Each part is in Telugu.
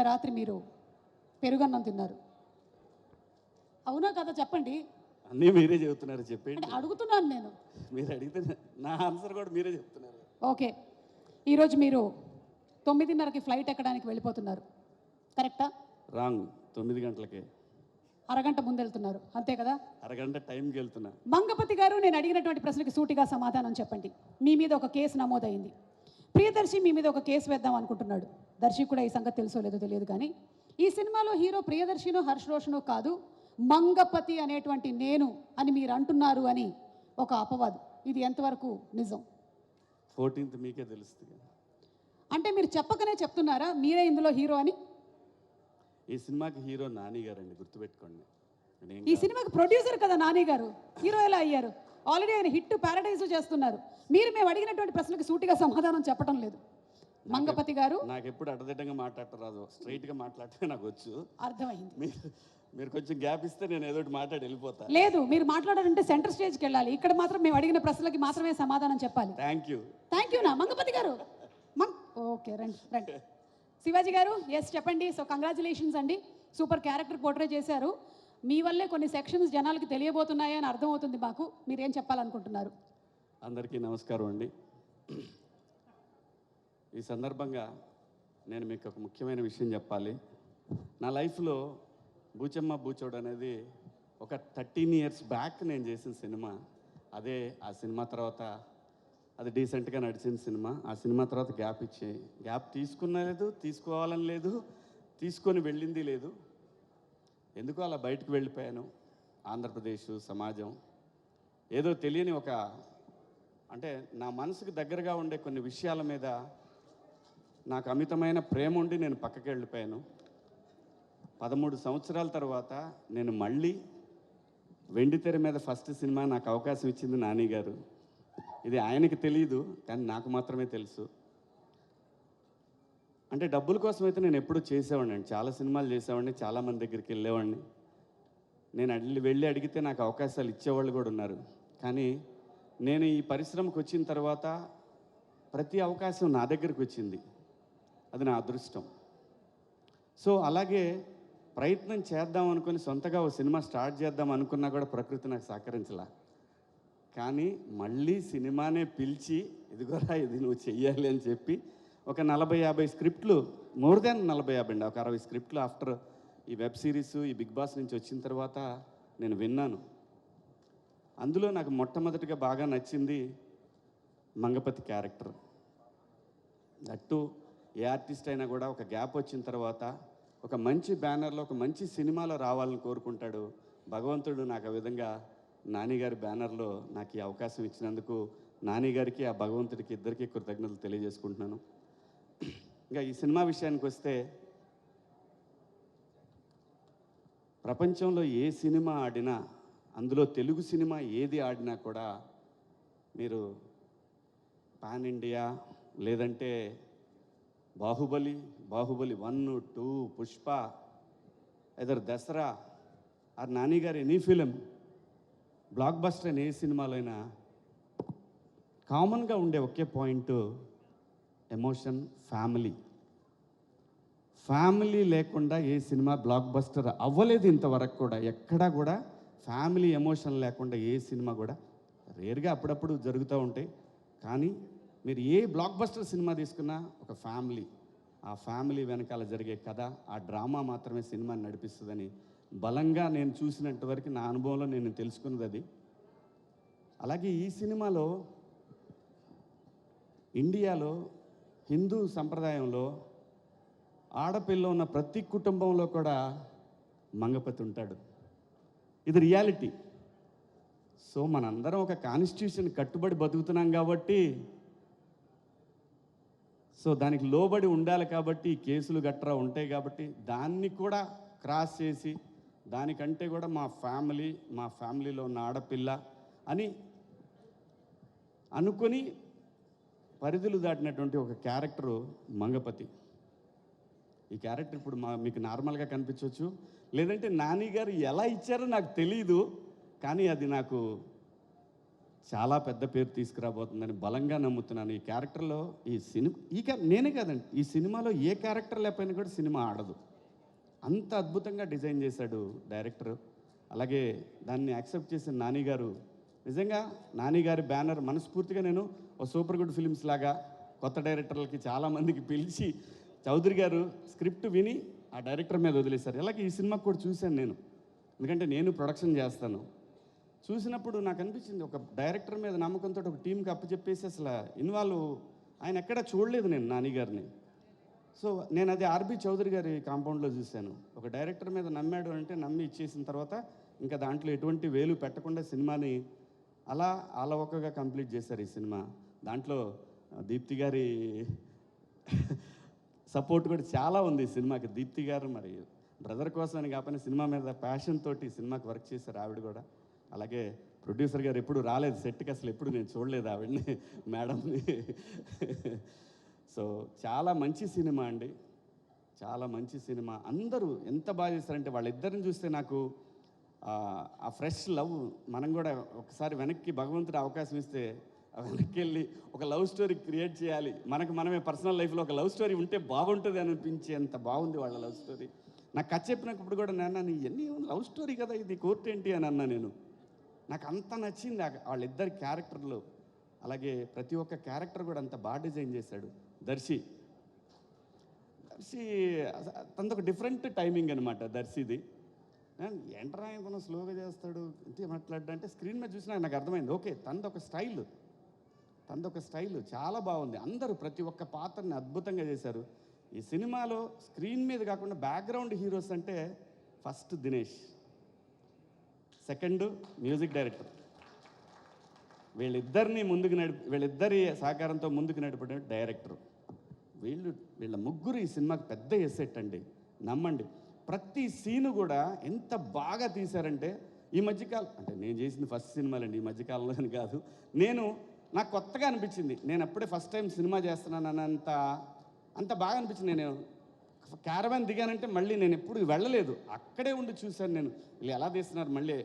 రాత్రి మీరు పెరుగన్నం తిన్నారు, అవునా కదా చెప్పండి. అన్నీ మీరే చెబుతున్నారు, అంటే చెప్పండి. అడుగుతున్నాను నేను. మీరు అడిగితే నా ఆన్సర్ కూడా మీరే చెప్తున్నారు. ఓకే, ఈరోజు మీరు 9:30కి ఫ్లైట్ ఎక్కడానికి వెళ్ళిపోతున్నారు, కరెక్టా? రాంగ్. 9 గంటలకే. అరగంట ముందు వెళ్తున్నారు, అంతే కదా? అరగంట టైంకి వెళ్తున్నా. మంగపతి గారు, నేను అడిగినటువంటి ప్రశ్నకి సూటిగా సమాధానం చెప్పండి. మీ మీద ఒక కేసు నమోదైంది. ప్రియదర్శి మీ మీద ఒక కేసు వేద్దాం అనుకుంటున్నాడు. దర్శి కూడా ఈ సంగతి తెలుసో లేదో తెలియదు, కానీ ఈ సినిమాలో హీరో ప్రియదర్శినో హర్ష్ రోషనో కాదు, మంగపతి అనేటువంటి నేను అని మీరు అంటున్నారు అని ఒక అపవాదు. ఇది ఎంతవరకు నిజం? 14th మీకే తెలుస్తుంది. అంటే మీరు చెప్పకనే చెప్తున్నారా మీరే ఇందులో హీరో అని? ఈ సినిమాకి హీరో నాని గారండి, గుర్తుపెట్టుకోండి. ఈ సినిమాకి ప్రొడ్యూసర్ కదా నాని గారు, హీరో ఎలా అయ్యారు? ఆల్రెడీ ఆయన హిట్ ప్యారడైజ్ చేస్తున్నారు. మీరు మేము అడిగినటువంటి ప్రశ్నకి సూటిగా సమాధానం చెప్పడం లేదు. మంగపతి గారు, నాకు ఎప్పుడు అడ్డదిడ్డంగా మాట్లాడటం రాదు, స్ట్రైట్గా మాట్లాడితే నాకు వచ్చు. అర్థమైంది. మీరు కొంచెం గ్యాప్ ఇస్తే నేను ఏదో ఒకటి మాట్లాడి వెళ్ళిపోతా. లేదు, మీరు మాట్లాడాలంటే సెంటర్ స్టేజ్కి వెళ్ళాలి. ఇక్కడ మాత్రం మేము అడిగిన ప్రశ్నలకి మాత్రమే సమాధానం చెప్పాలి. Thank you. థ్యాంక్ యూ నా మంగపతి గారు. ఓకే, రండి రండి. శివాజీ గారు, ఎస్ చెప్పండి. సో కంగ్రాచులేషన్స్ అండి, సూపర్ క్యారెక్టర్ పోర్ట్రే చేశారు. మీ వల్లే కొన్ని సెక్షన్స్ జనాలకి తెలియబోతున్నాయని అర్థమవుతుంది మాకు. మీరేం చెప్పాలనుకుంటున్నారు? అందరికీ నమస్కారం అండి. ఈ సందర్భంగా నేను మీకు ఒక ముఖ్యమైన విషయం చెప్పాలి. నా లైఫ్లో బూచమ్మ బూచోడు అనేది ఒక 13 years బ్యాక్ నేను చేసిన సినిమా. అదే ఆ సినిమా తర్వాత అది డీసెంట్గా నడిచిన సినిమా. ఆ సినిమా తర్వాత గ్యాప్ తీసుకున్నా లేదు, తీసుకోవాలని లేదు, తీసుకొని వెళ్ళింది లేదు. ఎందుకో అలా బయటకు వెళ్ళిపోయాను. ఆంధ్రప్రదేశ్ సమాజం ఏదో తెలియని ఒక, అంటే నా మనసుకు దగ్గరగా ఉండే కొన్ని విషయాల మీద నాకు అమితమైన ప్రేమ ఉండి నేను పక్కకి వెళ్ళిపోయాను. 13 సంవత్సరాల తర్వాత నేను మళ్ళీ వెండితెర మీద ఫస్ట్ సినిమా నాకు అవకాశం ఇచ్చింది నాని గారు. ఇది ఆయనకి తెలియదు, కానీ నాకు మాత్రమే తెలుసు. అంటే డబ్బుల కోసం అయితే నేను ఎప్పుడూ చేసేవాడిని అండి, చాలా సినిమాలు చేసేవాడిని, చాలామంది దగ్గరికి వెళ్ళేవాడిని. నేను వెళ్ళి అడిగితే నాకు అవకాశాలు ఇచ్చేవాళ్ళు కూడా ఉన్నారు. కానీ నేను ఈ పరిశ్రమకు వచ్చిన తర్వాత ప్రతి అవకాశం నా దగ్గరికి వచ్చింది. అది నా అదృష్టం. సో అలాగే ప్రయత్నం చేద్దాం అనుకుని సొంతగా ఓ సినిమా స్టార్ట్ చేద్దాం అనుకున్నా కూడా ప్రకృతి నాకు సహకరించలా. కానీ మళ్ళీ సినిమానే పిలిచి ఇదిగోరా ఇది నువ్వు చెయ్యాలి అని చెప్పి ఒక 40-50 స్క్రిప్ట్లు, మోర్ దాన్ 40-50 అండి, ఒక 60 స్క్రిప్ట్లు ఆఫ్టర్ ఈ వెబ్ సిరీస్, ఈ బిగ్ బాస్ నుంచి వచ్చిన తర్వాత నేను విన్నాను. అందులో నాకు మొట్టమొదటిగా బాగా నచ్చింది Mangapathi character. That A artist అయినా కూడా ఒక గ్యాప్ వచ్చిన తర్వాత ఒక మంచి బ్యానర్లో, ఒక మంచి సినిమాలో రావాలని కోరుకుంటాడు. భగవంతుడు నాకు ఆ విధంగా నాని గారి బ్యానర్లో నాకు ఈ అవకాశం ఇచ్చినందుకు నాని గారికి, ఆ భగవంతుడికి ఇద్దరికీ కృతజ్ఞతలు తెలియజేసుకుంటున్నాను. ఇంకా ఈ సినిమా విషయానికి వస్తే, ప్రపంచంలో ఏ సినిమా ఆడినా, అందులో తెలుగు సినిమా ఏది ఆడినా కూడా మీరు పాన్ ఇండియా, లేదంటే బాహుబలి 1, 2, పుష్ప, ఎదర్ దసరా ఆర్ నాని గారు ఎనీ ఫిలిం, బ్లాక్ బస్టర్ అయిన ఏ సినిమాలో అయినా కామన్గా ఉండే ఒకే పాయింట్ ఎమోషన్, ఫ్యామిలీ లేకుండా ఏ సినిమా బ్లాక్ బస్టర్ అవ్వలేదు ఇంతవరకు కూడా. ఎక్కడా కూడా ఫ్యామిలీ ఎమోషన్ లేకుండా ఏ సినిమా కూడా, రేర్గా అప్పుడప్పుడు జరుగుతూ ఉంటాయి. కానీ మీరు ఏ బ్లాక్ బస్టర్ సినిమా తీసుకున్నా ఒక ఫ్యామిలీ, ఆ ఫ్యామిలీ వెనకాల జరిగే కథ, ఆ డ్రామా మాత్రమే సినిమాని నడిపిస్తుందని బలంగా నేను చూసినంత వరకు నా అనుభవంలో నేను తెలుసుకున్నది అది. అలాగే ఈ సినిమాలో ఇండియాలో హిందూ సంప్రదాయంలో ఆడపిల్ల ఉన్న ప్రతి కుటుంబంలో కూడా మంగపతి ఉంటాడు. ఇది రియాలిటీ. సో మనందరం ఒక కాన్స్టిట్యూషన్ కట్టుబడి బతుకుతున్నాం కాబట్టి, సో దానికి లోబడి ఉండాలి కాబట్టి, కేసులు గట్రా ఉంటాయి కాబట్టి, దాన్ని కూడా క్రాస్ చేసి దానికంటే కూడా మా ఫ్యామిలీలో ఉన్న ఆడపిల్ల అని అనుకొని పరిధులు దాటినటువంటి ఒక క్యారెక్టరు మంగపతి. ఈ క్యారెక్టర్ ఇప్పుడు మీకు నార్మల్గా కనిపించవచ్చు, లేదంటే నాని గారు ఎలా ఇచ్చారో నాకు తెలీదు, కానీ అది నాకు చాలా పెద్ద పేరు తీసుకురాబోతుందని బలంగా నమ్ముతున్నాను. ఈ క్యారెక్టర్లో నేనే కాదండి, ఈ సినిమాలో ఏ క్యారెక్టర్ లేకపోయినా కూడా సినిమా ఆడదు. అంత అద్భుతంగా డిజైన్ చేశాడు డైరెక్టర్. అలాగే దాన్ని యాక్సెప్ట్ చేసిన నాని గారు, నిజంగా నాని గారి బ్యానర్ మనస్ఫూర్తిగా నేను ఓ సూపర్ గుడ్ ఫిల్మ్స్ లాగా కొత్త డైరెక్టర్లకి చాలామందికి పిలిచి చౌదరి గారు స్క్రిప్ట్ విని ఆ డైరెక్టర్ మీద వదిలేశారు. అలాగే ఈ సినిమాకి కూడా చూశాను నేను, ఎందుకంటే నేను ప్రొడక్షన్ చేస్తాను. చూసినప్పుడు నాకు అనిపించింది, ఒక డైరెక్టర్ మీద నమ్మకంతో ఒక టీంకి అప్పచెప్పేసి అసలు ఇన్వాల్వ్ ఆయన ఎక్కడా చూడలేదు నేను నాని గారిని. సో నేను అది ఆర్బి చౌదరి గారి కాంపౌండ్లో చూశాను. ఒక డైరెక్టర్ మీద నమ్మాడు అంటే నమ్మి ఇచ్చేసిన తర్వాత ఇంకా దాంట్లో ఎటువంటి వేలు పెట్టకుండా సినిమాని అలా అలవకగా కంప్లీట్ చేశారు ఈ సినిమా. దాంట్లో దీప్తి గారి సపోర్ట్ కూడా చాలా ఉంది ఈ సినిమాకి. దీప్తి గారు మరి బ్రదర్ కోసం అని కాకపోయినా సినిమా మీద ప్యాషన్ తోటి సినిమాకి వర్క్ చేశారు ఆవిడ కూడా. అలాగే ప్రొడ్యూసర్ గారు ఎప్పుడు రాలేదు సెట్కి, అసలు ఎప్పుడు నేను చూడలేదు ఆవిడని, మేడంని. సో చాలా మంచి సినిమా అండి, చాలా మంచి సినిమా. అందరూ ఎంత బాగా చేస్తారంటే వాళ్ళిద్దరిని చూస్తే నాకు ఆ ఫ్రెష్ లవ్, మనం కూడా ఒకసారి వెనక్కి భగవంతుడు అవకాశం ఇస్తే వెనక్కి వెళ్ళి ఒక లవ్ స్టోరీ క్రియేట్ చేయాలి, మనమే పర్సనల్ లైఫ్లో ఒక లవ్ స్టోరీ ఉంటే బాగుంటుంది అనిపించేంత బాగుంది వాళ్ళ లవ్ స్టోరీ. నాకు కథ చెప్పినప్పుడు కూడా నేను ఎన్ని లవ్ స్టోరీ కదా ఇది, కోర్ట్ ఏంటి అని అన్నా నేను. నాకు అంత నచ్చింది వాళ్ళిద్దరి క్యారెక్టర్లు. అలాగే ప్రతి ఒక్క క్యారెక్టర్ కూడా అంత బాగా డిజైన్ చేశాడు దర్శి. తనది ఒక డిఫరెంట్ టైమింగ్ అనమాట దర్శిది. ఎంటర్ ఆయన స్లోగా చేస్తాడు ఇంతే మాట్లాడంటే స్క్రీన్ మీద చూసినా నాకు అర్థమైంది, ఓకే తనదొక స్టైల్ చాలా బాగుంది. అందరూ ప్రతి ఒక్క పాత్రని అద్భుతంగా చేశారు ఈ సినిమాలో. స్క్రీన్ మీద కాకుండా బ్యాక్గ్రౌండ్ హీరోస్ అంటే first Dinesh, second music director. వీళ్ళిద్దరి సహకారంతో ముందుకు నడిపే డైరెక్టర్. వీళ్ళ ముగ్గురు ఈ సినిమాకి పెద్ద ఎసెట్ అండి, నమ్మండి. ప్రతి సీను కూడా ఎంత బాగా తీశారంటే ఈ మధ్యకాలం, అంటే నేను చేసింది ఫస్ట్ సినిమాలండి ఈ మధ్యకాలంలో అని కాదు, నాకు కొత్తగా అనిపించింది. నేను అప్పుడే ఫస్ట్ టైం సినిమా చేస్తున్నాను అంత బాగా అనిపించింది. నేను క్యారవాన్ దిగానంటే మళ్ళీ నేను ఎప్పుడు వెళ్ళలేదు, అక్కడే ఉండి చూశాను నేను వీళ్ళు ఎలా తీస్తున్నారు. మళ్ళీ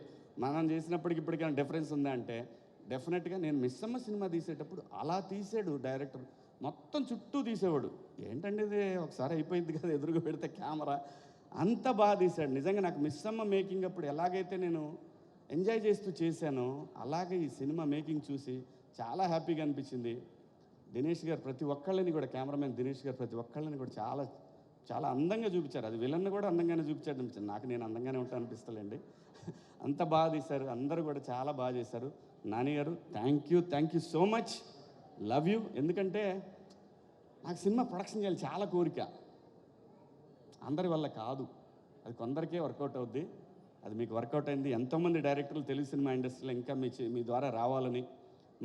మనం చేసినప్పటికి ఇప్పటికైనా డిఫరెన్స్ ఉందా అంటే డెఫినెట్గా. నేను మిస్సమ్మ సినిమా తీసేటప్పుడు అలా తీసాడు డైరెక్టర్, మొత్తం చుట్టూ తీసేవాడు. ఏంటంటే ఇది ఒకసారి అయిపోయింది కదా ఎదురుగా పెడితే కెమెరా, అంత బాగా తీశాడు. నిజంగా నాకు మిస్సమ్మ మేకింగ్ అప్పుడు ఎలాగైతే నేను ఎంజాయ్ చేస్తూ చేశానో అలాగే ఈ సినిమా మేకింగ్ చూసి చాలా హ్యాపీగా అనిపించింది. దినేష్ గారు ప్రతి ఒక్కళ్ళని కూడా, కెమెరామెన్ దినేష్ గారు ప్రతి ఒక్కళ్ళని కూడా చాలా చాలా అందంగా చూపించారు. అది విలన్ను కూడా అందంగానే చూపించాడు అనిపించింది నాకు. నేను అందంగానే ఉంటాను అనిపిస్తలేండి, అంత బాగా తీశారు. అందరూ కూడా చాలా బాగా చేశారు. నాని గారు thank you so much, love you. ఎందుకంటే నాకు సినిమా ప్రొడక్షన్ చేయాలి చాలా కోరిక, అందరి వల్ల కాదు, అది కొందరికే వర్కౌట్ అవుద్ది. అది మీకు వర్కౌట్ అయింది. ఎంతోమంది డైరెక్టర్లు తెలుగు సినిమా ఇండస్ట్రీలో ఇంకా మీ ద్వారా రావాలని,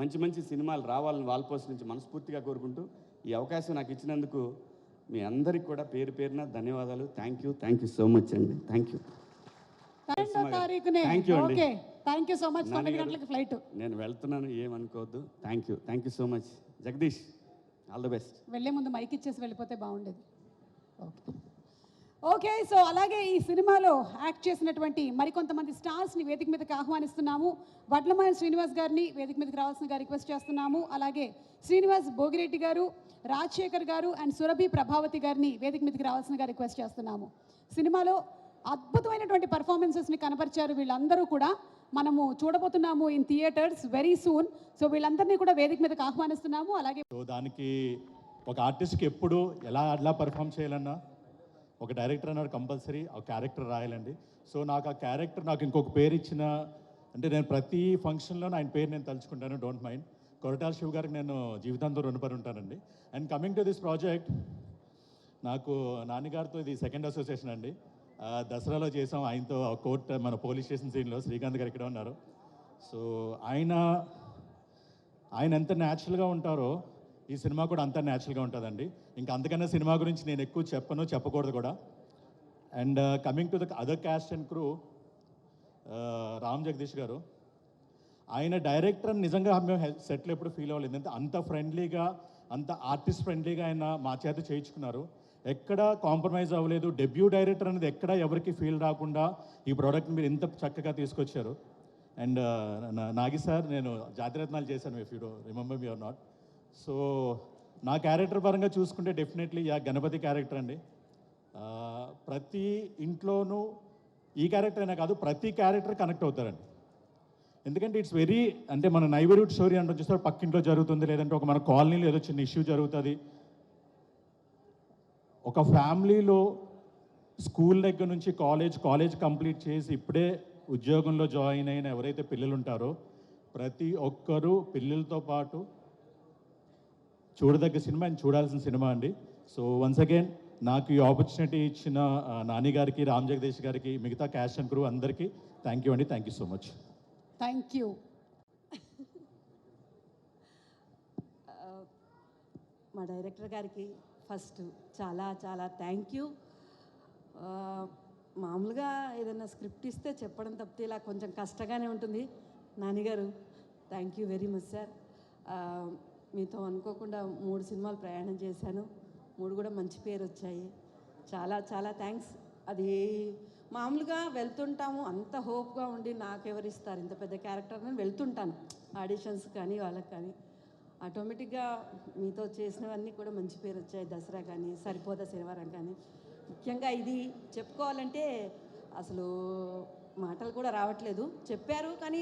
మంచి సినిమాలు రావాలని వాల్పోస్ట్ నుంచి మనస్ఫూర్తిగా కోరుకుంటూ ఈ అవకాశం నాకు ఇచ్చినందుకు మీ అందరికి కూడా పేరు పేరున ధన్యవాదాలు. థ్యాంక్ యూ సో మచ్ అండి. Thank you. 2వ తారీఖునే. Okay, thank you so much. 9 గంటలకు ఫ్లైట్. నేను వెళ్తున్నాను, ఏమనుకోవద్దు. Thank you so much. Jagadish, all the best. వెళ్ళే ముందు మైక్ ఇచ్చేసి వెళ్ళిపోతే బాగుండేది. ఓకే, సో అలాగే ఈ సినిమాలో యాక్ట్ చేసినటువంటి మరికొంతమంది స్టార్స్ని వేదిక మీదకి ఆహ్వానిస్తున్నాము. వడ్లమాయ శ్రీనివాస్ గారిని వేదిక మీదకి రావాల్సిందిగా రిక్వెస్ట్ చేస్తున్నాము. అలాగే శ్రీనివాస్ భోగిరెడ్డి గారు, రాజశేఖర్ గారు అండ్ సురభి ప్రభావతి గారిని వేదిక మీదకి రావాల్సిందిగా రిక్వెస్ట్ చేస్తున్నాము. సినిమాలో అద్భుతమైనటువంటి పర్ఫార్మెన్సెస్ని కనపరిచారు వీళ్ళందరూ కూడా. మనము చూడబోతున్నాము in theatres very soon. So వీళ్ళందరినీ కూడా వేదిక మీదకి ఆహ్వానిస్తున్నాము. అలాగే దానికి ఒక ఆర్టిస్ట్కి ఎప్పుడు ఎలా పర్ఫామ్ చేయాలన్నా ఒక డైరెక్టర్ అన్నాడు కంపల్సరీ ఆ క్యారెక్టర్ రాయాలండి. సో నాకు ఆ క్యారెక్టర్ నాకు ఇంకొక పేరు ఇచ్చిన, అంటే నేను ప్రతి ఫంక్షన్లో ఆయన పేరు నేను తలుచుకుంటాను, డోంట్ మైండ్. కొరటాల శివ గారికి నేను జీవితాంతం రుణపడి ఉంటానండి. And coming to this project, నాకు నాన్నగారితో ఇది సెకండ్ అసోసియేషన్ అండి. దసరాలో చేసాం ఆయనతో కోర్ట్, మన పోలీస్ స్టేషన్ సీన్లో. శ్రీకాంత్ గారు ఇక్కడ ఉన్నారు. సో ఆయన ఎంత న్యాచురల్గా ఉంటారో ఈ సినిమా కూడా అంత న్యాచురల్గా ఉంటుందండి. ఇంకా అంతకన్నా సినిమా గురించి నేను ఎక్కువ చెప్పకూడదు కూడా. And coming to the other caste and crew, Ram Jagadish గారు, ఆయన డైరెక్టర్ నిజంగా మేము సెట్లో ఎప్పుడు ఫీల్ అవ్వలేదు. ఎందుకంటే అంత ఫ్రెండ్లీగా, అంత ఆర్టిస్ట్ ఫ్రెండ్లీగా ఆయన మా చేత చేయించుకున్నారు. ఎక్కడ కాంప్రమైజ్ అవ్వలేదు. డెబ్యూ డైరెక్టర్ అనేది ఎక్కడ ఎవరికి ఫీల్ రాకుండా ఈ ప్రోడక్ట్ని మీరు ఇంత చక్కగా తీసుకొచ్చారు. అండ్ నాగి సార్, నేను జాతిరత్నాలు చేశాను, if you remember me or not. So నా క్యారెక్టర్ పరంగా చూసుకుంటే డెఫినెట్లీ గణపతి క్యారెక్టర్ అండి. ప్రతి ఇంట్లోనూ ఈ క్యారెక్టర్ అయినా కాదు, ప్రతి క్యారెక్టర్ కనెక్ట్ అవుతారండి. ఎందుకంటే ఇట్స్ వెరీ, అంటే మన నైబర్హుడ్ స్టోరీ అంటే చూస్తారు, పక్కింట్లో జరుగుతుంది, లేదంటే ఒక మన కాలనీలో ఏదో చిన్న ఇష్యూ జరుగుతుంది. ఒక ఫ్యామిలీలో స్కూల్ దగ్గర నుంచి కాలేజ్ కంప్లీట్ చేసి ఇప్పుడే ఉద్యోగంలో జాయిన్ అయిన ఎవరైతే పిల్లలు ఉంటారో ప్రతి ఒక్కరూ పిల్లలతో పాటు చూడదగ్గ సినిమా అండ్ చూడాల్సిన సినిమా అండి. సో వన్స్ అగైన్ నాకు ఈ ఆపర్చునిటీ ఇచ్చిన నాని గారికి, రామ్ జగదీష్ గారికి, మిగతా క్యాస్ట్ అండ్ క్రూ అందరికీ థ్యాంక్ యూ అండి. Thank you so much. Thank you. మా డైరెక్టర్ గారికి ఫస్ట్ చాలా చాలా థ్యాంక్ యూ. మామూలుగా ఏదైనా స్క్రిప్ట్ ఇస్తే చెప్పడం తప్పితే ఇలా కొంచెం కష్టంగానే ఉంటుంది. నాన్నగారు thank you very much sir. మీతో అనుకోకుండా 3 సినిమాలు ప్రయాణం చేశాను, 3 కూడా మంచి పేరు వచ్చాయి. చాలా చాలా థ్యాంక్స్. అది మామూలుగా వెళ్తుంటాము, అంత హోప్గా ఉండి నాకెవరిస్తారు ఇంత పెద్ద క్యారెక్టర్ అని వెళ్తుంటాను ఆడిషన్స్ కానీ వాళ్ళకి కానీ. ఆటోమేటిక్గా మీతో చేసినవన్నీ కూడా మంచి పేరు వచ్చాయి. దసరా కానీ, సరిపోదా శనివారం కానీ. ముఖ్యంగా ఇది చెప్పుకోవాలంటే అసలు మాటలు కూడా రావట్లేదు. చెప్పారు కానీ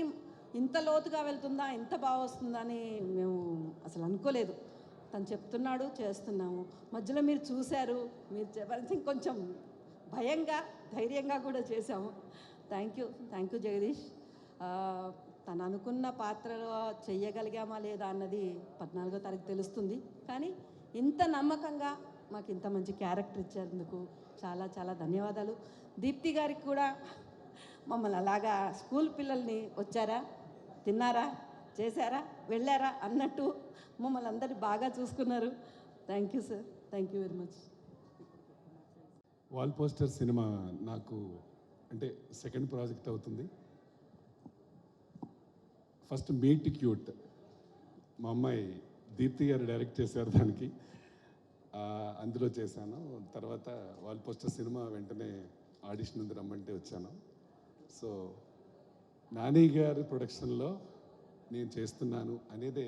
ఇంత లోతుగా వెళ్తుందా, ఇంత బాగా వస్తుందా అని మేము అసలు అనుకోలేదు. తను చెప్తున్నాడు, చేస్తున్నాము. మధ్యలో మీరు చూశారు, మీరు చెప్పాల్సి కొంచెం భయంగా ధైర్యంగా కూడా చేశాము. Thank you Jagadish. తను అనుకున్న పాత్రలో చెయ్యగలిగామా లేదా అన్నది 14వ తారీఖు తెలుస్తుంది. కానీ ఇంత నమ్మకంగా మాకు ఇంత మంచి క్యారెక్టర్ ఇచ్చేందుకు చాలా చాలా ధన్యవాదాలు. దీప్తి గారికి కూడా మమ్మల్ని అలాగా స్కూల్ పిల్లల్ని వచ్చారా, తిన్నారా, చేశారా, వెళ్ళారా అన్నట్టు మమ్మల్ని అందరినీ బాగా చూసుకున్నారు. Thank you sir. Thank you very much. Wall poster cinema నాకు అంటే సెకండ్ ప్రాజెక్ట్ అవుతుంది. ఫస్ట్ మీట్ క్యూట్ మా అమ్మాయి దీప్తి గారు డైరెక్ట్ చేశారు, దానికి అందులో చేశాను. తర్వాత వాల్ పోస్టర్ సినిమా వెంటనే ఆడిషన్ ఉంది రమ్మంటే వచ్చాను. సో నాని గారి ప్రొడక్షన్లో నేను చేస్తున్నాను అనేదే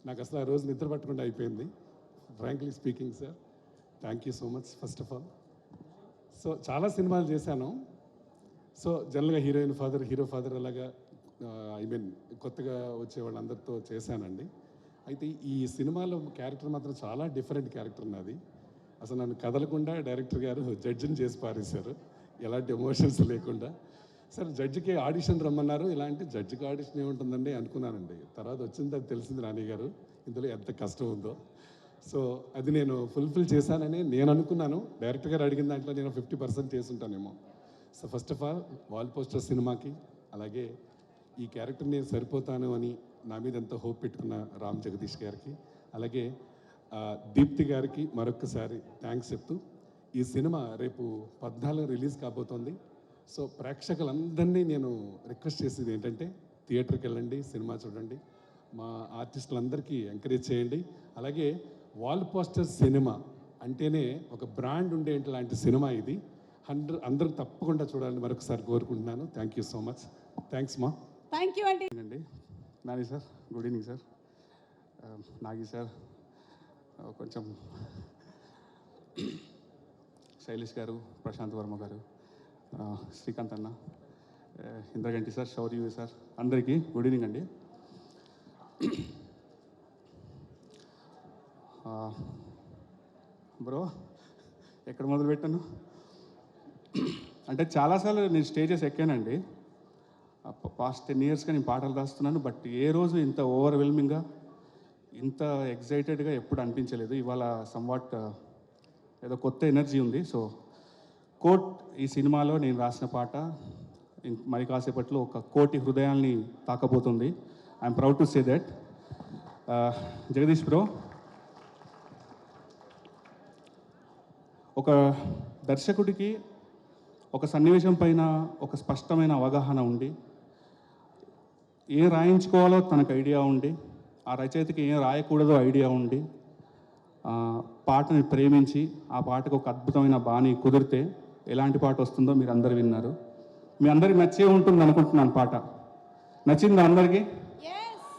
నాకు అసలు ఆ రోజు నిద్ర పట్టకుండా అయిపోయింది. Frankly speaking sir, thank you so much first of all. So చాలా సినిమాలు చేశాను. సో జనరల్గా హీరో ఫాదర్ అలాగా కొత్తగా వచ్చే వాళ్ళందరితో చేశానండి. అయితే ఈ సినిమాలో క్యారెక్టర్ మాత్రం చాలా డిఫరెంట్ క్యారెక్టర్ నాది. అసలు నన్ను కదలకుండా డైరెక్టర్ గారు జడ్జిని చేసి పారేశారు, ఎలాంటి ఎమోషన్స్ లేకుండా. సరే జడ్జికి ఆడిషన్ రమ్మన్నారు. ఇలాంటి జడ్జికి ఆడిషన్ ఏముంటుందండి అనుకున్నానండి. తర్వాత వచ్చింది అది తెలిసింది నాని గారు ఇందులో ఎంత కష్టం ఉందో. సో అది నేను ఫుల్ఫిల్ చేశానని నేను అనుకున్నాను. డైరెక్టర్ గారు అడిగిన దాంట్లో నేను 50% చేసుంటానేమో. So first of all wall poster సినిమాకి, అలాగే ఈ క్యారెక్టర్ నేను సరిపోతాను అని నా మీద ఎంతో హోప్ పెట్టుకున్న రామ్ జగదీష్ గారికి, అలాగే దీప్తి గారికి మరొక్కసారి థ్యాంక్స్ చెప్తూ, ఈ సినిమా రేపు 14 రిలీజ్ కాబోతోంది. సో ప్రేక్షకులందరినీ నేను రిక్వెస్ట్ చేసేది ఏంటంటే థియేటర్కి వెళ్ళండి, సినిమా చూడండి, మా ఆర్టిస్టులందరికీ ఎంకరేజ్ చేయండి. అలాగే వాల్ పోస్టర్ సినిమా అంటేనే ఒక బ్రాండ్ ఉండే లాంటి సినిమా ఇది. అందరూ తప్పకుండా చూడాలని మరొకసారి కోరుకుంటున్నాను. Thank you so much. Thanks మా. థ్యాంక్ యూ అండి. Nani sir, good evening sir. Nagi sir, కొంచెం శైలేష్ గారు, ప్రశాంత్ వర్మ గారు, శ్రీకాంత్ అన్న, ఇంద్రగంటి సార్, శౌర్య సార్, అందరికీ గుడ్ ఈవినింగ్ అండి. బ్రో ఎక్కడ మొదలు పెట్టాను అంటే చాలాసార్లు నేను స్టేజెస్ ఎక్కానండి. పాస్ట్ 10 yearsగా నేను పాటలు రాస్తున్నాను. బట్ ఏ రోజు ఇంత ఓవర్వెల్మింగ్గా, ఇంత ఎగ్జైటెడ్గా ఎప్పుడు అనిపించలేదు. ఇవాళ సమ్వాట్ ఏదో కొత్త ఎనర్జీ ఉంది. సో కోట్ ఈ సినిమాలో నేను రాసిన పాట మరి కాసేపట్లో 1 కోటి హృదయాల్ని తాకబోతుంది. I'm proud to say that. Jagadish bro, ఒక దర్శకుడికి ఒక సన్నివేశం పైన ఒక స్పష్టమైన అవగాహన ఉండి, ఏం రాయించుకోవాలో తనకు ఐడియా ఉండి, ఆ రచయితకి ఏం రాయకూడదో ఐడియా ఉండి, పాటని ప్రేమించి ఆ పాటకు ఒక అద్భుతమైన బాణి కుదిరితే ఎలాంటి పాట వస్తుందో మీరు అందరు విన్నారు. మీ అందరికి నచ్చే ఉంటుంది అనుకుంటున్నాను పాట. నచ్చిందా అందరికీ?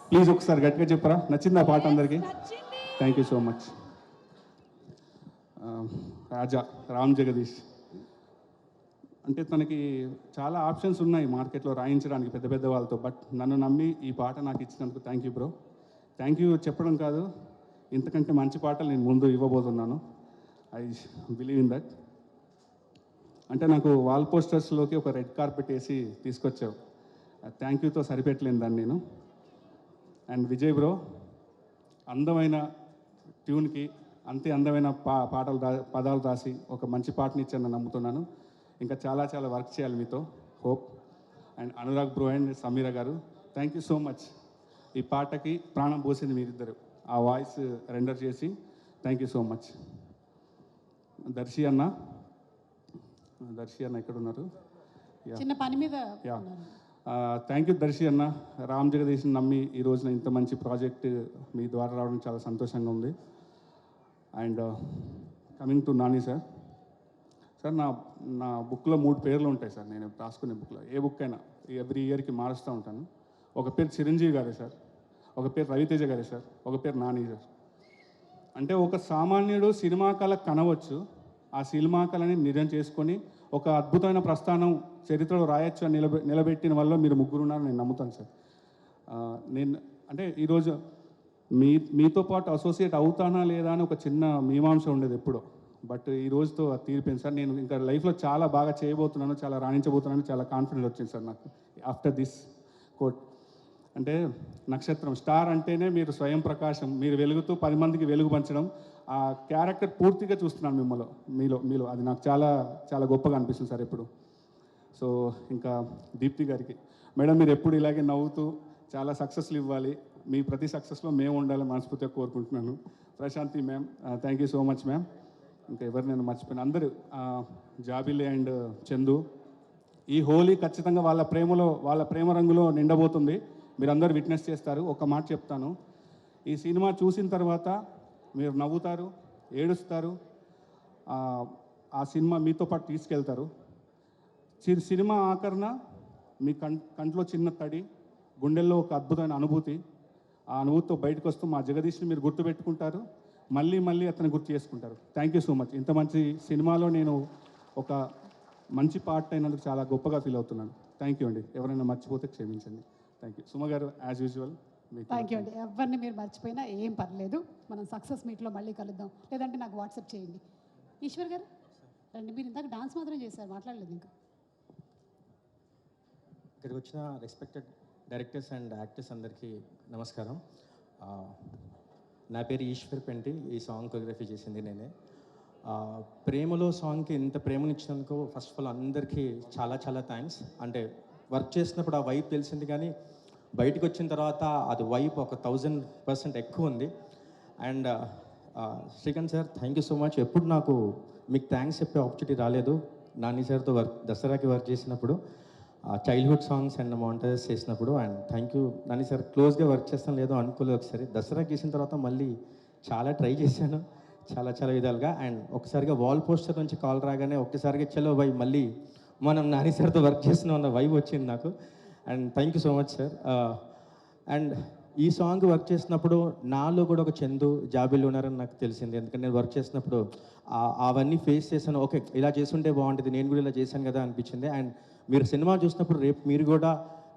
ప్లీజ్ ఒకసారి గట్టిగా చెప్పరా, నచ్చిందా పాట అందరికీ? Thank you so much. Raja Ram Jagadish అంటే తనకి చాలా ఆప్షన్స్ ఉన్నాయి మార్కెట్లో రాయించడానికి పెద్ద పెద్ద వాళ్ళతో, బట్ నన్ను నమ్మి ఈ పాట నాకు ఇచ్చినందుకు thank you bro. Thank you చెప్పడం కాదు, ఇంతకంటే మంచి పాటలు నేను ముందు ఇవ్వబోతున్నాను. I believe in that. అంటే నాకు వాల్ పోస్టర్స్లోకి ఒక రెడ్ కార్పెట్ వేసి తీసుకొచ్చావు, థ్యాంక్ యూతో సరిపెట్టలేను దాన్ని నేను. అండ్ విజయ్ బ్రో, అందమైన ట్యూన్కి అంతే అందమైన పాటలు పదాలు రాసి ఒక మంచి పాటని ఇచ్చాను నమ్ముతున్నాను. ఇంకా చాలా చాలా వర్క్ చేయాలి మీతో, hope. And Anurag bro and Sameera garu, thank you so much. ఈ పాటకి ప్రాణం పోసింది మీరిద్దరు, ఆ వాయిస్ రెండర్ చేసి thank you so much. Darshi అన్న ఎక్కడున్నారు? చిన్న పని మీద యా, థ్యాంక్ యూ దర్శి అన్న. రామ్ జగదీష్ని నమ్మి ఈ రోజున ఇంత మంచి ప్రాజెక్ట్ మీ ద్వారా రావడం చాలా సంతోషంగా ఉంది. And coming to Nani sir. Sir నా బుక్లో 3 పేర్లు ఉంటాయి సార్, నేను రాసుకునే బుక్లో. ఏ బుక్ అయినా ఎవ్రీ ఇయర్కి మారుస్తూ ఉంటాను. ఒక పేరు చిరంజీవి గారే సార్, ఒక పేరు రవితేజ గారే సార్, ఒక పేరు నాని సార్. అంటే ఒక సామాన్యుడు సినిమా కళ కనవచ్చు, ఆ సినిమా కళని నిజం చేసుకొని ఒక అద్భుతమైన ప్రస్థానం చరిత్రలో రాయొచ్చు అని నిలబెట్టిన వల్ల మీరు ముగ్గురు ఉన్నారు నేను నమ్ముతాను సార్. నేను అంటే ఈరోజు మీతో పాటు అసోసియేట్ అవుతానా లేదా అని ఒక చిన్న మీమాంస ఉండేది ఎప్పుడో, బట్ ఈ రోజుతో అది తీరిపోయింది సార్. నేను ఇంకా లైఫ్లో చాలా బాగా చేయబోతున్నాను, చాలా రాణించబోతున్నాను, చాలా కాన్ఫిడెంట్ వచ్చింది సార్ నాకు ఆఫ్టర్ దిస్ కోట్. అంటే నక్షత్రం స్టార్ అంటేనే మీరు స్వయం ప్రకాశం, మీరు వెలుగుతూ 10 మందికి వెలుగు పంచడం, ఆ క్యారెక్టర్ పూర్తిగా చూస్తున్నాను మీలో అది నాకు చాలా చాలా గొప్పగా అనిపిస్తుంది సార్ ఎప్పుడు. సో ఇంకా దీప్తి గారికి, మేడం మీరు ఎప్పుడు ఇలాగే నవ్వుతూ చాలా సక్సెస్లు ఇవ్వాలి, మీ ప్రతి సక్సెస్లో మేము ఉండాలని మనస్ఫూర్తిగా కోరుకుంటున్నాను. Prashanti ma'am, thank you so much ma'am. ఇంకా ఎవరు నేను మర్చిపోయిన అందరూ, జాబిలి అండ్ చందు, ఈ హోలీ ఖచ్చితంగా వాళ్ళ ప్రేమ రంగులో నిండబోతుంది, మీరందరూ విట్నెస్ చేస్తారు. ఒక మాట చెప్తాను, ఈ సినిమా చూసిన తర్వాత మీరు నవ్వుతారు, ఏడుస్తారు, ఆ సినిమా మీతో పాటు తీసుకెళ్తారు. సినిమా ఆఖరణ మీ కంట్లో చిన్న తడి, గుండెల్లో ఒక అద్భుతమైన అనుభూతి, ఆ అనుభూతితో బయటకు వస్తూ మా జగదీష్ని మీరు గుర్తుపెట్టుకుంటారు, మళ్ళీ అతను గుర్తు చేసుకుంటారు. Thank you so much. ఇంత మంచి సినిమాలో నేను ఒక మంచి పార్ట్ అయినందుకు చాలా గొప్పగా ఫీల్ అవుతున్నాను. థ్యాంక్ యూ అండి. ఎవరైనా మర్చిపోతే క్షమించండి. Thank you. సుమ గారు యాజ్ యూజువల్. థ్యాంక్ యూ అండి. ఎవరిని మీరు మర్చిపోయినా ఏం పర్లేదు, మనం సక్సెస్ మీట్లో మళ్ళీ కలుద్దాం, లేదంటే నాకు వాట్సాప్ చేయండి. ఈశ్వర్ గారు రండి, మీరు ఇందాక డాన్స్ మాత్రం చేశారు, మాట్లాడలేదు ఇంకా. ఇక్కడికి వచ్చిన రెస్పెక్టెడ్ డైరెక్టర్స్ అండ్ యాక్టర్స్ అందరికీ నమస్కారం. నా పేరు ఈశ్వర్ పెంటి, ఈ సాంగ్ కొరియోగ్రఫీ చేసింది నేనే. ప్రేమలో సాంగ్కి ఇంత ప్రేమనిచ్చినందుకు ఫస్ట్ ఆఫ్ ఆల్ అందరికీ చాలా చాలా థ్యాంక్స్. అంటే వర్క్ చేసినప్పుడు ఆ వైబ్ తెలిసింది, కానీ బయటకు వచ్చిన తర్వాత అది వైబ్ ఒక 1000% ఎక్కువ ఉంది. And Srikanth sir, thank you so much. ఎప్పుడు నాకు మీకు థ్యాంక్స్ చెప్పే ఆపర్చునిటీ రాలేదు. నాని సార్తో దసరాకి వర్క్ చేసినప్పుడు, చైల్డ్హుడ్ సాంగ్స్ అండ్ మాంటేజెస్ చేసినప్పుడు. And thank you Nani sir. క్లోజ్గా వర్క్ చేస్తాను లేదో అనుకోలేదు ఒకసారి. దసరాకి చేసిన తర్వాత మళ్ళీ చాలా ట్రై చేశాను చాలా విధాలుగా. అండ్ ఒకసారిగా వాల్ పోస్టర్ నుంచి కాల్ రాగానే ఒక్కసారిగా చలో వై మళ్ళీ మనం నాని సార్తో వర్క్ చేస్తున్నాం అన్న వైబ్ వచ్చింది నాకు. And thank you so much sir. And ఈ సాంగ్ వర్క్ చేసినప్పుడు నాలో కూడా ఒక చందు జాబిల్లు ఉన్నారని నాకు తెలిసింది. ఎందుకంటే నేను వర్క్ చేసినప్పుడు అవన్నీ ఫేస్ చేశాను. ఓకే, ఇలా చేస్తుంటే బాగుంటుంది, నేను కూడా ఇలా చేశాను కదా అనిపించింది. అండ్ మీరు సినిమా చూసినప్పుడు రేపు మీరు కూడా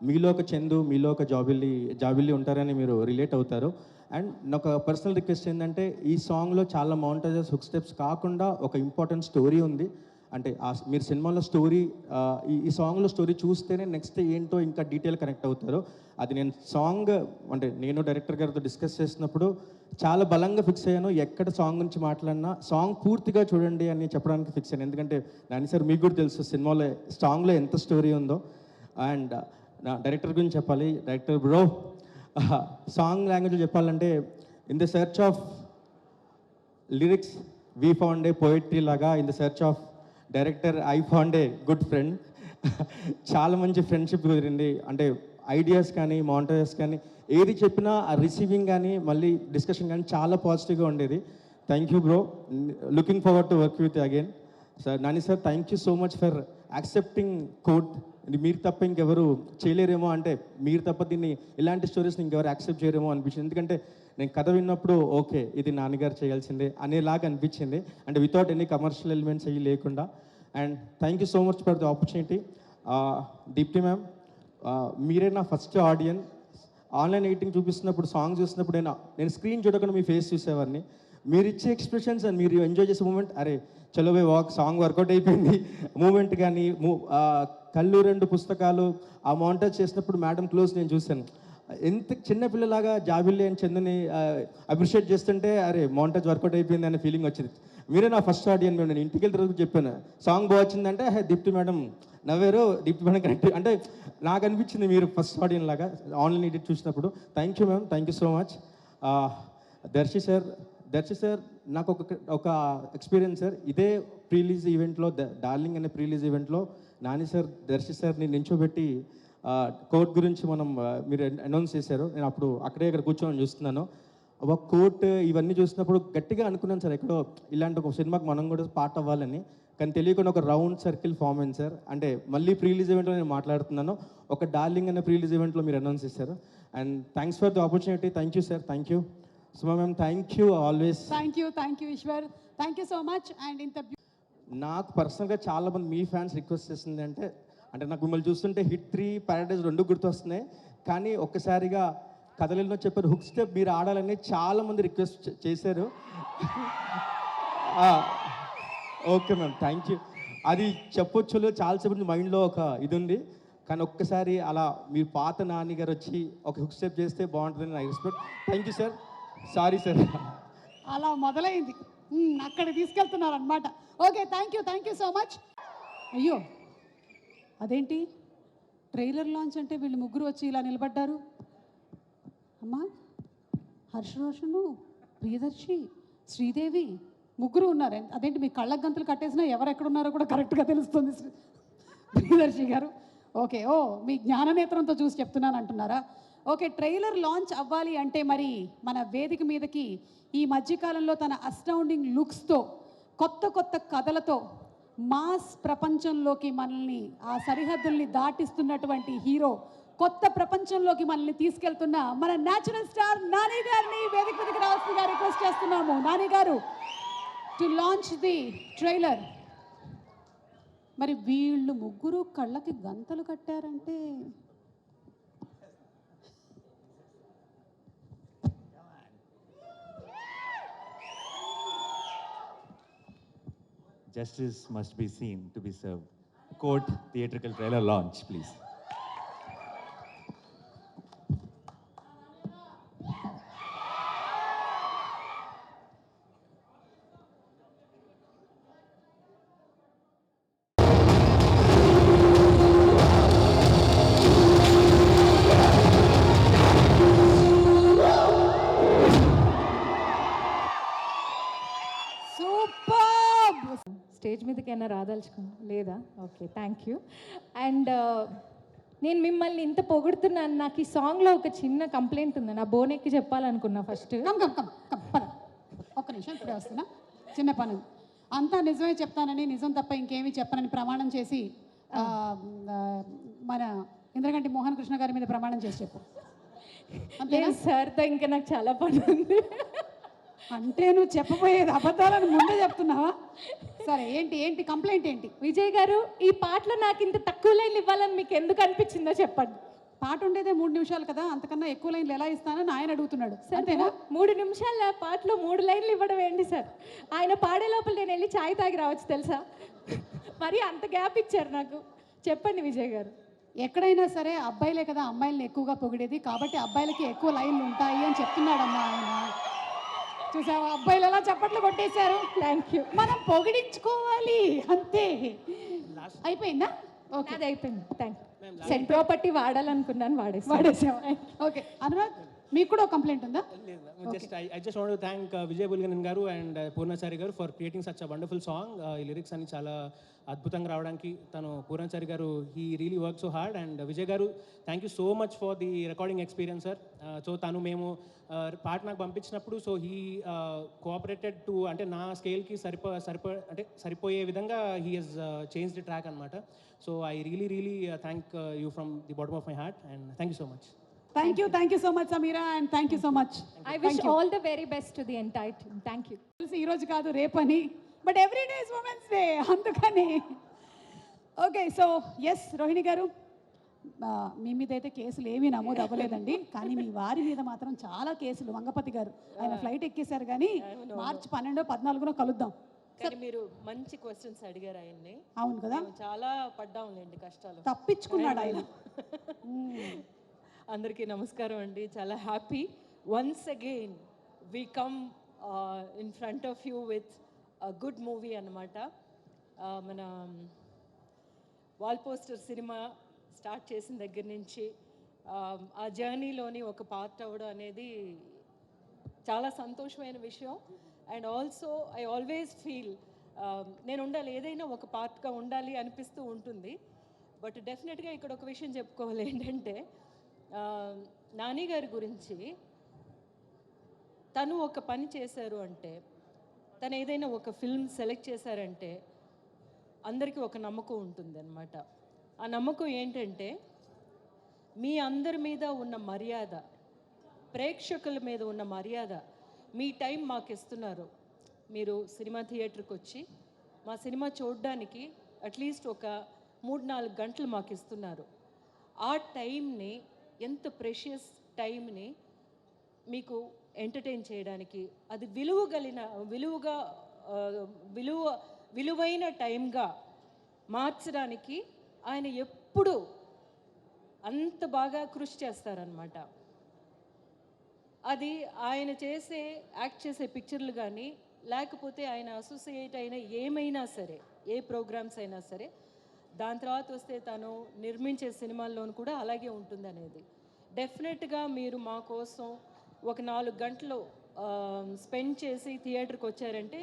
మీలో ఒక చందు, మీలో ఒక జాబిల్లి ఉంటారని మీరు రిలేట్ అవుతారు. అండ్ నాకు పర్సనల్ రిక్వెస్ట్ ఏంటంటే, ఈ సాంగ్లో చాలా మౌంటేజెస్, హుక్ స్టెప్స్ కాకుండా ఒక ఇంపార్టెంట్ స్టోరీ ఉంది. అంటే మీరు సినిమాలో స్టోరీ, ఈ సాంగ్లో స్టోరీ చూస్తేనే నెక్స్ట్ ఏంటో ఇంకా డీటెయిల్ కనెక్ట్ అవుతారు. అది నేను సాంగ్ అంటే నేను డైరెక్టర్ గారితో డిస్కస్ చేసినప్పుడు చాలా బలంగా ఫిక్స్ అయ్యాను. ఎక్కడ సాంగ్ గురించి మాట్లాడినా సాంగ్ పూర్తిగా చూడండి అని చెప్పడానికి ఫిక్స్ అయ్యాను. ఎందుకంటే నాని సార్ మీకు కూడా తెలుసు సినిమాలో సాంగ్లో ఎంత స్టోరీ ఉందో. అండ్ నా డైరెక్టర్ గురించి చెప్పాలి. డైరెక్టర్ బ్రో, సాంగ్ లాంగ్వేజ్ చెప్పాలంటే, in the search of lyrics we found a poetry లాగా, in the search of director I found a good friend. చాలా మంచి ఫ్రెండ్షిప్ కుదిరింది. అంటే ఐడియాస్ కానీ మాంటేజెస్ కానీ ఏది చెప్పినా ఆ రిసీవింగ్ కానీ మళ్ళీ డిస్కషన్ కానీ చాలా పాజిటివ్గా ఉండేది. Thank you bro. Looking forward to work with again sir. Nani sir, thank you so much for accepting court ఇది మీరు తప్ప ఇంకెవరు చేయలేరేమో, అంటే మీరు తప్ప దీన్ని ఇలాంటి స్టోరీస్ని ఇంకెవరు యాక్సెప్ట్ చేయరేమో అనిపించింది. ఎందుకంటే నేను కథ విన్నప్పుడు ఓకే ఇది నాన్నగారు చేయాల్సిందే అనేలాగా అనిపించింది, అంటే వితౌట్ ఎనీ కమర్షియల్ ఎలిమెంట్స్ అవి లేకుండా. And thank you so much for the opportunity. Deepti ma'am, మీరే నా ఫస్ట్ ఆడియన్స్. ఆన్లైన్ ఎడిటింగ్ చూపిస్తున్నప్పుడు, సాంగ్ చూస్తున్నప్పుడు నేను స్క్రీన్ చూడకుండా మీ ఫేస్ చూసేవాడిని. మీరు ఇచ్చే ఎక్స్ప్రెషన్స్ అండ్ మీరు ఎంజాయ్ చేసే మూమెంట్, అరే చలో బై వాక్ సాంగ్ వర్కౌట్ అయిపోయింది మూమెంట్ కానీ, కళ్ళు 2 పుస్తకాలు ఆ మాంటేజ్ చేసినప్పుడు మేడం క్లోజ్ నేను చూశాను. ఎంత చిన్నపిల్లలాగా జాబిల్లి అండ్ చందుని అప్రిషియేట్ చేస్తుంటే అరే మాంటేజ్ వర్కౌట్ అయిపోయింది అనే ఫీలింగ్ వచ్చింది. మీరే నా ఫస్ట్ ఆడియన్. మేము నేను ఇంటికి వెళ్తే చెప్పాను సాంగ్ బాగా వచ్చిందంటే దీప్తి మేడం నవ్వారు, దీప్తి మేడం కరెక్ట్, అంటే నాకు అనిపించింది మీరు ఫస్ట్ ఆడియన్ లాగా ఆన్లైన్ ఎడిట్ చూసినప్పుడు. Thank you ma'am, thank you so much. Darshi sir నాకు ఒక ఎక్స్పీరియన్స్ సార్. ఇదే ప్రీలీజ్ ఈవెంట్లో, డార్లింగ్ అనే ప్రీలీజ్ ఈవెంట్లో నాని సార్ దర్శి సార్ని నించోబెట్టి కోర్ట్ గురించి మీరు అనౌన్స్ చేశారు. నేను అప్పుడు ఇక్కడ కూర్చొని చూస్తున్నాను. ఒక కోర్ట్ ఇవన్నీ చూసినప్పుడు గట్టిగా అనుకున్నాను సార్, ఎక్కడో ఇలాంటి ఒక సినిమాకి మనం కూడా పార్ట్ అవ్వాలని. కానీ తెలియకుండా ఒక రౌండ్ సర్కిల్ ఫామ్ అయింది సార్. అంటే మళ్ళీ ప్రీలీజ్ ఈవెంట్లో నేను మాట్లాడుతున్నాను, ఒక డార్లింగ్ అనే ప్రీలీజ్ ఈవెంట్లో మీరు అనౌన్స్ చేశారు. And thanks for the opportunity. Thank you sir, thank you. Suma ma'am, thank you always. Thank you Eshwar, thank you so much. And ఇంత నాకు పర్సనల్గా చాలామంది మీ ఫ్యాన్స్ రిక్వెస్ట్ చేస్తుంది అంటే నాకు మిమ్మల్ని చూస్తుంటే హిట్ 3, పారడైజ్ 2 గుర్తొస్తున్నాయి. కానీ ఒక్కసారిగా కథలలో చెప్పారు హుక్ స్టెప్ మీరు ఆడాలని చాలామంది రిక్వెస్ట్ చేశారు. Okay ma'am, thank you. అది చెప్పొచ్చు చాలాసేపు మైండ్లో ఒక ఇది ఉంది. కానీ ఒక్కసారి అలా మీరు పాత నాని గారు వచ్చి ఒక హుక్ స్టెప్ చేస్తే బాగుంటుందని నా respect. Thank you sir. Sorry sir. అలా మొదలైంది, అక్కడ తీసుకెళ్తున్నారనమాట. Okay, thank you so much. అయ్యో అదేంటి ట్రైలర్ లాంచ్ అంటే వీళ్ళు ముగ్గురు వచ్చి ఇలా నిలబడ్డారు. అమ్మా, హర్ష రోషను, ప్రియదర్శి, శ్రీదేవి ముగ్గురు ఉన్నారు. అదేంటి మీ కళ్ళకు గంతులు కట్టేసినా ఎవరు ఎక్కడున్నారో కూడా కరెక్ట్గా తెలుస్తుంది ప్రియదర్శి గారు. ఓకే, మీ జ్ఞాననేత్రంతో చూసి చెప్తున్నాను అంటున్నారా? ఓకే, ట్రైలర్ లాంచ్ అవ్వాలి అంటే మరి మన వేదిక మీదకి ఈ మధ్యకాలంలో తన అస్టౌండింగ్ లుక్స్తో, కొత్త కథలతో మాస్ ప్రపంచంలోకి మనల్ని, ఆ సరిహద్దుల్ని దాటిస్తున్నటువంటి హీరో, కొత్త ప్రపంచంలోకి మనల్ని తీసుకెళ్తున్న మన న్యాచురల్ స్టార్ నాని గారిని వేదిక మీదకి రావాల్సిందిగా రిక్వెస్ట్ చేస్తున్నాము. నాని గారు టు లాంచ్ ది ట్రైలర్. మరి వీళ్ళు ముగ్గురు కళ్ళకి గంతలు కట్టారంటే Justice must be seen to be served. Court theatrical trailer launch, please. Stage మీదకైనా రాదలుచుకున్నా లేదా? Okay, thank you. అండ్ నేను మిమ్మల్ని ఇంత పొగుడుతున్నాను, నాకు ఈ సాంగ్లో ఒక చిన్న కంప్లైంట్ ఉంది. నా బోనెక్కి చెప్పాలనుకున్నా ఫస్ట్. ఒక్క నిమిషం, ఇప్పుడే వస్తున్నా. చిన్న పని అంతా నిజమే చెప్తానని, నిజం తప్ప ఇంకేమీ చెప్పనని ప్రమాణం చేసి మన ఇంద్రగంటి మోహన్ కృష్ణ గారి మీద ప్రమాణం చేసి చెప్పు. లేదు సార్తో ఇంకా నాకు చాలా పని ఉంది. అంటే నువ్వు చెప్పబోయేది అబద్ధాలను ముందే చెప్తున్నావా? సరే, ఏంటి కంప్లైంట్ ఏంటి? విజయ్ గారు, ఈ పాటలో నాకు ఇంత తక్కువ లైన్లు ఇవ్వాలని మీకు ఎందుకు అనిపించిందో చెప్పండి. పాట ఉండేదే 3 నిమిషాలు కదా, అంతకన్నా ఎక్కువ లైన్లు ఎలా ఇస్తానని ఆయన అడుగుతున్నాడు. అంతేనా? 3 నిమిషాల పాటలో 3 లైన్లు ఇవ్వడం ఏంటి సార్? ఆయన పాడే లోపల నేను వెళ్ళి ఛాయ్ తాగి రావచ్చు తెలుసా? మరి అంత గ్యాప్ ఇచ్చారు నాకు. చెప్పండి విజయ్ గారు. ఎక్కడైనా సరే అబ్బాయిలే కదా అమ్మాయిల్ని ఎక్కువగా పొగిడేది, కాబట్టి అబ్బాయిలకి ఎక్కువ లైన్లు ఉంటాయి అని చెప్తున్నాడమ్మా ఆయన. చూసావా, అబ్బాయిలు ఎలా చప్పట్లు కొట్టేశారు. Thank you. మనం పొగిడించుకోవాలి అంతే. అయిపోయిందా? ఓకే, అది అయిపోయింది. Thank you. సెట్ ప్రాపర్టీ వాడాలనుకున్నాను, వాడేసావా? ఓకే అనురాగ్, మీకు కూడా ఒక కంప్లైంట్ ఉందా? Just I just want to thank Vijay Bulganin గారు అండ్ పూర్ణచారి గారు for creating such a wonderful song. ఈ లిరిక్స్ అన్ని చాలా అద్భుతంగా రావడానికి తను పూర్ణచారి గారు he really work so hard. And Vijay గారు thank you so much for the recording experience sir. So తను మేము పాట నాకు పంపించినప్పుడు సో హీ కోఆపరేటెడ్ టు అంటే నా స్కేల్కి సరిపోయే విధంగా he has change the track అనమాట. So I really thank you from the bottom of my heart and thank you so much. Thank you so much Sameera and thank you so much. I wish all the very best to the entire team. Thank you. తెలిసి ఈరోజు కాదు రేపని, but every day is women's day అందుకని. ఓకే, సో ఎస్ రోహిణి గారు, మీ మీద అయితే కేసులు ఏమీ నమోదు అవ్వలేదండి, కానీ మీ వారి మీద మాత్రం చాలా కేసులు. వంగపతి గారు ఆయన ఫ్లైట్ ఎక్కేశారు, కానీ మార్చి 12, 14 కలుద్దాం. కానీ మీరు మంచి క్వశ్చన్స్ అడిగారు ఆయన్ని. అవును కదా, మేము చాలా పడ్డాంలేండి కష్టాలు. తప్పించుకున్నాడు ఆయన. అందరికీ నమస్కారం అండి. చాలా happy once again we come in front of you with good movie అన్నమాట. మన వాల్ పోస్టర్ సినిమా స్టార్ట్ చేసిన దగ్గర నుంచి ఆ జర్నీలోని ఒక పార్ట్ అవ్వడం అనేది చాలా సంతోషమైన విషయం. And also I always feel నేను ఉండాలి, ఏదైనా ఒక పార్ట్గా ఉండాలి అనిపిస్తూ ఉంటుంది. బట్ డెఫినెట్గా ఇక్కడ ఒక విషయం చెప్పుకోవాలి ఏంటంటే, నాని గారి గురించి తను ఒక పని చేశారు అంటే, తను ఏదైనా ఒక ఫిల్మ్ సెలెక్ట్ చేశారంటే అందరికీ ఒక నమ్మకం ఉంటుంది అన్నమాట. ఆ నమ్మకం ఏంటంటే, మీ అందరి మీద ఉన్న మర్యాద, ప్రేక్షకుల మీద ఉన్న మర్యాద, మీ టైం మాకు ఇస్తున్నారు. మీరు సినిమా థియేటర్కి వచ్చి మా సినిమా చూడడానికి అట్లీస్ట్ ఒక 3-4 గంటలు మాకు ఇస్తున్నారు. ఆ టైంని, ఎంత ప్రెషియస్ టైంని మీకు ఎంటర్టైన్ చేయడానికి, అది విలువైన టైంగా మార్చడానికి ఆయన ఎప్పుడు అంత బాగా కృషి చేస్తారనమాట. అది ఆయన యాక్ట్ చేసే పిక్చర్లు కానీ, లేకపోతే ఆయన అసోసియేట్ అయిన ఏమైనా సరే, ఏ ప్రోగ్రామ్స్ అయినా సరే, దాని తర్వాత వస్తే తను నిర్మించే సినిమాల్లోనూ కూడా అలాగే ఉంటుంది అనేది. డెఫినెట్గా మీరు మా కోసం ఒక 4 గంటలు స్పెండ్ చేసి థియేటర్కి వచ్చారంటే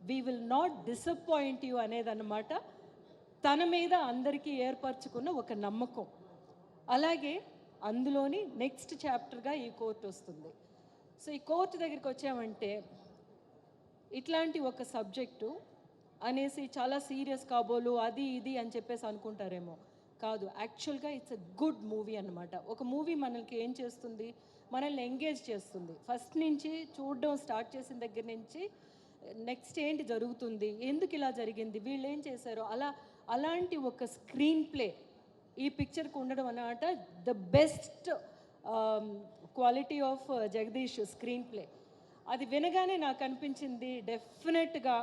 we will not disappoint you అనేదన్నమాట తన మీద అందరికీ ఏర్పరచుకున్న ఒక నమ్మకం. అలాగే అందులోని నెక్స్ట్ చాప్టర్గా ఈ కోర్టు వస్తుంది. సో ఈ కోర్టు దగ్గరికి వచ్చామంటే ఇట్లాంటి ఒక సబ్జెక్టు అనేసి చాలా సీరియస్ కాబోలు అది ఇది అని చెప్పేసి అనుకుంటారేమో. కాదు, యాక్చువల్గా ఇట్స్ ఎ గుడ్ మూవీ అన్నమాట. ఒక మూవీ మనకి ఏం చేస్తుంది, మనల్ని ఎంగేజ్ చేస్తుంది. ఫస్ట్ నుంచి చూడడం స్టార్ట్ చేసిన దగ్గర నుంచి నెక్స్ట్ ఏంటి జరుగుతుంది, ఎందుకు ఇలా జరిగింది, వీళ్ళు ఏం చేశారు, అలాంటి ఒక స్క్రీన్ ప్లే ఈ పిక్చర్కి ఉండడం అన్నమాట the best quality of Jagadish screen play. అది వినగానే నాకు అనిపించింది డెఫినెట్గా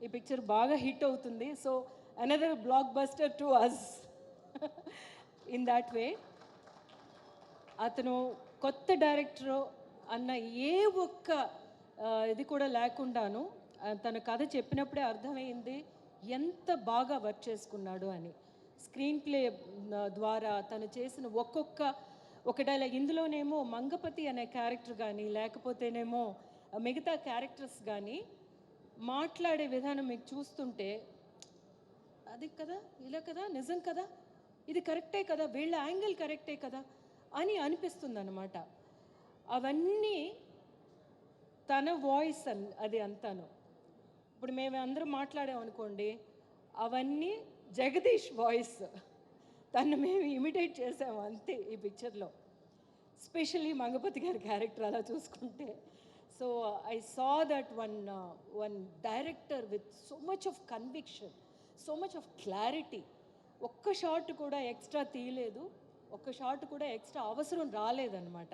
ఈ పిక్చర్ బాగా హిట్ అవుతుంది. So another blockbuster to us in that way. అతను కొత్త డైరెక్టర్ అన్న ఏ ఒక్క ఇది కూడా లేకుండాను తన కథ చెప్పినప్పుడే అర్థమైంది ఎంత బాగా వర్క్ చేసుకున్నాడు అని. స్క్రీన్ ప్లే ద్వారా తను చేసిన ఒక డైలాగ్, ఇందులోనేమో మంగపతి అనే క్యారెక్టర్ కానీ, లేకపోతేనేమో మిగతా క్యారెక్టర్స్ కానీ మాట్లాడే విధానం మీకు చూస్తుంటే అది కదా, ఇలా కదా, నిజం కదా, ఇది కరెక్టే కదా, వీళ్ళ యాంగిల్ కరెక్టే కదా అని అనిపిస్తుంది అన్నమాట. అవన్నీ తన వాయిస్ అది అంతాను. ఇప్పుడు మేము అందరం మాట్లాడామనుకోండి, అవన్నీ జగదీష్ వాయిస్, తను మేము ఇమిటేట్ చేసాము అంతే ఈ పిక్చర్లో. స్పెషల్లీ మంగపతి గారి క్యారెక్టర్ అలా చూసుకుంటే. So I saw that one director with so much of conviction, so much of clarity. ఒక్క షాట్ కూడా ఎక్స్ట్రా తీయలేదు, ఒక్క షాట్ కూడా ఎక్స్ట్రా అవసరం రాలేదన్నమాట.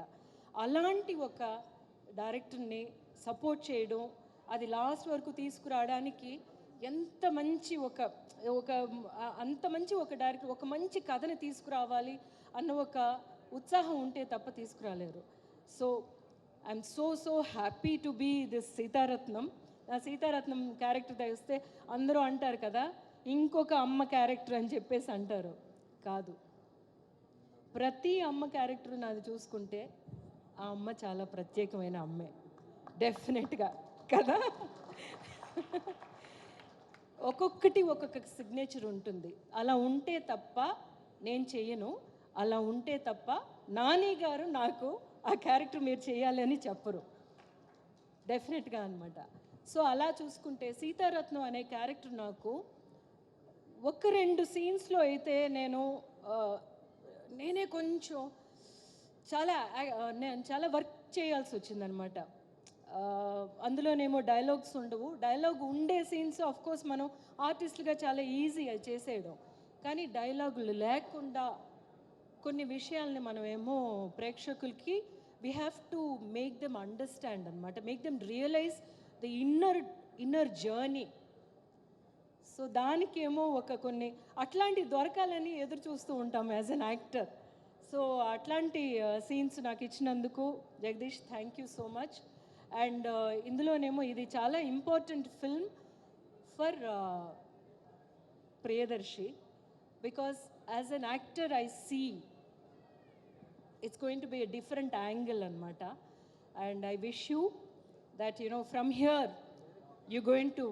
అలాంటి ఒక డైరెక్టర్ని సపోర్ట్ చేయడం, అది లాస్ట్ వరకు తీసుకురావడానికి ఎంత మంచి అంత మంచి ఒక డైరెక్టర్, ఒక మంచి కథని తీసుకురావాలి అన్న ఒక ఉత్సాహం ఉంటే తప్ప తీసుకురాలేరు. So I'm so happy to be this Sitaratnam. ఆ సీతారత్నం క్యారెక్టర్ తెస్తే అందరూ అంటారు కదా, ఇంకొక అమ్మ క్యారెక్టర్ అని చెప్పేసి అంటారు. కాదు, ప్రతి అమ్మ క్యారెక్టర్ నాది చూసుకుంటే ఆ అమ్మ చాలా ప్రత్యేకమైన అమ్మే, డెఫినెట్గా కదా. ఒక్కొక్కటి ఒక్కొక్క సిగ్నేచర్ ఉంటుంది. అలా ఉంటే తప్ప నేను చెయ్యను, అలా ఉంటే తప్ప నాని గారు నాకు ఆ క్యారెక్టర్ మీరు చేయాలి అని చెప్పరు, డెఫినెట్గా అనమాట. సో అలా చూసుకుంటే సీతారత్నం అనే క్యారెక్టర్ నాకు ఒక 2 సీన్స్లో అయితే నేనే కొంచెం నేను చాలా వర్క్ చేయాల్సి వచ్చిందనమాట. అందులోనేమో డైలాగ్స్ ఉండవు. డైలాగ్ ఉండే సీన్స్ కోర్స్ మనం ఆర్టిస్ట్గా చాలా ఈజీ అది చేసేయడం, కానీ డైలాగులు లేకుండా కొన్ని విషయాల్ని మనం ఏమో ప్రేక్షకులకి we have to make them understand అనమాట, make them realise the inner journey. So దానికేమో కొన్ని అట్లాంటివి దొరకాలని ఎదురు చూస్తూ ఉంటాం యాజ్ అన్ యాక్టర్. సో అట్లాంటి సీన్స్ నాకు ఇచ్చినందుకు Jagadish thank you so much. And ఇందులోనేమో ఇది చాలా important film for Priyadarshi, because as an actor I see it's going to be a different angle anamata, and I wish you that from here you're going to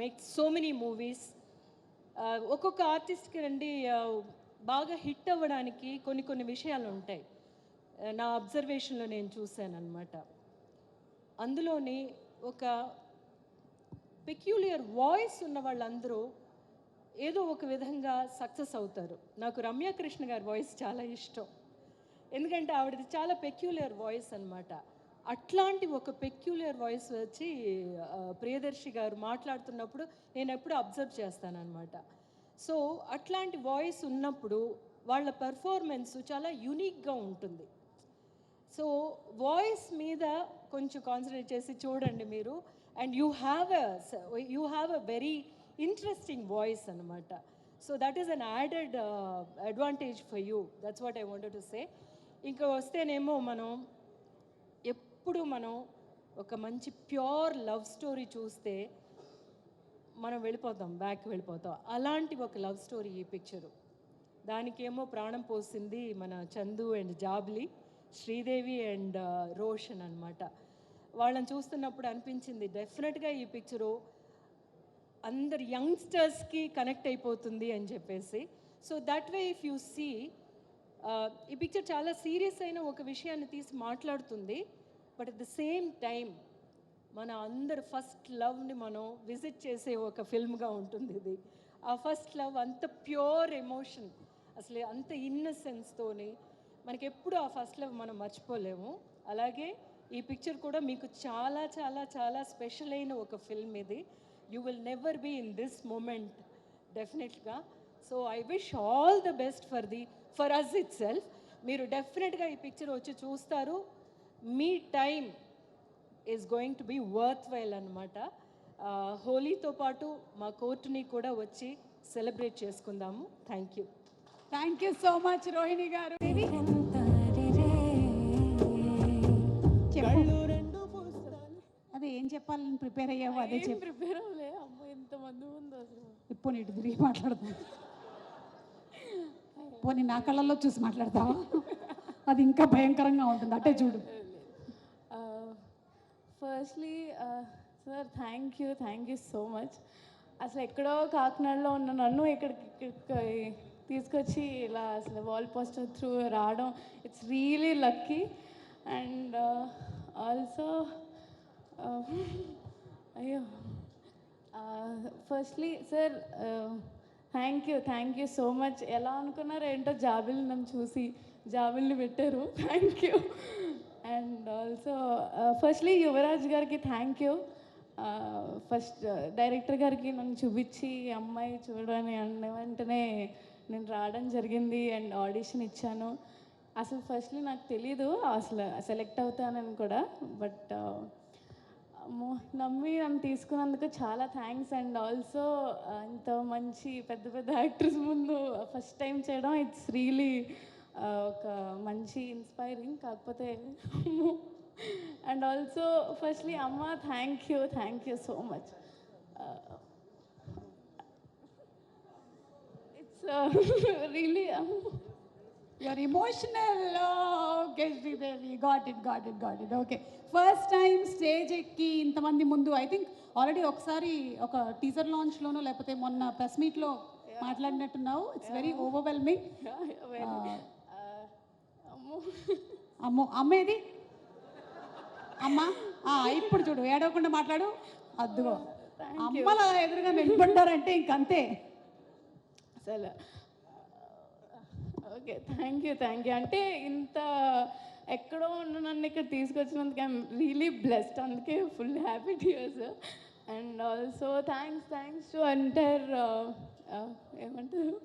make so many movies. ఒక్కొక్క ఆర్టిస్ట్కి రండి బాగా హిట్ అవ్వడానికి కొన్ని విషయాలు ఉంటాయి, నా అబ్జర్వేషన్లో నేను చూశాను అనమాట. అందులోని ఒక పెక్యులియర్ వాయిస్ ఉన్న వాళ్ళందరూ ఏదో ఒక విధంగా సక్సెస్ అవుతారు. నాకు రమ్యకృష్ణ గారి వాయిస్ చాలా ఇష్టం, ఎందుకంటే ఆవిడది చాలా పెక్యులియర్ వాయిస్ అనమాట. అట్లాంటి ఒక పెక్యులియర్ వాయిస్ వచ్చి ప్రియదర్శి గారు మాట్లాడుతున్నప్పుడు నేను ఎప్పుడు అబ్జర్వ్ చేస్తానన్నమాట. సో అట్లాంటి వాయిస్ ఉన్నప్పుడు వాళ్ళ పెర్ఫార్మెన్స్ చాలా యూనిక్గా ఉంటుంది. సో వాయిస్ మీద కొంచెం కాన్సన్ట్రేట్ చేసి చూడండి మీరు, and you have a very interesting voice అనమాట. So that is an added advantage for you, that's what I wanted to say. ఇంకా వస్తేనేమో ఎప్పుడు మనం ఒక మంచి ప్యూర్ లవ్ స్టోరీ చూస్తే మనం బ్యాక్ వెళ్ళిపోతాం. అలాంటి ఒక లవ్ స్టోరీ ఈ పిక్చరు. దానికేమో ప్రాణం పోసింది మన చందు అండ్ జాబ్లీ, శ్రీదేవి అండ్ రోషన్ అనమాట. వాళ్ళని చూస్తున్నప్పుడు అనిపించింది డెఫినెట్గా ఈ పిక్చరు అందరు యంగ్స్టర్స్కి కనెక్ట్ అయిపోతుంది అని చెప్పేసి. So that way if you see ఈ పిక్చర్ చాలా సీరియస్ అయిన ఒక విషయాన్ని తీసి మాట్లాడుతుంది, but at the same time మన అందరు ఫస్ట్ లవ్ని మనం విజిట్ చేసే ఒక ఫిల్మ్గా ఉంటుంది ఇది. ఆ ఫస్ట్ లవ్ అంత ప్యూర్ ఎమోషన్, అసలు అంత ఇన్నసెన్స్తోని మనకి ఎప్పుడు ఆ ఫస్ట్ లవ్ మనం మర్చిపోలేము. అలాగే ఈ పిక్చర్ కూడా మీకు చాలా చాలా చాలా స్పెషల్ అయిన ఒక ఫిల్మ్ ఇది. You will never be in this moment డెఫినెట్గా. So I wish all the best for us itself. మీరు డెఫినెట్గా ఈ పిక్చర్ వచ్చి చూస్తారు, మీ time is going to be worthwhile అనమాట. హోలీతో పాటు మా కోర్టుని కూడా వచ్చి సెలబ్రేట్ చేసుకుందాము. Thank you so much Rohini garu. అదే ఏం చెప్పాలని ప్రిపేర్ అయ్యావు, అదే ప్రిపేర్ అవ్వలే. అమ్మో ఎంతమంది ఉందో అసలు. ఇప్పుడు ఇటు తిరిగి మాట్లాడతాను, పోనీ నా కళ్ళల్లో చూసి మాట్లాడతావా? అది ఇంకా భయంకరంగా ఉంటుంది, అటే చూడు. Firstly sir thank you so much. అసలు ఎక్కడో కాకినాడలో ఉన్న నన్ను ఇక్కడికి తీసుకొచ్చి ఇలా అసలు వాల్ పోస్టర్ త్రూ రావడం, it's really lucky. And also అయ్యో firstly sir thank you so much. ఎలా అనుకున్నారో ఏంటో జాబిల్ని నన్ను చూసి జాబిల్ని పెట్టారు, thank you. And also firstly Yuvraj గారికి థ్యాంక్ యూ. ఫస్ట్ డైరెక్టర్ గారికి నన్ను చూపించి అమ్మాయి చూడని అన్న వెంటనే నేను రావడం జరిగింది అండ్ ఆడిషన్ ఇచ్చాను. అసలు ఫస్ట్లీ నాకు తెలీదు అసలు సెలెక్ట్ అవుతానని కూడా, బట్ నమ్మి నన్ను తీసుకున్నందుకు చాలా థ్యాంక్స్. అండ్ ఆల్సో ఇంత మంచి పెద్ద పెద్ద యాక్టర్స్ ముందు ఫస్ట్ టైం చేయడం, ఇట్స్ రియలీ ఒక మంచి ఇన్స్పైరింగ్. కాకపోతే అండ్ ఆల్సో ఫస్ట్లీ అమ్మ thank you so much. It's really you're emotional. Okay Sridevi, got it. Okay, first time stage ఎక్కి ఇంతమంది ముందు ఐ థింక్ ఆల్రెడీ ఒకసారి ఒక టీజర్ లాంచ్లోనో లేకపోతే మొన్న ప్రెస్ మీట్లో మాట్లాడినట్టున్నావు. It's very overwhelming. అమ్మేది అమ్మ, ఇప్పుడు చూడు ఏడవకుండా మాట్లాడు. అద్దుగో అమ్మల ఎదురుగా నిలబడ్డారంటే ఇంకంతే అసలు. Okay, thank you. అంటే ఇంత ఎక్కడో ఉన్న నన్ను ఇక్కడ తీసుకొచ్చినందుకు ఐఎమ్ రియలీ బ్లెస్డ్. అందుకే full happy tears. And also thanks to entire ఏమంటారు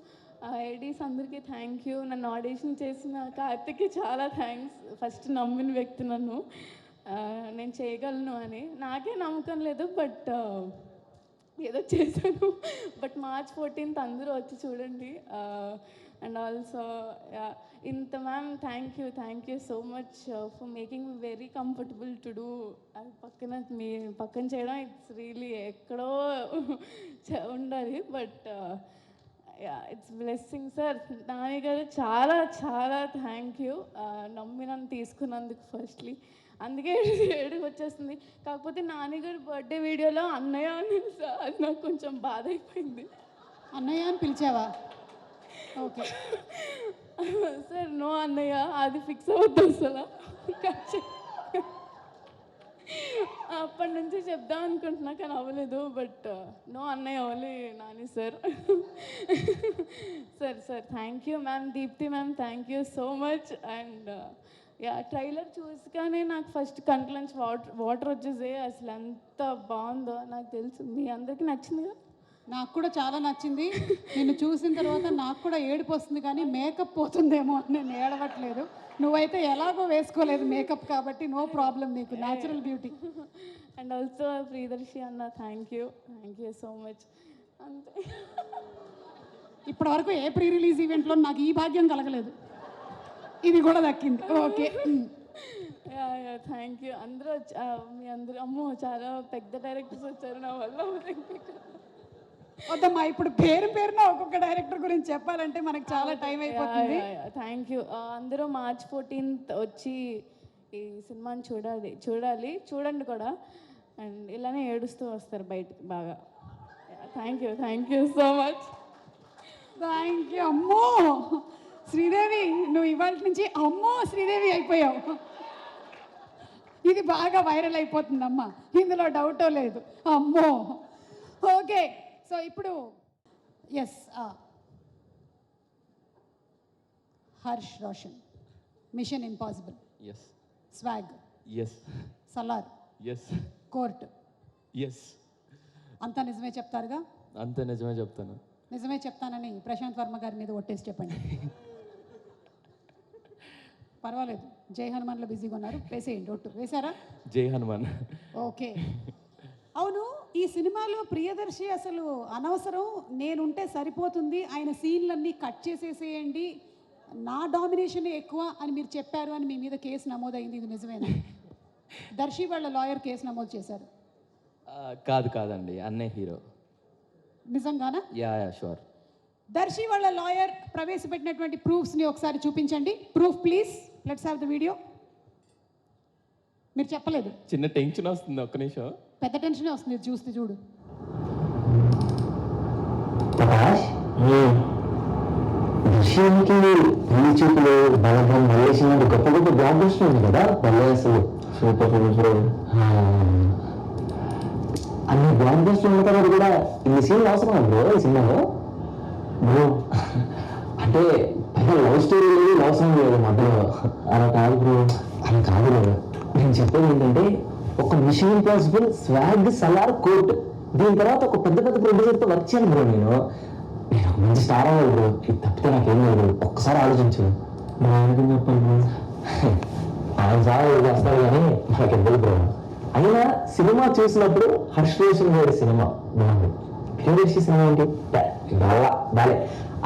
ఐడీస్ అందరికీ థ్యాంక్ యూ. నన్ను ఆడిషన్ చేసిన కార్తిక్కి చాలా థ్యాంక్స్. ఫస్ట్ నమ్మిన వ్యక్తి నన్ను నేను చేయగలను అని. నాకే నమ్మకం లేదు, బట్ ఏదో చేశాను. బట్ March 14th అందరూ వచ్చి చూడండి. అండ్ ఆల్సో ఇంత ma'am thank you so much for making me very comfortable to do. అది మీ పక్కన చేయడం ఇట్స్ రియలీ ఎక్కడో ఉండాలి. But it's blessing sir. Nani గారు చాలా థ్యాంక్ యూ. నమ్మి నన్ను తీసుకున్నందుకు ఫస్ట్లీ. అందుకే ఏడుగు వచ్చేస్తుంది. కాకపోతే నాన్నగారి బర్త్డే వీడియోలో అన్నయ్య అని సార్, అది నాకు కొంచెం బాధ అయిపోయింది. అన్నయ్య అని పిలిచావా? ఓకే సార్, నో అన్నయ్య, అది ఫిక్స్ అవ్వద్దు అసలు. అప్పటి నుంచి చెప్దాం అనుకుంటున్నా కానీ అవ్వలేదు. బట్ నో అన్నయ్య, only Nani sir. Sir thank you ma'am. Deepti ma'am thank you so much. And trailer చూసుగానే నాకు ఫస్ట్ కంట్లోంచి వాటర్ వచ్చేసాయి. అసలు ఎంత బాగుందో నాకు తెలుసు. మీ అందరికీ నచ్చిందిగా? నాకు కూడా చాలా నచ్చింది. నిన్ను చూసిన తర్వాత నాకు కూడా ఏడుపు వస్తుంది, కానీ మేకప్ పోతుందేమో అని నేను ఏడవట్లేదు. నువ్వైతే ఎలాగో వేసుకోలేదు మేకప్, కాబట్టి నో ప్రాబ్లం, నీకు natural beauty. And also Priyadarshi అన్న థ్యాంక్ యూ సో మచ్. అంతే. ఇప్పటి వరకు ఏ ప్రీ రిలీజ్ ఈవెంట్లో నాకు ఈ భాగ్యం కలగలేదు, ఇది కూడా దక్కింది. Okay, thank you. అందరూ మీ అందరూ అమ్మో చాలా పెద్ద డైరెక్టర్స్ వచ్చారు నా వల్ల. వద్దమ్మా, ఇప్పుడు పేరున ఒక్కొక్క డైరెక్టర్ గురించి చెప్పాలంటే మనకు చాలా టైం అయిపోతుంది. Thank you. అందరూ March 14th వచ్చి ఈ సినిమాని చూడండి కూడా. అండ్ ఇలానే ఏడుస్తూ వస్తారు బయటకు బాగా. Thank you so much. Thank you. అమ్మో శ్రీదేవి, నువ్వు ఇవాళ నుంచి అమ్మో శ్రీదేవి అయిపోయావు. ఇది బాగా వైరల్ అయిపోతుందమ్మా, ఇందులో డౌటో లేదు. అమ్మో. ఓకే, సో ఇప్పుడు yes, Harsh Roshan, mission impossible, swag, Salaar, court, అంతా నిజమే చెప్తారుగా? అంతా నిజమే చెప్తాను. నిజమే చెప్తానని ప్రశాంత్ వర్మ గారి మీద ఒట్టేసి చెప్పండి. పర్వాలేదు, జై హనుమాన్లో బిజీగా ఉన్నారు, వేసేయండి. ఒట్టు వేశారా? జై హనుమాన్. ఓకే. అవును, ఈ సినిమాలో ప్రియదర్శి అసలు అనవసరం, నేనుంటే సరిపోతుంది, ఆయన సీన్లన్నీ కట్ చేసేసేయండి, నా డామినేషన్ ఎక్కువ అని మీరు చెప్పారు అని మీ మీద కేసు నమోదైంది, ఇది నిజమేనా? దర్శి వాళ్ళ లాయర్ కేసు నమోదు చేశారు. కాదండి, అన్నే హీరో. నిజంగానా? Yeah sure. దర్శి వాళ్ళ లాయర్ ప్రవేశపెట్టినటువంటి ప్రూఫ్స్ని ఒకసారి చూపించండి. Proof please, let's have the video. మీరు చెప్పలేదు, చిన్న టెన్షన్ వస్తుంది, ఒక్క నిమిషం. పెద్ద టెన్షనే వస్తుంది చూస్తే, చూడు. దర్శనానికి పెళ్లి చూపులు బలగం మలేషియా గొప్ప గొప్ప జాబ్ వస్తుంది కదా, భలే అసలు సూపర్ సూపర్. అన్ని బ్లాక్ బస్టర్లు ఉన్న తర్వాత కూడా ఇన్ని సీన్లు అవసరం బ్రో ఈ సినిమాలో? బ్రో అంటే పెద్ద లవ్ స్టోరీ లేదు, లవ్ సాంగ్ లేదు మధ్యలో, అలా కాదు బ్రో, అలా కాదు బ్రో. నేను చెప్పేది ఏంటంటే, ఒక mission impossible, swag, Salaar, court, దీని తర్వాత ఒక పెద్ద ప్రొడ్యూసర్తో వర్క్ చేయాలి బ్రో. నేను మంచి స్టార్ అవ్వాలి బ్రో, ఇది తప్పితే నాకేం లేదు బ్రో. ఒక్కసారి ఆలోచించు. మా ఆయనకి చెప్పాలి బ్రో, ఆయన చాలా చేస్తారు కానీ నాకు ఇవ్వదు బ్రో. అయినా సినిమా చూసినప్పుడు హర్ష్ రోషన్ గారి సినిమా బాగుంది, ప్రియదర్శి సినిమా ఏంటి బాలే.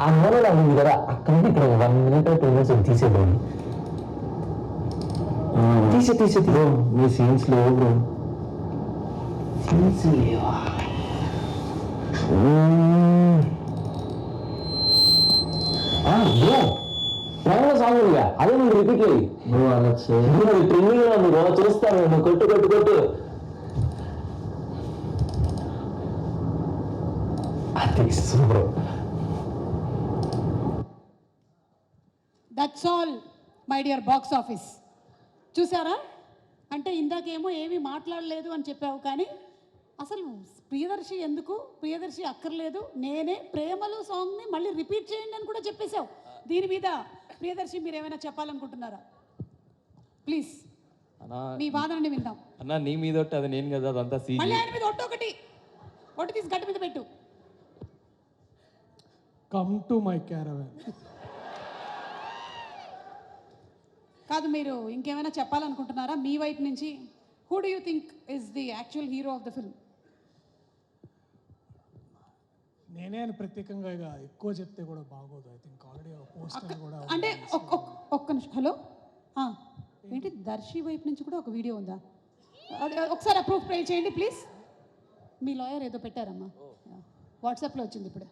ఆ మూలలో ఉంది కదా, అక్కడ ఇక్కడ 1 minute 2 minutes తీసేద్దాం. తీసే బ్రో, మీ సీన్స్ లేవు బ్రో, సీన్స్ లేవా? బ్రో ప్రేమలో సాంగ్ ఉందిగా అదే నువ్వు రిపీట్ అయ్యి నువ్వు అనొచ్చు ట్రెండింగ్ లో నువ్వు చూస్తాను నువ్వు కొట్టు కొట్టు కొట్టు అది super. That's all my dear box office. చూసారా, అంటే ఇందాకేమో ఏమీ మాట్లాడలేదు అని చెప్పావు, కానీ అసలు ప్రియదర్శి ఎందుకు, ప్రియదర్శి అక్కర్లేదు, నేనే ప్రేమలో సాంగ్ని మళ్ళీ రిపీట్ చేయండి అని కూడా చెప్పేశావు. దీని మీద ప్రియదర్శి మీరు ఏమైనా చెప్పాలనుకుంటున్నారా? ప్లీజ్ మీ వాదనని విందాం. అన్న నీ మీద ఒట్టు, అది నేను కదా, అదంతా మళ్ళీ ఆయన మీద ఒట్టు తీసి గట్టి మీద పెట్టు. Come to my caravan. కాదు, మీరు ఇంకేమైనా చెప్పాలనుకుంటున్నారా మీ వైపు నుంచి? Who do you think is the actual hero of the film? నేనే అని ప్రత్యేకంగా ఇక ఎక్కువ చెప్తే కూడా బాగోదు. ఐ థింక్ ఆల్రెడీ పోస్టర్ కూడా అంటే ఒక్క నిమిషం. హలో, ఏంటి దర్శి వైపు నుంచి కూడా ఒక వీడియో ఉందా? ఒకసారి అప్రూవ్ ప్లే చేయండి ప్లీజ్. మీ లాయర్ ఏదో పెట్టారమ్మా, వాట్సాప్లో వచ్చింది ఇప్పుడు.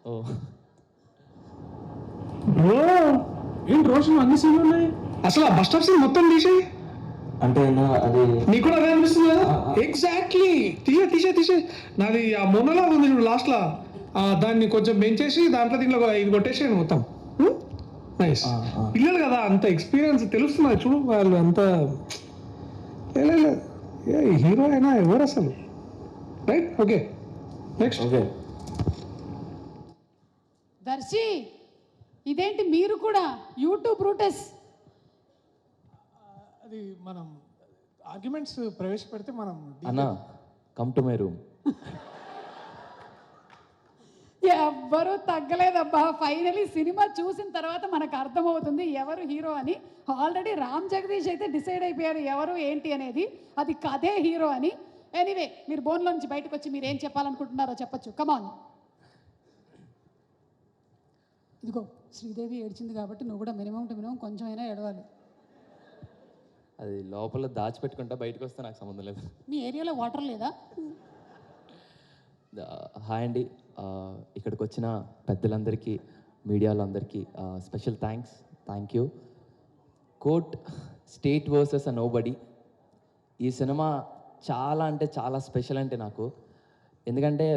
ఏంటి రోషన్ అన్ని సీన్లు ఉన్నాయి, అసలు ఆ బస్ స్టాప్ సీన్ మొత్తం తీసేయి అంటే అది నీకు కూడా అదే అనిపిస్తుంది కదా? ఎగ్జాక్ట్లీ, తీసే నాది ఆ మొన్నలా ఉంది చూడు లాస్ట్లో, దాన్ని కొంచెం పెంచేసి దీంట్లో ఇది కొట్టేసాను మొత్తం. నైస్. పిల్లలు కదా, అంత ఎక్స్పీరియన్స్ తెలుస్తున్నది చూడు, వాళ్ళు అంత హీరో అయినా ఎవరు అసలు. Right, okay next. Okay Darshi, ఇదేంటి మీరు కూడా యూట్యూబ్ రూటెస్? అది మనం ఆర్గ్యుమెంట్స్ ప్రవేశపెడితే మనం అన్న కమ్ టు మై రూమ్. ఎవ్వరూ తగ్గలేదబ్బా. ఫైనలీ సినిమా చూసిన తర్వాత మనకు అర్థమవుతుంది ఎవరు హీరో అని. ఆల్రెడీ రామ్ జగదీష్ అయితే డిసైడ్ అయిపోయారు ఎవరు ఏంటి అనేది, అది కథే హీరో అని. ఎనీవే, మీరు బోన్లో నుంచి బయటకు వచ్చి మీరు ఏం చెప్పాలనుకుంటున్నారో చెప్పచ్చు. కమాన్. ఇదిగో శ్రీదేవి ఏడ్చింది కాబట్టి నువ్వు కూడా మినిమం టు మినిమం కొంచెం అయినా ఏడవాలి. అది లోపల దాచిపెట్టుకుంటా, బయటకు వస్తే నాకు సంబంధం లేదు. మీ ఏరియాలో వాటర్ లేదా? హాయ్ అండి, ఇక్కడికి వచ్చిన పెద్దలందరికీ, మీడియాలందరికీ special thank you. Court state versus a nobody. ఈ సినిమా చాలా అంటే చాలా స్పెషల్ అంటే నాకు. ఎందుకంటే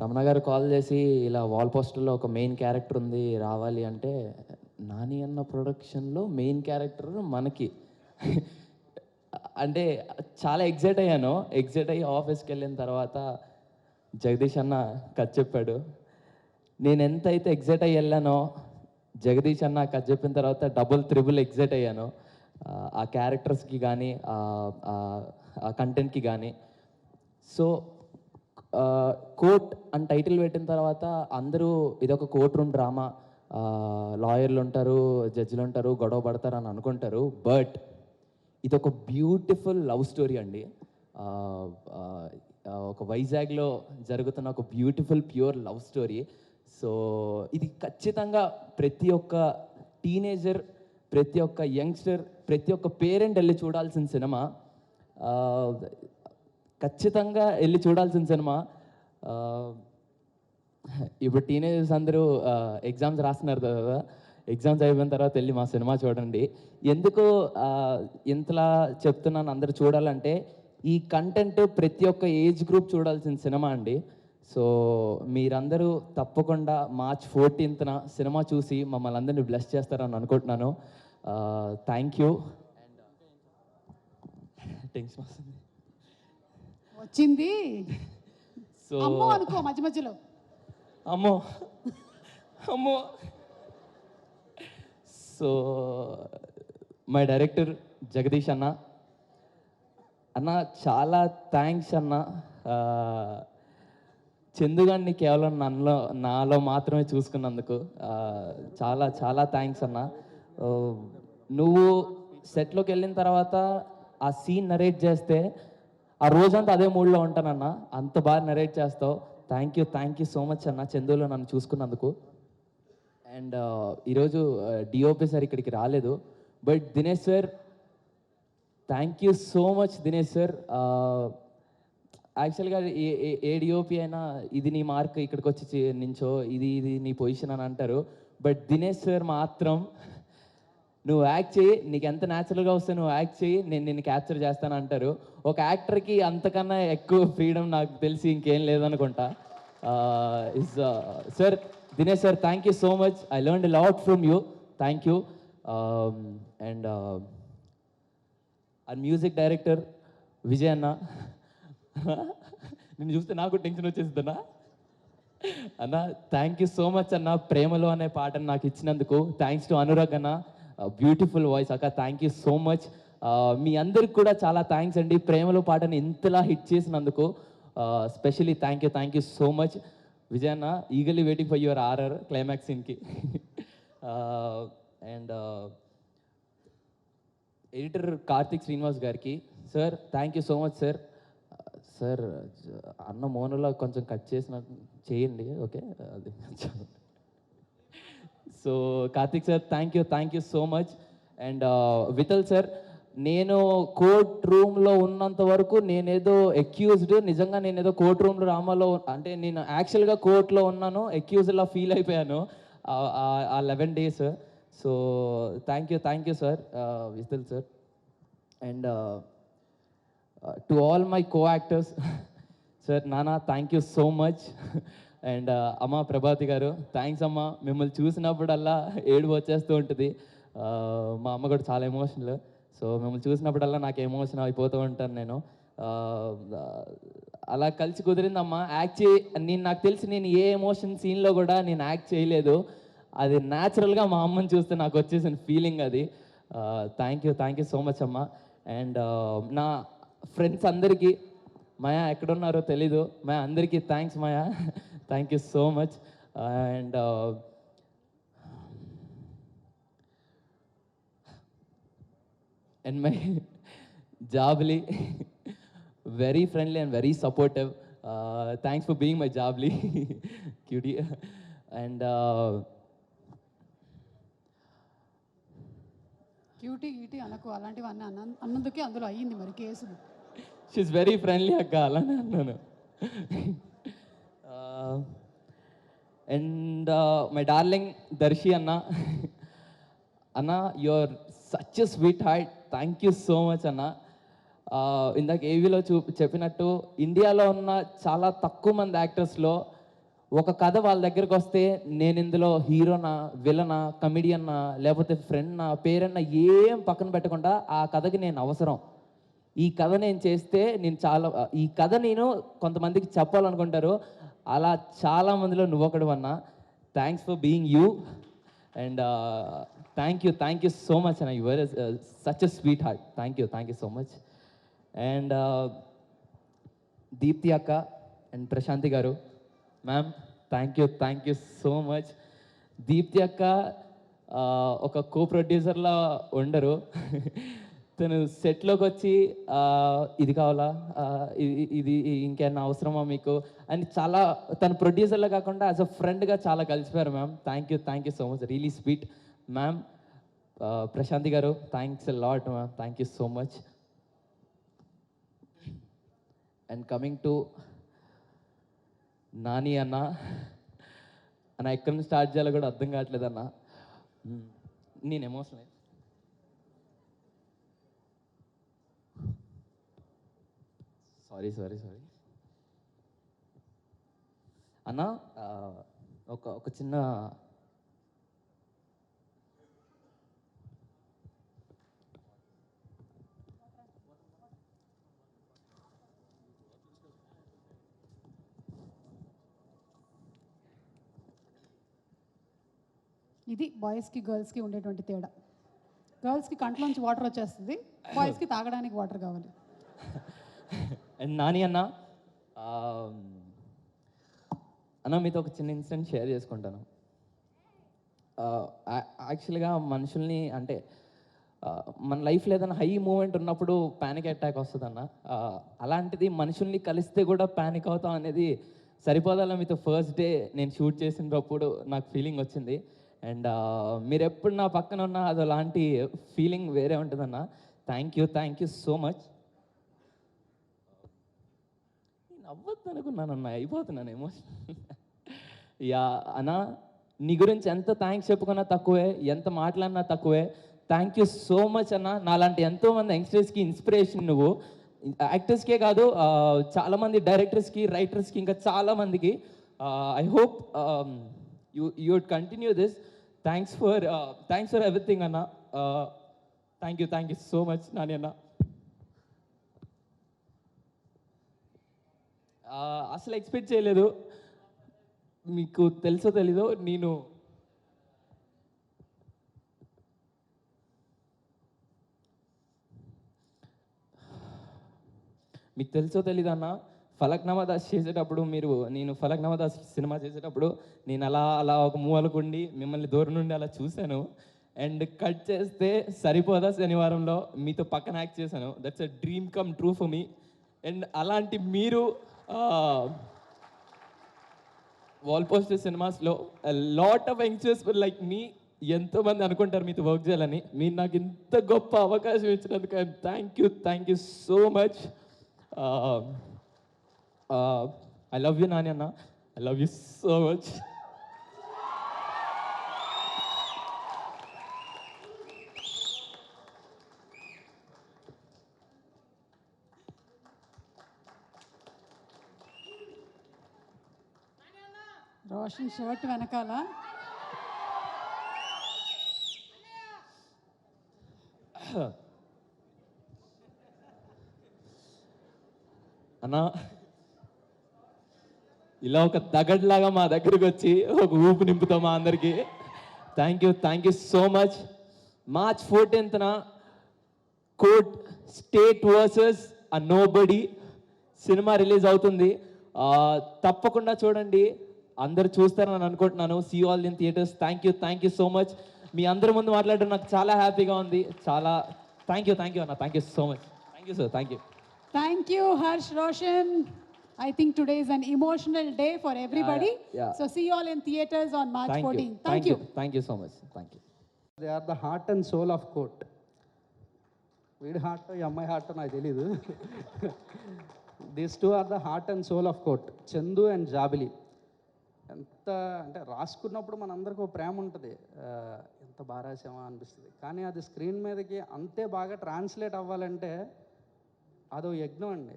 రమణ గారు కాల్ చేసి ఇలా వాల్ పోస్టర్లో ఒక మెయిన్ క్యారెక్టర్ ఉంది రావాలి అంటే, నాని అన్న ప్రొడక్షన్లో మెయిన్ క్యారెక్టర్ మనకి అంటే చాలా ఎగ్జైట్ అయ్యి ఆఫీస్కి వెళ్ళిన తర్వాత జగదీష్ అన్న కథ చెప్పాడు. నేను ఎంతైతే ఎగ్జైట్ అయ్యి వెళ్ళానో, జగదీష్ అన్న కథ చెప్పిన తర్వాత డబుల్ త్రిబుల్ ఎగ్జైట్ అయ్యాను. ఆ క్యారెక్టర్స్కి కానీ ఆ కంటెంట్కి కానీ. సో కోర్ట్ అని టైటిల్ పెట్టిన తర్వాత అందరూ ఇదొక కోర్ట్ రూమ్ డ్రామా, లాయర్లు ఉంటారు, జడ్జిలు ఉంటారు, గొడవ పడతారు అని అనుకుంటారు. బట్ ఇదొక బ్యూటిఫుల్ లవ్ స్టోరీ అండి. ఒక వైజాగ్లో జరుగుతున్న ఒక beautiful pure love story. So ఇది ఖచ్చితంగా ప్రతి ఒక్క టీనేజర్, ప్రతి ఒక్క యంగ్స్టర్, ప్రతి ఒక్క పేరెంట్ వెళ్ళి చూడాల్సిన సినిమా. ఖచ్చితంగా వెళ్ళి చూడాల్సిన సినిమా. ఇప్పుడు టీనేజర్స్ అందరూ ఎగ్జామ్స్ రాస్తున్నారు కదా, ఎగ్జామ్స్ అయిపోయిన తర్వాత వెళ్ళి మా సినిమా చూడండి. ఎందుకు ఇంతలా చెప్తున్నాను అందరూ చూడాలంటే, ఈ కంటెంట్ ప్రతి ఒక్క ఏజ్ గ్రూప్ చూడాల్సిన సినిమా అండి. సో మీరందరూ తప్పకుండా March 14th సినిమా చూసి మమ్మల్ని అందరినీ బ్లెస్ చేస్తారని అనుకుంటున్నాను. Thank you. టెన్షన్ వస్తుంది వచ్చింది. సో అమ్మో అనుకో మధ్య మధ్యలో. అమ్మో. సో మై డైరెక్టర్ జగదీష్ అన్న చాలా థ్యాంక్స్ అన్న. చందుగాన్ని కేవలం నాలో మాత్రమే చూసుకున్నందుకు చాలా చాలా థ్యాంక్స్ అన్న. నువ్వు సెట్లోకి వెళ్ళిన తర్వాత ఆ సీన్ నరేట్ చేస్తే ఆ రోజంతా అదే మూడ్లో ఉంటానన్నా, అంత బాగా నరేట్ చేస్తావు. థ్యాంక్ యూ సో మచ్ అన్న, చందులో నన్ను చూసుకున్నందుకు. అండ్ ఈరోజు డిఓపి సార్ ఇక్కడికి రాలేదు, but Dinesh sir thank you so much. Dinesh sir యాక్చువల్గా ఏ డిఓపి అయినా ఇది నీ మార్క్, ఇక్కడికి వచ్చి నించో, ఇది నీ పొజిషన్ అని అంటారు. బట్ దినేష్ సార్ మాత్రం నువ్వు యాక్ట్ చేయి, నీకు ఎంత న్యాచురల్గా వస్తే నువ్వు యాక్ట్ చేయి, నేను నిన్ను క్యాప్చర్ చేస్తాను అంటారు. ఒక యాక్టర్కి అంతకన్నా ఎక్కువ ఫ్రీడమ్ నాకు తెలిసి ఇంకేం లేదనుకుంటా. Sir Dinesh sir, thank you so much. I learned lot from you. Thank you. And ఆ మ్యూజిక్ డైరెక్టర్ విజయ్ అన్న, నేను చూస్తే నాకు టెన్షన్ వచ్చేస్తుందన్నా. అన్న థ్యాంక్ యూ సో మచ్ అన్న, ప్రేమలో అనే పాటను నాకు ఇచ్చినందుకు. థ్యాంక్స్ టు అనురాగ్ అన్న, బ్యూటిఫుల్ వాయిస్ అక్క, థ్యాంక్ యూ సో మచ్. మీ అందరికి కూడా చాలా థ్యాంక్స్ అండి, ప్రేమలో పాటను ఇంతలా హిట్ చేసినందుకు. Specially thank you so much. Vijay అన్న, eagerly waiting for your RR climax సీన్కి. అండ్ ఎడిటర్ కార్తిక్ శ్రీనివాస్ గారికి, sir thank you so much sir. Sir అన్న మోనోలో కొంచెం కట్ చేసినట్టు చేయండి, ఓకే? అది so Karthik sir thank you so much. And Vithal sir, నేను కోర్ట్ రూమ్లో ఉన్నంత వరకు నేనేదో అక్యూజ్డ్, నిజంగా నేనేదో కోర్ట్ రూమ్ డ్రామాలో, అంటే నేను యాక్చువల్గా కోర్టులో ఉన్నాను, అక్యూజ్డ్లా ఫీల్ అయిపోయాను ఆ 11 days. So thank you sir Vithal sir. And to all my co-actors, sir Nana thank you so much. And అమ్మ ప్రభాతి గారు, థ్యాంక్స్ అమ్మ. మిమ్మల్ని చూసినప్పుడల్లా ఏడుపు వచ్చేస్తూ ఉంటుంది. మా అమ్మ కూడా చాలా ఎమోషనల్. సో మిమ్మల్ని చూసినప్పుడల్లా నాకు ఎమోషన్ అయిపోతూ ఉంటాను నేను. అలా కలిసి కుదిరిందమ్మా. యాక్ట్ నాకు తెలిసి నేను ఏ ఎమోషన్ సీన్లో కూడా నేను యాక్ట్ చేయలేదు. అది న్యాచురల్గా మా అమ్మని చూస్తే నాకు వచ్చేసిన ఫీలింగ్ అది. థ్యాంక్ యూ సో మచ్ అమ్మ. అండ్ నా ఫ్రెండ్స్ అందరికీ, మాయా ఎక్కడున్నారో తెలీదు, మాయా అందరికీ thanks Maya, thank you so much. And my Jabili, very friendly and very supportive. Thanks for being my Jabili cutie. And cutie గీటీ అనకు, అలాంటివి అన్నందుకే అందులో అయ్యింది మరి కేసులు. షీఈస్ వెరీ ఫ్రెండ్లీ అక్క, అలానే అన్నాను. అండ్ మై డార్లింగ్ దర్శి అన్న, your such a sweet heart, thank you so much అన్న. ఇందాక ఏవీలో చెప్పినట్టు ఇండియాలో ఉన్న చాలా తక్కువ మంది యాక్టర్స్లో ఒక కథ వాళ్ళ దగ్గరకు వస్తే నేను ఇందులో హీరోనా, విలనా, కమిడియన్నా, లేకపోతే ఫ్రెండ్నా, పేరన్నా ఏం పక్కన పెట్టకుండా ఆ కథకి నేను అవసరం, ఈ కథ నేను చేస్తే నేను ఈ కథ నేను కొంతమందికి చెప్పాలనుకుంటారు, అలా చాలామందిలో నువ్వొకడు అన్నా. Thanks for being you. And thank you so much అన్న, your such a sweet heart. Thank you so much. And Deepti అక్క and Prashanthi garu, ma'am thank you so much. Deepti అక్క ఒక కో ప్రొడ్యూసర్లా ఉండరు. తను సెట్లోకి వచ్చి ఇది కావాలా, ఇది ఇంకేమన్నా అవసరమా మీకు అని చాలా, తను ప్రొడ్యూసర్లో కాకుండా యాజ్ అ ఫ్రెండ్గా చాలా కలిసిపోయారు ma'am. Thank you so much, really sweet ma'am. Prashanthi garu, thanks a lot ma'am, thank you so much. And coming to Nani అన్న, ఎక్కడి నుంచి స్టార్ట్ చేయాలో కూడా అర్థం కావట్లేదు అన్న. నేను ఎమోషనల్. సారీ అన్న, ఒక చిన్న ఇది బాయ్స్కి గర్ల్స్కి ఉండేటువంటి తేడా. గర్ల్స్కి కంట్లోంచి వాటర్ వచ్చేస్తుంది, బాయ్స్కి తాగడానికి వాటర్ కావాలి. అండ్ నాని అన్న, మీతో ఒక చిన్న ఇన్సిడెంట్ షేర్ చేసుకుంటాను. యాక్చువల్గా మనుషుల్ని, అంటే మన లైఫ్లో ఏదైనా హై మూమెంట్ ఉన్నప్పుడు ప్యానిక్ అటాక్ వస్తుందన్న. అలాంటిది మనుషుల్ని కలిస్తే కూడా ప్యానిక్ అవుతాం అనేది సరిపోదాలో మీతో ఫస్ట్ డే నేను షూట్ చేసినప్పుడు నాకు ఫీలింగ్ వచ్చింది. అండ్ మీరు ఎప్పుడు నా పక్కన ఉన్నా అది అలాంటి ఫీలింగ్ వేరే ఉంటుందన్న. Thank you so much. నేను అవ్వద్దు అనుకున్నానన్న, అయిపోతున్నాను ఎమోషన్. యా అన్న, నీ గురించి ఎంత థ్యాంక్స్ చెప్పుకున్నా తక్కువే, ఎంత మాట్లాడినా తక్కువే. థ్యాంక్ యూ సో మచ్ అన్న. నాలాంటి ఎంతోమంది యంగ్స్టర్స్కి ఇన్స్పిరేషన్ నువ్వు. యాక్టర్స్కే కాదు, చాలామంది డైరెక్టర్స్కి, రైటర్స్కి, ఇంకా చాలామందికి. I hope you would continue this. Thanks for everything అన్న. Thank you so much Nani అన్న. అసలు ఎక్స్పెక్ట్ చేయలేదు. మీకు తెలుసో తెలీదో, నేను మీకు తెలుసో తెలీదు అన్న, ఫలక్నామా దాస్ చేసేటప్పుడు నేను ఫలక్నామా దాస్ సినిమా చేసేటప్పుడు నేను అలా ఒక మూలకుండి మిమ్మల్ని దూరం నుండి అలా చూశాను. అండ్ కట్ చేస్తే సరిపోదా శనివారంలో మీతో పక్కన యాక్ట్ చేశాను. That's a dream come true for me. And అలాంటి మీరు వాల్ పోస్టర్ సినిమాస్లో లాట్ ఆఫ్ యంగ్స్టర్స్ లైక్ మీ ఎంతోమంది అనుకుంటారు మీతో వర్క్ చేయాలని. మీరు నాకు ఇంత గొప్ప అవకాశం ఇచ్చినందుకు thank you so much. I love you Nani అన్న. I love you so much. Roshan shirt వెనకాల అన్నా, ఇలా ఒక తగడ్లాగా మా దగ్గరికి వచ్చి ఒక ఊపు నింపుతాం మా అందరికీ. Thank you so much. March 14th court state versus a nobody సినిమా రిలీజ్ అవుతుంది. తప్పకుండా చూడండి, అందరు చూస్తారని అనుకుంటున్నాను. See all in theatres. Thank you so much. మీ అందరి ముందు మాట్లాడడం నాకు చాలా హ్యాపీగా ఉంది. చాలా థ్యాంక్ యూ అన్న. Thank you so much. Thank you sir. Thank you, Harsh, Roshan. I think today is an emotional day for everybody. Yeah. So see you all in theaters on March 14th. Thank you so much. Thank you. They are the heart and soul of court. వీడి హార్ట్ ఈ అమ్మాయి హార్ట్ నాకు తెలీదు. These two are the heart and soul of court, Chandu and Jabili. ఎంత అంటే రాసుకున్నప్పుడు మనందరికీ ఒక ప్రేమ ఉంటుంది, ఎంత బాగా రాసామా అనిపిస్తుంది. కానీ అది స్క్రీన్ మీదకి అంతే బాగా ట్రాన్స్లేట్ అవ్వాలంటే అదో యజ్ఞం అండి.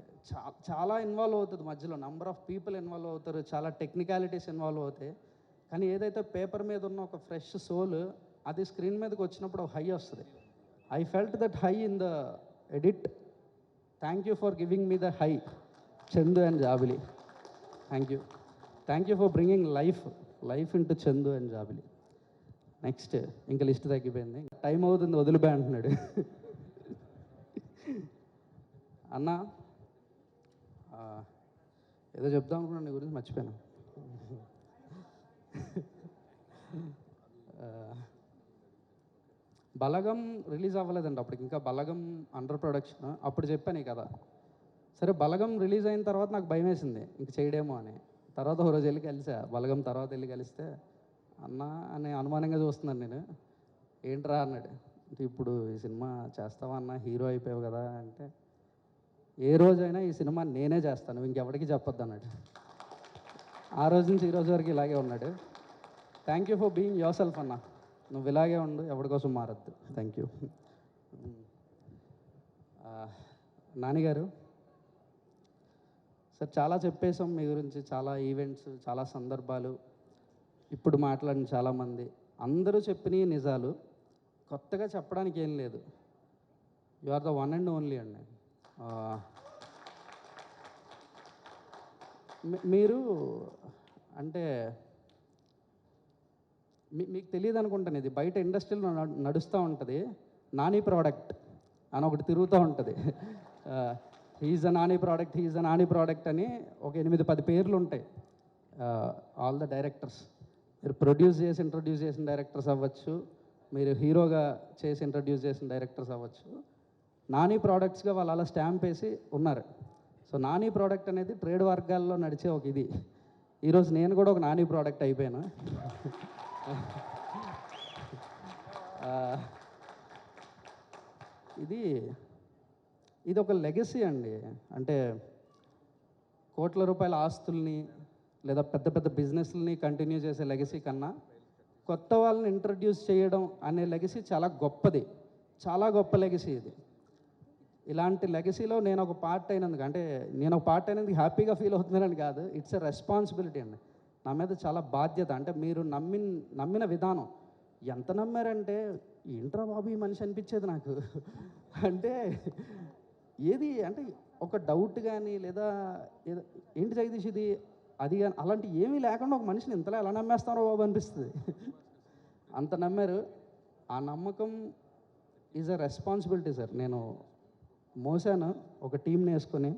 చాలా ఇన్వాల్వ్ అవుతుంది, మధ్యలో నంబర్ ఆఫ్ పీపుల్ ఇన్వాల్వ్ అవుతారు, చాలా టెక్నికాలిటీస్ ఇన్వాల్వ్ అవుతాయి. కానీ ఏదైతే పేపర్ మీద ఉన్న ఒక ఫ్రెష్ సోల్ అది స్క్రీన్ మీదకి వచ్చినప్పుడు ఒక హై వస్తుంది. I felt that high in the edit. Thank you for giving me the high, Chandu and Jabili. Thank you for bringing life into Chandu and Jabili. Next, ఇంకా లిస్ట్ తగ్గిపోయింది, టైం అవుతుంది, వదిలిపోయి అంటున్నాడు. అన్న ఏదో చెప్దాం అనుకున్నాను, నీ గురించి మర్చిపోయాను. బలగం రిలీజ్ అవ్వలేదండి అప్పటికి, ఇంకా బలగం అండర్ ప్రొడక్షన్. అప్పుడు చెప్పాను కదా, సరే బలగం రిలీజ్ అయిన తర్వాత నాకు భయం వేసింది ఇంక చేయడేమో అని. తర్వాత ఒక రోజు వెళ్ళి కలిసా, బలగం తర్వాత వెళ్ళి కలిస్తే అన్న అని అనుమానంగా చూస్తున్నాను నేను. ఏంట్రా అన్నాడు. అంటే ఇప్పుడు ఈ సినిమా చేస్తావా అన్న, హీరో అయిపోయావు కదా అంటే, ఏ రోజైనా ఈ సినిమా నేనే చేస్తాను, ఇంకెవరికి చెప్పొద్దు అన్నాడు. ఆ రోజు నుంచి ఈ రోజు వరకు ఇలాగే ఉన్నాడు. Thank you for being yourself అన్న. నువ్వు ఇలాగే ఉండు, ఎవరి కోసం మారద్దు. Thank you. నానిగారు సార్, చాలా చెప్పేశాం మీ గురించి, చాలా ఈవెంట్స్, చాలా సందర్భాలు, ఇప్పుడు మాట్లాడిన చాలామంది, అందరూ చెప్పినవి నిజాలు, కొత్తగా చెప్పడానికి ఏం లేదు. You are the one and only అండి. మీరు అంటే మీకు తెలియదు అనుకుంటాను, ఇది బయట ఇండస్ట్రీలో నడుస్తూ ఉంటుంది. నాని ప్రోడక్ట్ అని ఒకటి తిరుగుతూ ఉంటుంది. హీఈస్ అ నాని ప్రోడక్ట్ అని ఒక 8-10 పేర్లు ఉంటాయి. ఆల్ ద డైరెక్టర్స్, మీరు ప్రొడ్యూస్ చేసి ఇంట్రడ్యూస్ చేసిన డైరెక్టర్స్ అవ్వచ్చు, మీరు హీరోగా చేసి ఇంట్రడ్యూస్ చేసిన డైరెక్టర్స్ అవ్వచ్చు, నాని ప్రోడక్ట్స్గా వాళ్ళు అలా స్టాంప్ వేసి ఉన్నారు. సో నాని ప్రోడక్ట్ అనేది ట్రేడ్ వర్గాల్లో నడిచే ఒక ఇది. ఈరోజు నేను కూడా ఒక నాని ప్రోడక్ట్ అయిపోయాను. ఇది ఒక లెగసీ అండి. అంటే కోట్ల రూపాయల ఆస్తుల్ని లేదా పెద్ద పెద్ద బిజినెస్లని కంటిన్యూ చేసే లెగసీ కన్నా కొత్త వాళ్ళని ఇంట్రడ్యూస్ చేయడం అనే లెగసీ చాలా గొప్పది, చాలా గొప్ప లెగసీ ఇది. ఇలాంటి లెగసీలో నేను ఒక పార్ట్ అయినందుకు, అంటే నేను ఒక పార్ట్ అయినందుకు హ్యాపీగా ఫీల్ అవుతున్నానని కాదు, ఇట్స్ ఎ రెస్పాన్సిబిలిటీ అండి. నా మీద చాలా బాధ్యత. అంటే మీరు నమ్మిన విధానం ఎంత నమ్మారంటే, ఏంట్రా బాబు ఈ మనిషి అనిపించేది నాకు. అంటే ఏది అంటే ఒక డౌట్ కానీ లేదా ఏదో ఏంటి జగదీష్ ఇది అది కానీ అలాంటి ఏమీ లేకుండా ఒక మనిషిని ఇంతలా ఎలా నమ్మేస్తారో బాబు అనిపిస్తుంది. అంత నమ్మారు. ఆ నమ్మకం ఈజ్ అ రెస్పాన్సిబిలిటీ సార్. నేను మోసాను ఒక టీంని వేసుకొని,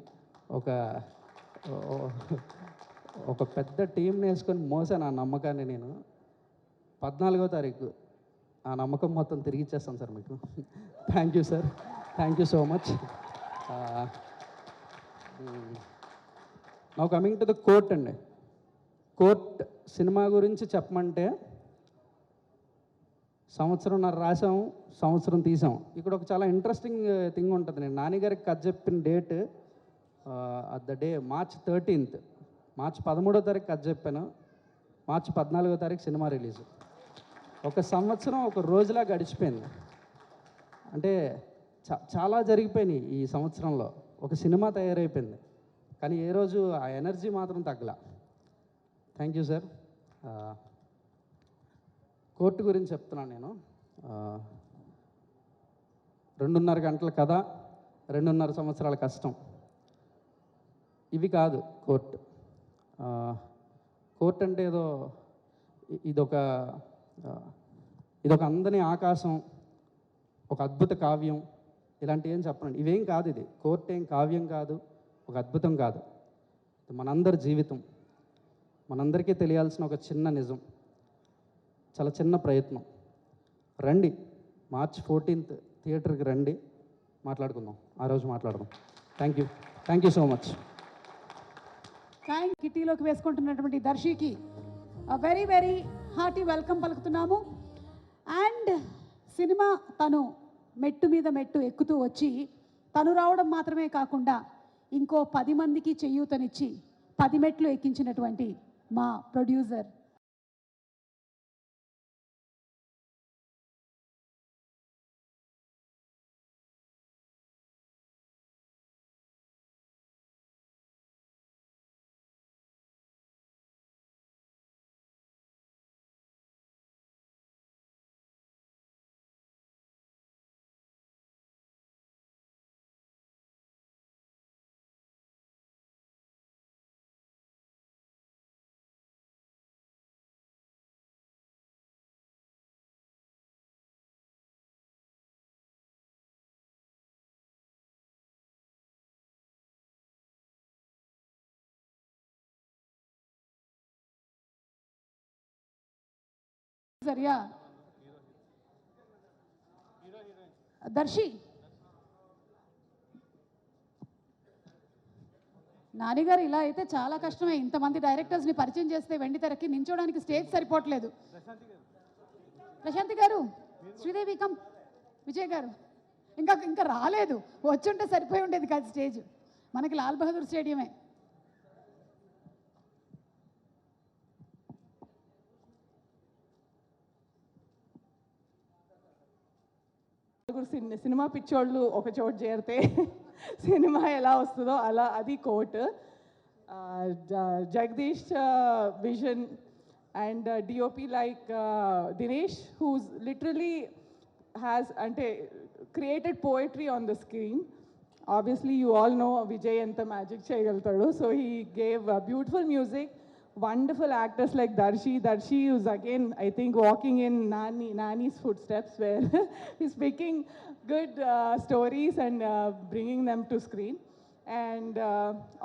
ఒక పెద్ద టీంని వేసుకొని మోసాను ఆ నమ్మకాన్ని. నేను 14వ తారీఖు ఆ నమ్మకం మొత్తం తిరిగి ఇచ్చేస్తాను సార్ మీకు. Thank you sir, thank you so much. Now coming to the court అండి. కోర్ట్ సినిమా గురించి చెప్పమంటే, సంవత్సరంన్నర రాసాము, సంవత్సరం తీసాం. ఇక్కడ ఒక చాలా ఇంట్రెస్టింగ్ థింగ్ ఉంటుంది. నేను నాన్నగారికి కథ చెప్పిన date at the day March 13th, March 13వ తారీఖు కథ చెప్పాను, March 14వ తారీఖు సినిమా రిలీజ్. ఒక సంవత్సరం ఒక రోజులా గడిచిపోయింది. అంటే చాలా జరిగిపోయినాయి ఈ సంవత్సరంలో. ఒక సినిమా తయారైపోయింది, కానీ ఏ రోజు ఆ ఎనర్జీ మాత్రం తగ్గల. Thank you sir. కోర్టు గురించి చెప్తున్నాను నేను. 2.5 గంటల కథ, 2.5 సంవత్సరాల కష్టం. ఇవి కాదు కోర్టు. కోర్టు అంటే ఏదో ఇదొక అందని ఆకాశం, ఒక అద్భుత కావ్యం, ఇలాంటివి ఏం చెప్పనండి. ఇవేం కాదు. ఇది కోర్టు ఏం కావ్యం కాదు, ఒక అద్భుతం కాదు. ఇది మనందరి జీవితం, మనందరికీ తెలియాల్సిన ఒక చిన్న నిజం, చాలా చిన్న ప్రయత్నం. రండి, March 14th థియేటర్కి రండి, మాట్లాడుకుందాం. ఆ రోజు మాట్లాడదాం. Thank you so much. కిటీలోకి వేసుకుంటున్నటువంటి దర్శికి వెరీ వెరీ హార్టీ వెల్కమ్ పలుకుతున్నాము. అండ్ సినిమా తను మెట్టు మీద మెట్టు ఎక్కుతూ వచ్చి తను రావడం మాత్రమే కాకుండా ఇంకో 10 మందికి చేయూతనిచ్చి 10 మెట్లు ఎక్కించినటువంటి మా ప్రొడ్యూసర్ సరియా దర్శి నానిగారు ఇలా అయితే చాలా కష్టమే. ఇంతమంది డైరెక్టర్స్ని పరిచయం చేస్తే వెండి తెరకి నించోడానికి స్టేజ్ సరిపోవట్లేదు. ప్రశాంతి గారు, శ్రీదేవి కమ్, విజయ్ గారు ఇంకా రాలేదు. వచ్చుంటే సరిపోయి ఉండేది కాదు స్టేజ్. మనకి లాల్ బహదూర్ స్టేడియమే. సినిమా పిచ్చోళ్ళు ఒక చోటు చేరితే సినిమా ఎలా వస్తుందో అలా అది court. Jagadeesh vision and DOP like Dinesh who's literally has అంటే created poetry on the screen. Obviously you all know Vijay enta magic cheyagaltadu, so he gave beautiful music. Wonderful actors like Darshi is again I think walking in Nani's footsteps, where he's picking good stories and bringing them to screen. And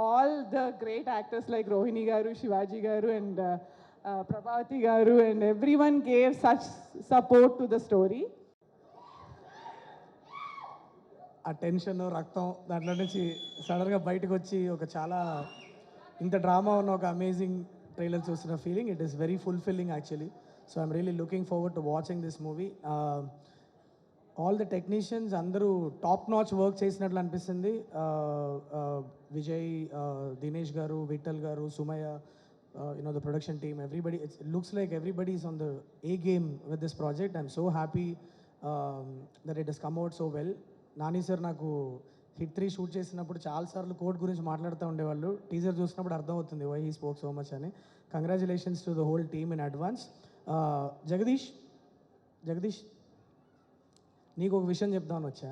all the great actors like Rohini garu, Shivaji garu and Prabhavati garu, and everyone gave such support to the story. ఆ టెన్షన్, రక్తం దాంట్లో నుంచి సడన్గా బయటకు వచ్చి ఒక చాలా ఇంత డ్రామా ఉన్న ఒక అమేజింగ్ ట్రైలర్ చూసిన feeling. It is very fulfilling actually. So I'm really looking forward to watching this movie. All the technicians అందరూ టాప్ నాచ్ వర్క్ చేసినట్లు అనిపిస్తుంది. విజయ్, దినేష్ గారు, విఠల్ గారు, Sumayya, the production team, everybody. It looks like everybody is on the A game with this project. I'm so happy that it has come out so well. Nani sir నాకు హిట్ 3 షూట్ చేసినప్పుడు చాలాసార్లు కోడ్ గురించి మాట్లాడుతూ ఉండేవాళ్ళు. టీజర్ చూసినప్పుడు అర్థమవుతుంది why he spoke so much అని. Congratulations to the whole team in advance. Jagadish నీకు ఒక విషయం చెప్దామని వచ్చా.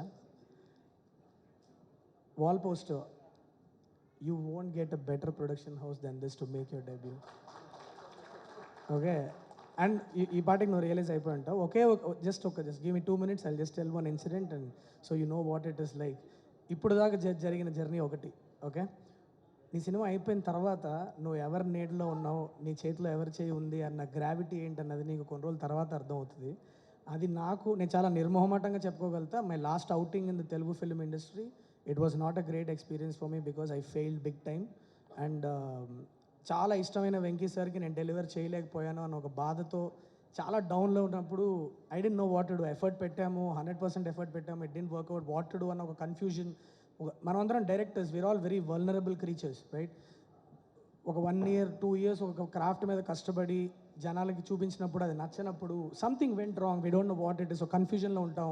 Wall poster, you won't get a better production house than this to make your debut. Okay, and ఈ పాటికి నువ్వు రియలైజ్ అయిపోయి ఉంటావు. Just give me 2 minutes, I'll just tell one incident and so you know what it is like. ఇప్పుడు దాకా జరిగిన జర్నీ ఒకటి. ఓకే, నీ సినిమా అయిపోయిన తర్వాత నువ్వు ఎవరి నీడలో ఉన్నావు, నీ చేతిలో ఎవరి చేయి ఉంది అన్న గ్రావిటీ ఏంటన్నది నీకు కొన్ని రోజుల తర్వాత అర్థమవుతుంది. అది నేను చాలా నిర్మోహమాటంగా చెప్పుకోగలుగుతా. My last outing in the Telugu film industry, it was not a great experience for me because I failed big time. And చాలా ఇష్టమైన వెంకీ సార్కి నేను డెలివర్ చేయలేకపోయాను అన్న ఒక బాధతో చాలా డౌన్లో ఉన్నప్పుడు I didn't know what to do. Effort పెట్టాము, 100% ఎఫర్ట్ పెట్టాము, it didn't work out. What to do అన్న ఒక కన్ఫ్యూజన్. మనమందరం directors, we're all very vulnerable creatures, right? ఒక 1 year 2 years ఒక క్రాఫ్ట్ మీద కష్టపడి జనాలకి చూపించినప్పుడు అది నచ్చినప్పుడు something went wrong, we don't know what it is. ఒక కన్ఫ్యూజన్లో ఉంటాం.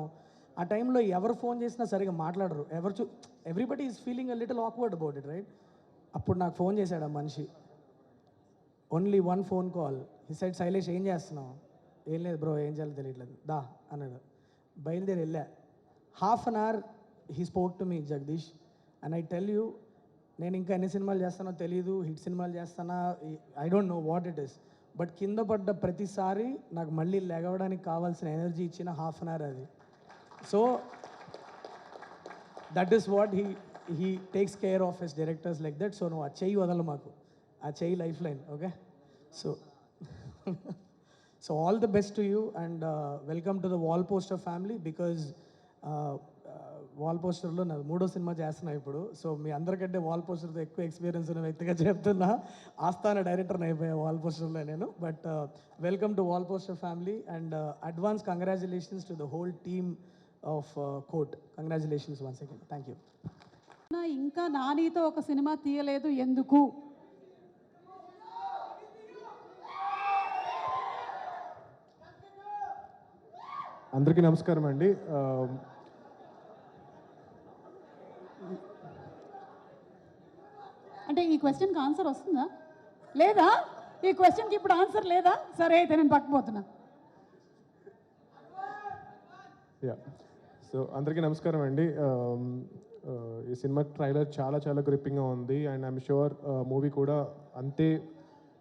ఆ టైంలో ఎవరు ఫోన్ చేసినా సరిగా మాట్లాడరు. Everybody is feeling a little awkward about it, right? అప్పుడు నాకు ఫోన్ చేశాడు ఆ మనిషి. Only 1 phone call. హి సైడ్, శైలేష్ ఏం చేస్తున్నావు? ఏం లేదు బ్రో, ఏం చేయాలో తెలియట్లేదు, దా అన్నాడు. బయలుదేరి వెళ్ళా. 1/2 hour he spoke to me, Jagadish, and I tell you, నేను ఇంకా ఎన్ని సినిమాలు చేస్తానో తెలియదు, హిట్ సినిమాలు చేస్తానా, I don't know what it is. But కింద పడ్డ ప్రతిసారి నాకు మళ్ళీ లెగవడానికి కావాల్సిన ఎనర్జీ ఇచ్చిన 1/2 hour అది. So that is what he takes care of his directors like that. So no, ఆ చెయ్యి వదల మాకు, ఆ చెయ్యి life line. Okay, so all the best to you and welcome to the Wall Poster family because wall పోస్టర్లో నా 3వ సినిమా చేస్తున్నా ఇప్పుడు. సో మీ అందరికంటే వాల్ పోస్టర్తో ఎక్కువ ఎక్స్పీరియన్స్ ఉన్న వ్యక్తిగా చెప్తున్నా. ఆస్థాన డైరెక్టర్ని అయిపోయా వాల్ పోస్టర్లో నేను. But welcome to wall poster family and advance congratulations to the whole team of court. Congratulations once again. Thank you. ఇంకా నానితో ఒక సినిమా తీయలేదు ఎందుకు? అందరికీ నమస్కారం అండి. అంటే ఈ క్వశ్చన్కి ఆన్సర్ వస్తుందా లేదా? ఈ క్వశ్చన్కి ఇప్పుడు ఆన్సర్ లేదా? సరే అయితే నేను పక్కపోతున్నా. సో అందరికీ నమస్కారం అండి. ఈ సినిమా ట్రైలర్ చాలా చాలా గ్రిప్పింగ్గా ఉంది అండ్ ఐఎమ్ షూర్ మూవీ కూడా అంతే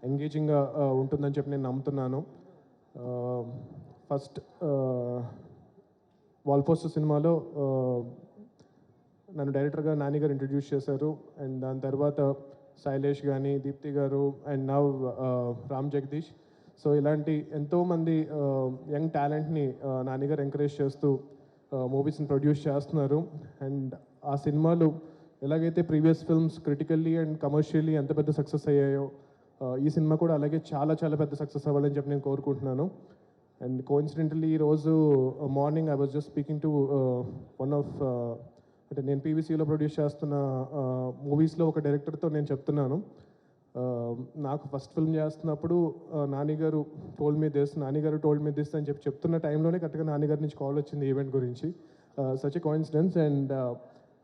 ఎంగేజింగ్గా ఉంటుందని చెప్పి నేను నమ్ముతున్నాను. ఫస్ట్ వాల్ పోస్టర్ సినిమాలో నన్ను డైరెక్టర్గా నాని గారు ఇంట్రడ్యూస్ చేశారు అండ్ దాని తర్వాత శైలేష్ కానీ, దీప్తి గారు and now Ram Jagadish. So ఇలాంటి ఎంతోమంది యంగ్ టాలెంట్ని నాని గారు ఎంకరేజ్ చేస్తూ మూవీస్ని ప్రొడ్యూస్ చేస్తున్నారు. అండ్ ఆ సినిమాలు ఎలాగైతే previous films critically and commercially ఎంత పెద్ద సక్సెస్ అయ్యాయో ఈ సినిమా కూడా అలాగే చాలా చాలా పెద్ద సక్సెస్ అవ్వాలని చెప్పి నేను కోరుకుంటున్నాను. అండ్ కోఇన్సిడెంటల్లీ ఈరోజు morning I was just speaking to one of అంటే నేను పీవీసీలో ప్రొడ్యూస్ చేస్తున్న మూవీస్లో ఒక డైరెక్టర్తో నేను చెప్తున్నాను, నాకు ఫస్ట్ ఫిల్మ్ చేస్తున్నప్పుడు నానిగారు టోల్డ్ మీ దిస్ అని చెప్తున్న టైంలోనే కరెక్ట్గా నానిగారి నుంచి కాల్ వచ్చింది ఈవెంట్ గురించి. Such a coincidence and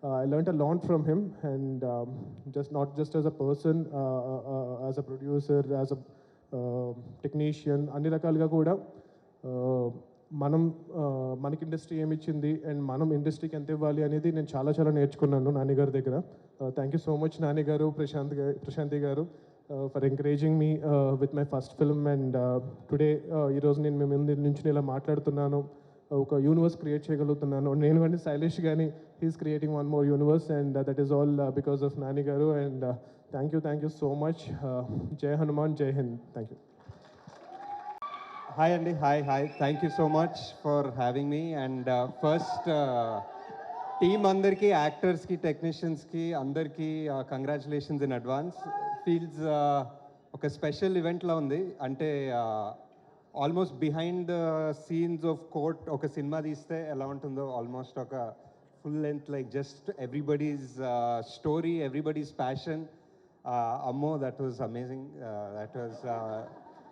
I learned a lot from him and not just as a person, as a producer, as a technician, అన్ని రకాలుగా కూడా మనకి ఇండస్ట్రీ ఏమి ఇచ్చింది అండ్ మనం ఇండస్ట్రీకి ఎంత ఇవ్వాలి అనేది నేను చాలా చాలా నేర్చుకున్నాను నాన్నగారి దగ్గర. థ్యాంక్ యూ సో మచ్ నాన్నగారు, ప్రశాంతి గారు for encouraging me with my first film. And today ఈరోజు నేను మీ ముందు నుంచి ఇలా మాట్లాడుతున్నాను, ఒక యూనివర్స్ క్రియేట్ చేయగలుగుతున్నాను. నేను కానీ శైలేష్ కానీ he's creating one more universe and that is all because of Nani garu. And thank you so much. జై హనుమాన్, జై హింద్. Thank you. హాయ్ అండి, hi. Thank you so much for having me. And first team అందరికీ, యాక్టర్స్కి, టెక్నీషియన్స్కి అందరికీ కంగ్రాచులేషన్స్ ఇన్ అడ్వాన్స్. ఫీల్స్ ఒక స్పెషల్ ఈవెంట్లా ఉంది. అంటే almost behind the scenes of court ఒక సినిమా తీస్తే ఎలా ఉంటుందో ఆల్మోస్ట్ ఒక full length like just everybody's story, everybody's passion Ammo, that was amazing.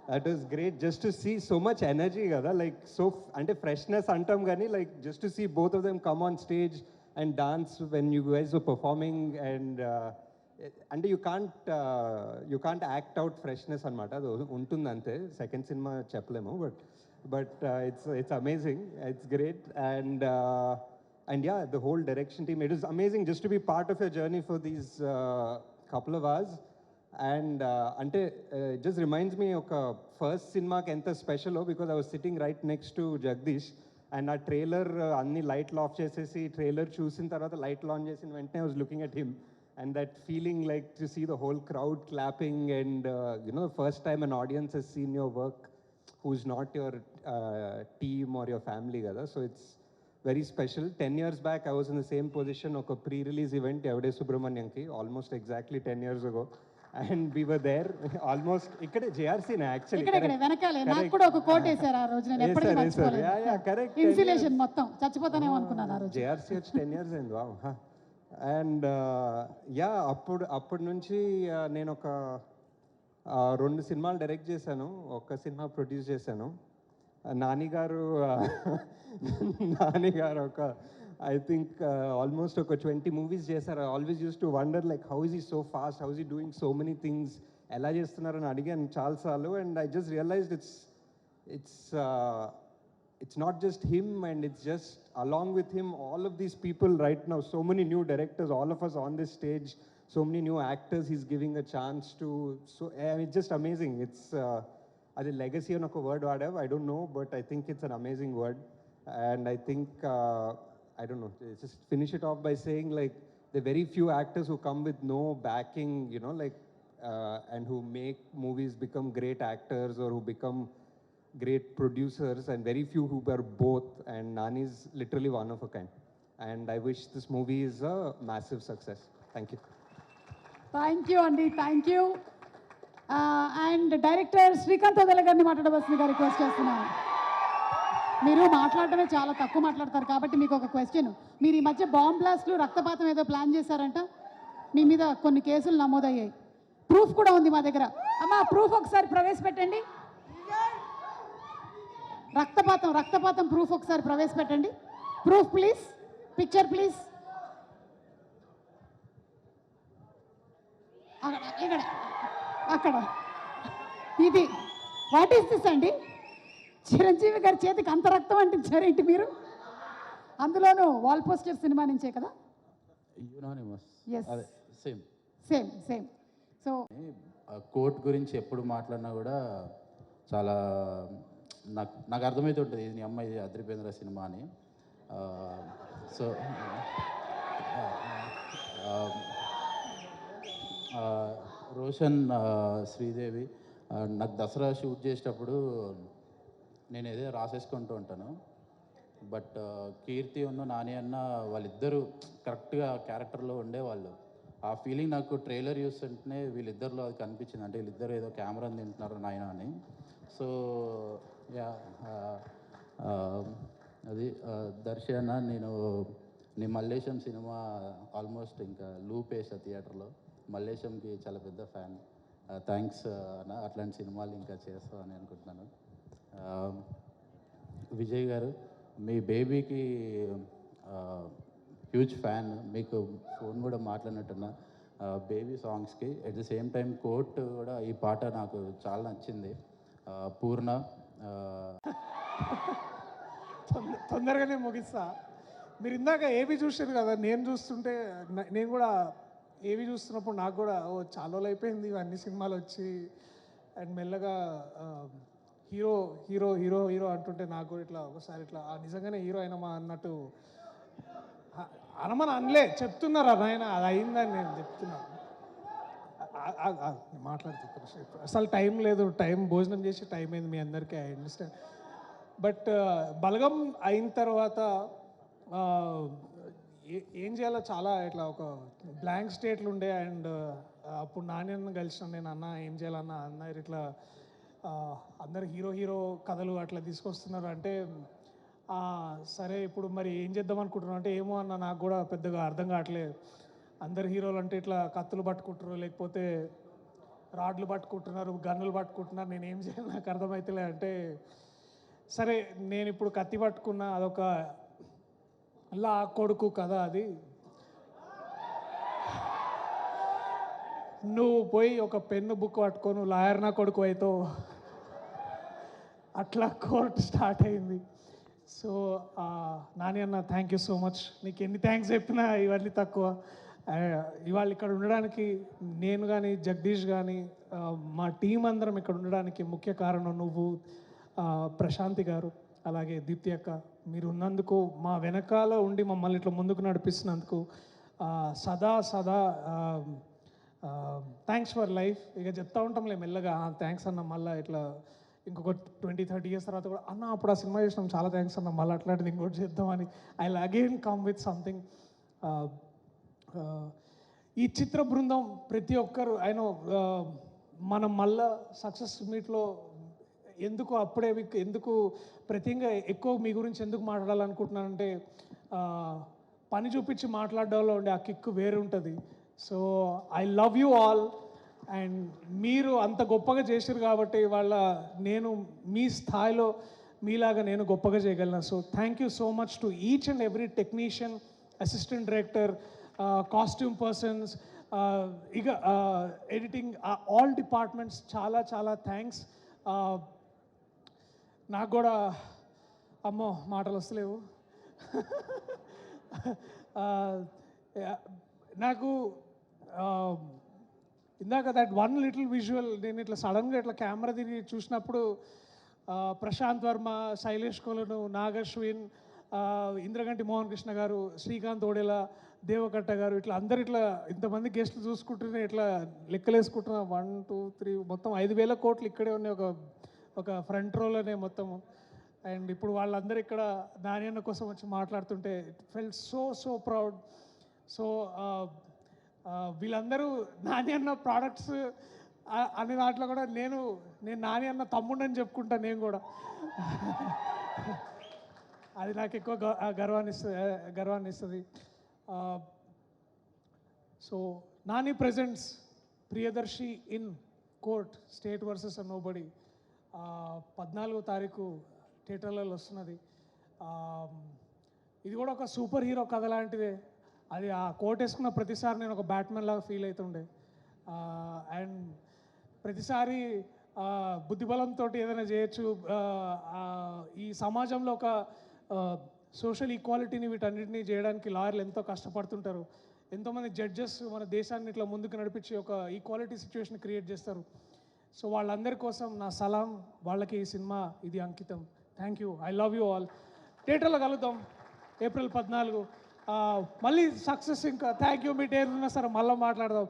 That was great just to see so much energy kada, like so ante freshness antam gani, like just to see both of them come on stage and dance when you guys were performing, and you can't act out freshness anamata, ado untundi ante. Second cinema cheppalemo, but it's amazing, it's great. And yeah, the whole direction team, it was amazing just to be part of your journey for these couple of hours. And ante it just reminds me of first cinema ki enta special, because I was sitting right next to Jagdish, and our trailer anni light off chesesi trailer chusin tarvata light on chesin ventane I was looking at him, and that feeling like to see the whole crowd clapping, and the first time an audience has seen your work who's not your team or your family kada, so it's very special. 10 years back I was in the same position of a pre-release event Evade Subramanianki, almost exactly 10 years ago, and we were there almost ikkade JRC na actually ఇక్కడ వెనకాలే నాకు కూడా ఒక కోట్ వేశారు ఆ రోజు, నేను ఎప్పటికీ మర్చిపోలేను. yeah correct, ఇన్సులేషన్ మొత్తం చచ్చిపోతానేమో అనుకున్నాను ఆ రోజు. JRC వచ్చి 10 years అయింది. వావ్. అండ్ యా అప్పటి నుంచి నేను ఒక 2 సినిమాలు డైరెక్ట్ చేశాను, ఒక సినిమా ప్రొడ్యూస్ చేశాను. నాని గారు ఒక I think almost ఒక 20 movies చేశారు. I always used to wonder like how is he so fast, how is he doing so many things, ఎలా చేస్తున్నారని అడిగాను చాలాసార్లు. And I just realized it's not just him, and it's just along with him all of these people right now, so many new directors, all of us on this stage, so many new actors he's giving a chance to. So it's just amazing. It's అది legacy అని ఒక word వాడావు, I don't know, but I think it's an amazing word. And I think I don't know, just finish it off by saying like the very few actors who come with no backing, like and who make movies become great actors or who become great producers, and very few who are both, and Nani is literally one of a kind. And I wish this movie is a massive success. Thank you. Thank you అండి, thank you. And director Srikanth Vadala గారిని మాట్లాడవలసిందిగా రిక్వెస్ట్ చేస్తున్నాను. మీరు మాట్లాడటమే చాలా తక్కువ మాట్లాడతారు, కాబట్టి మీకు ఒక క్వశ్చన్. మీరు ఈ మధ్య బాంబ్ బ్లాస్ట్లు, రక్తపాతం ఏదో ప్లాన్ చేశారంట, మీ మీద కొన్ని కేసులు నమోదయ్యాయి, ప్రూఫ్ కూడా ఉంది మా దగ్గర. అమ్మా ప్రూఫ్ ఒకసారి ప్రవేశపెట్టండి. రక్తపాతం ప్రూఫ్ ఒకసారి ప్రవేశపెట్టండి. Proof please, picture please. ఇక్కడ అక్కడ ఇది వాట్ ఈస్ దిస్ అండి? చిరంజీవి గారి చేతికి అంత రక్తం అంటించారేంటి మీరు? అందులోనూ వాల్ పోస్టర్ సినిమా నుంచే కదా? సేమ్. సో కోర్ట్ గురించి ఎప్పుడు మాట్లాడినా కూడా చాలా నాకు అర్థమవుతుంటుంది, ఇది నీ అమ్మాయి అద్రిపేంద్ర సినిమా అని. సో రోషన్, శ్రీదేవి, నాకు దసరా షూట్ చేసేటప్పుడు నేను ఏదో రాసేసుకుంటూ ఉంటాను, బట్ కీర్తి నాని అన్న వాళ్ళిద్దరూ కరెక్ట్గా క్యారెక్టర్లో ఉండేవాళ్ళు. ఆ ఫీలింగ్ నాకు ట్రైలర్ చూస్తుంటేనే వీళ్ళిద్దరిలో అది కనిపించింది, అంటే వీళ్ళిద్దరు ఏదో కెమెరాని తింటున్నారు నాయన అని. సో యా, అది దర్శి అన్న, నీ మల్లేశం సినిమా ఆల్మోస్ట్ ఇంకా లూప్ వేసా థియేటర్లో. మల్లేశంకి చాలా పెద్ద ఫ్యాన్. థ్యాంక్స్ అన్న, అట్లాంటి సినిమాలు ఇంకా చేస్తావు అని అనుకుంటున్నాను. విజయ్ గారు, మీ బేబీకి హ్యూజ్ ఫ్యాన్, మీకు ఫోన్ కూడా మాట్లాడినట్టున్నా బేబీ సాంగ్స్కి. At the same time court కూడా ఈ పాట నాకు చాలా నచ్చింది. పూర్ణ తొందరగానే ముగిస్తా. మీరు ఇందాక ఏవి చూసారు కదా, నేను చూస్తుంటే నేను కూడా ఏవి చూస్తున్నప్పుడు నాకు కూడా చాలా రోజులు అయిపోయింది ఇవన్నీ సినిమాలు వచ్చి, అండ్ మెల్లగా హీరో హీరో హీరో హీరో అంటుంటే నాకు కూడా ఇట్లా ఒకసారి ఇట్లా నిజంగానే హీరో అయినమా అన్నట్టు అనమని అనలే, చెప్తున్నారు నాయన అది అయిందని నేను చెప్తున్నాను. మాట్లాడుతున్నా, అసలు టైం లేదు, భోజనం చేసి టైం అయింది మీ అందరికీ, ఐ అండర్స్టాండ్. బట్ బలగం అయిన తర్వాత ఏం చేయాలో చాలా ఇట్లా ఒక బ్లాంక్ స్టేట్లు ఉండే. అండ్ అప్పుడు నాన్న కలిసిన నేను, అన్న ఏం చేయాలన్నా అన్నారు ఇట్లా అందరు హీరో హీరో కథలు అట్లా తీసుకొస్తున్నారు అంటే, సరే ఇప్పుడు మరి ఏం చేద్దాం అనుకుంటున్నాను అంటే, ఏమో అన్న నాకు కూడా పెద్దగా అర్థం కావట్లేదు. అందరు హీరోలు అంటే ఇట్లా కత్తులు పట్టుకుంటారు, లేకపోతే రాడ్లు పట్టుకుంటున్నారు, గన్నులు పట్టుకుంటున్నారు, నేను ఏం చేయాలి నాకు అర్థమవుతలే అంటే, సరే నేను ఇప్పుడు కత్తి పట్టుకున్నా, అదొక లా కొడుకు కదా అది. నువ్వు పోయి ఒక పెన్ను బుక్ పట్టుకొని లాయర్ నా కొడుకు అవుతావు. అట్లా కోర్టు స్టార్ట్ అయింది. సో నాని అన్న థ్యాంక్ యూ సో మచ్. నీకు ఎన్ని థ్యాంక్స్ చెప్పినా ఇవన్నీ తక్కువ. ఇవాళ ఇక్కడ ఉండడానికి నేను కానీ జగదీష్ కానీ మా టీం అందరం ఇక్కడ ఉండడానికి ముఖ్య కారణం నువ్వు, ప్రశాంతి గారు, అలాగే దీప్తి అక్క. మీరు ఉన్నందుకు, మా వెనకాల ఉండి మమ్మల్ని ఇట్లా ముందుకు నడిపిస్తున్నందుకు సదా థ్యాంక్స్ ఫర్ లైఫ్. ఇక చెప్తా ఉంటాంలే మెల్లగా థ్యాంక్స్ అన్న, మళ్ళీ ఇట్లా ఇంకొక 20-30 ఇయర్స్ తర్వాత కూడా అన్న అప్పుడు ఆ సినిమా చేసినాం చాలా థ్యాంక్స్ అన్న, మళ్ళీ అట్లాంటిది ఇంకోటి చేద్దామని I will again come with something. ఈ చిత్ర బృందం ప్రతి ఒక్కరు ఆయన మనం మళ్ళా సక్సెస్ మీట్లో ఎందుకు అప్పుడే ఎందుకు ప్రతిగా ఎక్కువ మీ గురించి ఎందుకు మాట్లాడాలనుకుంటున్నానంటే, పని చూపించి మాట్లాడడంలో ఉండే ఆ కిక్కు వేరు ఉంటుంది. So I love you all. And మీరు అంత గొప్పగా చేశారు కాబట్టి వాళ్ళ నేను మీ స్థాయిలో మీలాగా నేను గొప్పగా చేయగలను. So thank you so much to each and every technician, assistant director, costume persons, ఇక ఎడిటింగ్, ఆల్ డిపార్ట్మెంట్స్ చాలా చాలా థ్యాంక్స్. నాకు కూడా అమ్మో మాటలు వస్తలేవు. నాకు ఇందాక దట్ వన్ లిటిల్ విజువల్ నేను ఇట్లా సడన్గా ఇట్లా కెమెరా తిరిగి చూసినప్పుడు ప్రశాంత్ వర్మ, శైలేష్ కొలను, నాగశ్విన్, ఇంద్రగంటి మోహన్ కృష్ణ గారు, శ్రీకాంత్ ఓడేలా, దేవకట్ట గారు, ఇట్లా అందరు ఇట్లా ఇంతమంది గెస్టులు చూసుకుంటూనే ఇట్లా లెక్కలేసుకుంటున్నా 1, 2, 3 మొత్తం 5,000 కోట్లు ఇక్కడే ఉన్నాయి ఒక ఫ్రంట్ రోలోనే మొత్తము. అండ్ ఇప్పుడు వాళ్ళందరూ ఇక్కడ నాని అన్న కోసం వచ్చి మాట్లాడుతుంటే it felt so proud. So వీళ్ళందరూ నాని అన్న ప్రోడక్ట్స్ అనే దాంట్లో కూడా నేను నాని అన్న తమ్ముడని చెప్పుకుంటా నేను కూడా. అది నాకు ఎక్కువ గర్వాన్ని ఇస్తుంది. So Nani presents Priyadarshi in court, state versus nobody, 14వ తారీఖు థియేటర్లలో వస్తున్నది. ఇది కూడా ఒక సూపర్ హీరో కథ లాంటిదే. అది ఆ కోట్ వేసుకున్న ప్రతిసారి నేను ఒక బ్యాట్మెన్ లాగా ఫీల్ అవుతుండే. అండ్ ప్రతిసారి బుద్ధిబలంతో ఏదైనా చేయొచ్చు. ఈ సమాజంలో ఒక సోషల్ ఈక్వాలిటీని వీటన్నిటిని చేయడానికి లాయర్లు ఎంతో కష్టపడుతుంటారు. ఎంతోమంది జడ్జెస్ మన దేశాన్ని ఇట్లా ముందుకు నడిపించి ఒక ఈక్వాలిటీ సిచ్యువేషన్ క్రియేట్ చేస్తారు. సో వాళ్ళందరి కోసం నా సలాం, వాళ్ళకి ఈ సినిమా ఇది అంకితం. Thank you, I love you all. థియేటర్లో కలుద్దాం ఏప్రిల్ 14. మళ్ళీ సక్సెస్. ఇంకా థ్యాంక్ యూ. మీ డేర్ ఉన్నా సరే మళ్ళీ మాట్లాడదాం.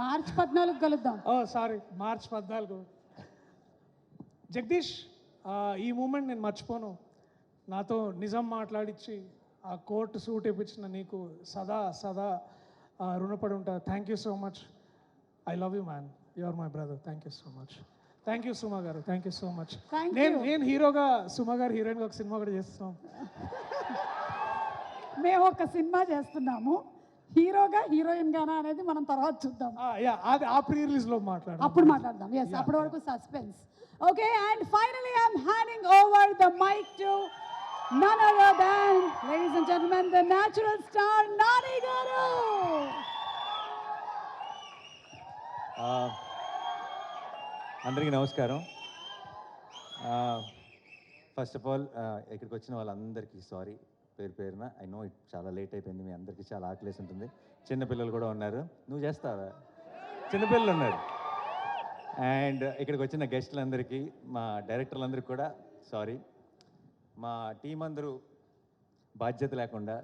మార్చ్ 14 కలుద్దాం. Sorry, March 14. జగదీష్, ఈ మూమెంట్ నేను మర్చిపోను. నాతో నిజం మాట్లాడించి ఆ కోర్టు సూట్ ఇప్పించిన నీకు సదా రుణపడి ఉంటా. Thank you so much. I love you man, you are my brother. Thank you so much. Thank you Suma garu, thank you so much. నేను హీరోగా, సుమా గారు హీరోయిన్గా ఒక సినిమా కూడా చేస్తున్నాం. మేము ఒక సినిమా చేస్తున్నాము, హీరోగా హీరోయిన్ గానా అనేది మనం తర్వాత చూద్దాం. అది ఆ ప్రీ రిలీజ్ లో మాట్లాడదాం, అప్పుడు మాట్లాడదాం. ఎస్, అప్పటి వరకు suspense. Okay, and finally I'm handing over the mike to none other than, ladies and gentlemen, the natural star Nani garu. అందరికీ నమస్కారం. ఫస్ట్ ఆఫ్ ఆల్ ఇక్కడికి వచ్చిన వాళ్ళందరికీ సారీ పేరున. ఐ నో ఇట్ చాలా లేట్ అయిపోయింది, మీ అందరికీ చాలా ఆకలేసి ఉంటుంది. చిన్నపిల్లలు కూడా ఉన్నారు. నువ్వు చేస్తావా? చిన్నపిల్లలు ఉన్నారు. అండ్ ఇక్కడికి వచ్చిన గెస్టులందరికీ, మా డైరెక్టర్లందరికీ కూడా సారీ. మా టీం అందరూ బాధ్యత లేకుండా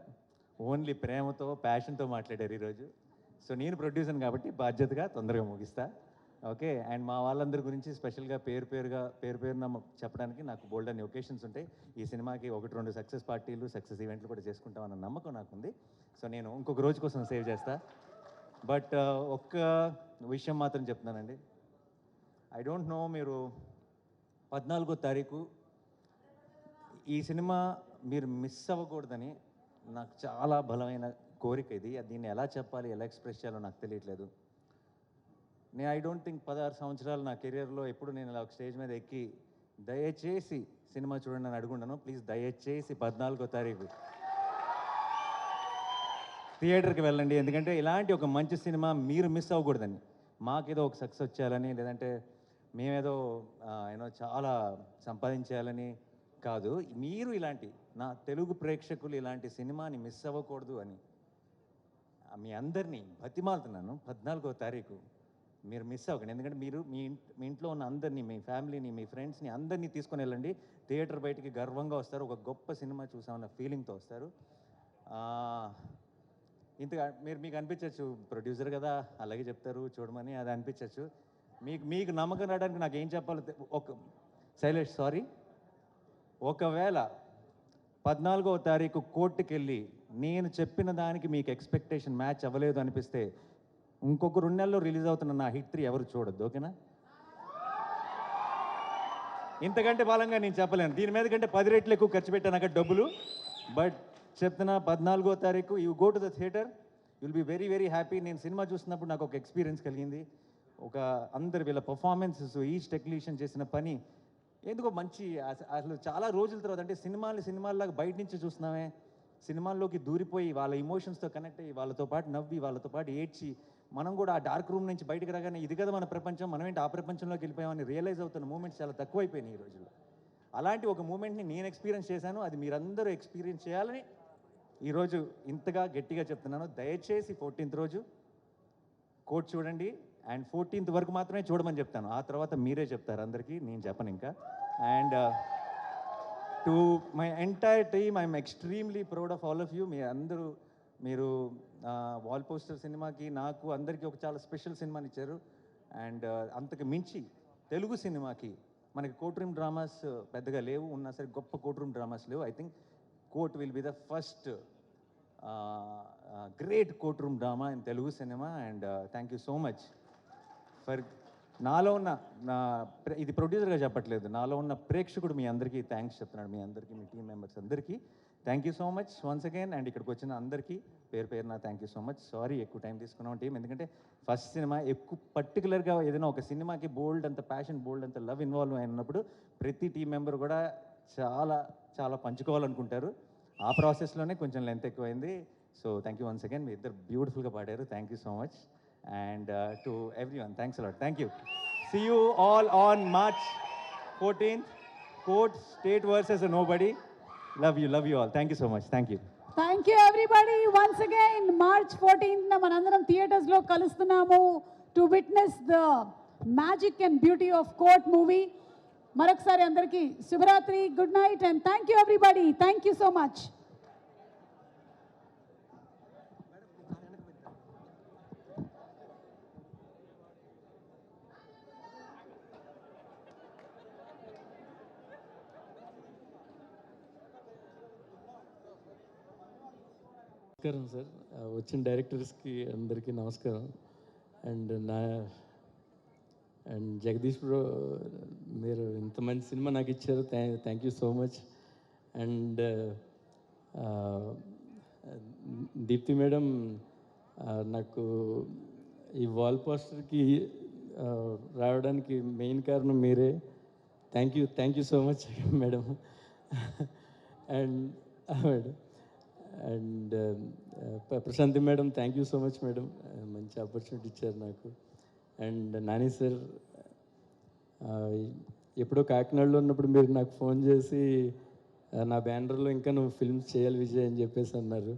ఓన్లీ ప్రేమతో, ప్యాషన్తో మాట్లాడారు ఈరోజు. సో నేను ప్రొడ్యూసర్ కాబట్టి బాధ్యతగా తొందరగా ముగిస్తా. ఓకే. అండ్ మా వాళ్ళందరి గురించి స్పెషల్గా పేరున చెప్పడానికి నాకు బోల్డ్ అన్ని ఒకేషన్స్ ఉంటాయి. ఈ సినిమాకి 1-2 సక్సెస్ పార్టీలు, సక్సెస్ ఈవెంట్లు కూడా చేసుకుంటామన్న నమ్మకం నాకుంది. సో నేను ఇంకొక రోజు కోసం సేవ్ చేస్తా. బట్ ఒక్క విషయం మాత్రం చెప్తున్నానండి. ఐ డోంట్ నో, మీరు 14వ తారీఖు ఈ సినిమా మీరు మిస్ అవ్వకూడదని నాకు చాలా బలమైన కోరిక ఇది. దీన్ని ఎలా చెప్పాలి, ఎలా ఎక్స్ప్రెస్ చేయాలో నాకు తెలియట్లేదు. ఐ డోంట్ థింక్ 16 సంవత్సరాలు నా కెరియర్లో ఎప్పుడు నేను ఇలా ఒక స్టేజ్ మీద ఎక్కి దయచేసి సినిమా చూడండి అని అడుగుంటాను. ప్లీజ్ దయచేసి 14వ తారీఖు థియేటర్కి వెళ్ళండి. ఎందుకంటే ఇలాంటి ఒక మంచి సినిమా మీరు మిస్ అవ్వకూడదని, మాకేదో ఒక సక్సెస్ వచ్చేయాలని, లేదంటే మేమేదో చాలా సంపాదించేయాలని కాదు. మీరు ఇలాంటి నా తెలుగు ప్రేక్షకులు ఇలాంటి సినిమాని మిస్ అవ్వకూడదు అని మీ అందరినీ బతిమాలుతున్నాను. 14వ తారీఖు మీరు మిస్ అవ్వకండి. ఎందుకంటే మీరు మీ ఇంట్లో ఉన్న అందరినీ, మీ ఫ్యామిలీని, మీ ఫ్రెండ్స్ని అందరినీ తీసుకొని వెళ్ళండి. థియేటర్ బయటికి గర్వంగా వస్తారు, ఒక గొప్ప సినిమా చూసామన్న ఫీలింగ్తో వస్తారు. ఇంతగా మీకు అనిపించవచ్చు ప్రొడ్యూసర్ కదా అలాగే చెప్తారు చూడమని, అది అనిపించవచ్చు. మీకు నమ్మకం రావడానికి నాకు ఏం చెప్పాలో శైలేష్ సారీ, ఒకవేళ 14వ తారీఖు కోర్టుకి వెళ్ళి నేను చెప్పిన దానికి మీకు ఎక్స్పెక్టేషన్ మ్యాచ్ అవ్వలేదు అనిపిస్తే ఇంకొక 2 నెలల్లో రిలీజ్ అవుతున్న నా హిట్ 3 ఎవరు చూడొద్దు, ఓకేనా? ఇంతకంటే బలంగా నేను చెప్పలేను. దీని మీద కంటే 10 రెట్లు ఎక్కువ ఖర్చు పెట్టాను అక్కడ డబ్బులు. బట్ చెప్తున్నా 14వ తారీఖు you go to the theatre, you'll be very very happy. నేను సినిమా చూస్తున్నప్పుడు నాకు ఒక ఎక్స్పీరియన్స్ కలిగింది. అందరు వీళ్ళ పర్ఫార్మెన్సెస్, ఈచ్ టెక్నీషియన్ చేసిన పని ఎందుకో మంచి, అసలు చాలా రోజుల తర్వాత అంటే సినిమాల్లాగా బయట నుంచి చూస్తున్నామే, సినిమాల్లోకి దూరిపోయి వాళ్ళ ఇమోషన్స్తో కనెక్ట్ అయ్యి వాళ్ళతో పాటు నవ్వి వాళ్ళతో పాటు ఏడ్చి మనం కూడా ఆ డార్క్ రూమ్ నుంచి బయటకు రాగానే ఇది కదా మన ప్రపంచం, మనం ఏంటి ఆ ప్రపంచంలోకి వెళ్ళిపోయామని రియలైజ్ అవుతున్న మూమెంట్స్ చాలా తక్కువైపోయినాయి ఈ రోజుల్లో. అలాంటి ఒక మూమెంట్ని నేను ఎక్స్పీరియన్స్ చేశాను. అది మీరందరూ ఎక్స్పీరియన్స్ చేయాలని ఈరోజు ఇంతగా గట్టిగా చెప్తున్నాను. దయచేసి 14th రోజు కోర్ట్ చూడండి. అండ్ 14th వరకు మాత్రమే చూడమని చెప్తాను, ఆ తర్వాత మీరే చెప్తారు అందరికీ, నేను చెప్పను ఇంకా. And to my entire team I'm extremely proud of all of you. మీరు వాల్ పోస్టర్ సినిమాకి నాకు అందరికీ ఒక చాలా స్పెషల్ సినిమాని ఇచ్చారు. అండ్ అంతకు మించి తెలుగు సినిమాకి మనకి కోర్ట్ రూమ్ డ్రామాస్ పెద్దగా లేవు, ఉన్నా సరే గొప్ప కోర్ట్ రూమ్ డ్రామాస్ లేవు. I think court will be the first great court room drama in Telugu cinema. And thank you so much for నాలో ఉన్న ఇది ప్రొడ్యూసర్గా చెప్పట్లేదు, నాలో ఉన్న ప్రేక్షకుడు మీ అందరికీ థ్యాంక్స్ చెప్తున్నాడు. మీ అందరికీ, మీ టీం మెంబర్స్ అందరికీ thank you so much once again. And ఇక్కడికి వచ్చిన అందరికీ పేరున thank you so much. Sorry ఎక్కువ టైం తీసుకున్నాం టీం, ఎందుకంటే ఫస్ట్ సినిమా ఎక్కువ పర్టికులర్గా ఏదైనా ఒక సినిమాకి బోల్డ్ అంత ప్యాషన్, బోల్డ్ అంత లవ్ ఇన్వాల్వ్ అయినప్పుడు ప్రతి టీం మెంబర్ కూడా చాలా చాలా పంచుకోవాలనుకుంటారు. ఆ ప్రాసెస్లోనే కొంచెం లెంత్ ఎక్కువైంది. So thank you once again. మీ ఇద్దరు బ్యూటిఫుల్గా పాడారు. Thank you so much. And to everyone, thanks a lot. Thank you. See you all on March 14th. Court State versus Nobody. Love you all. Thank you so much. Thank you. Thank you everybody once again. March 14th na manandaram theaters lo kalustunamu to witness the magic and beauty of Court movie. Maraksari andarki Shubhratri, good night and thank you everybody. Thank you so much. నమస్కారం సార్, వచ్చిన డైరెక్టర్స్కి అందరికీ నమస్కారం. అండ్ జగదీష్ బ్రో, మీరు ఇంత మంచి సినిమా నాకు ఇచ్చారు, thank you so much. And Deepti madam, నాకు ఈ వాల్ పోస్టర్కి రావడానికి మెయిన్ కారణం మీరే. Thank you so much madam. And madam and Prashanti madam, thank you so much madam, మంచి ఆపర్చునిటీ ఇచ్చారు నాకు. అండ్ నాని సార్, ఎప్పుడో కాకినాడలో ఉన్నప్పుడు మీరు నాకు ఫోన్ చేసి నా బ్యానర్లో ఇంకా నువ్వు ఫిల్మ్స్ చేయాలి విజయ్ అని చెప్పేసి అన్నారు.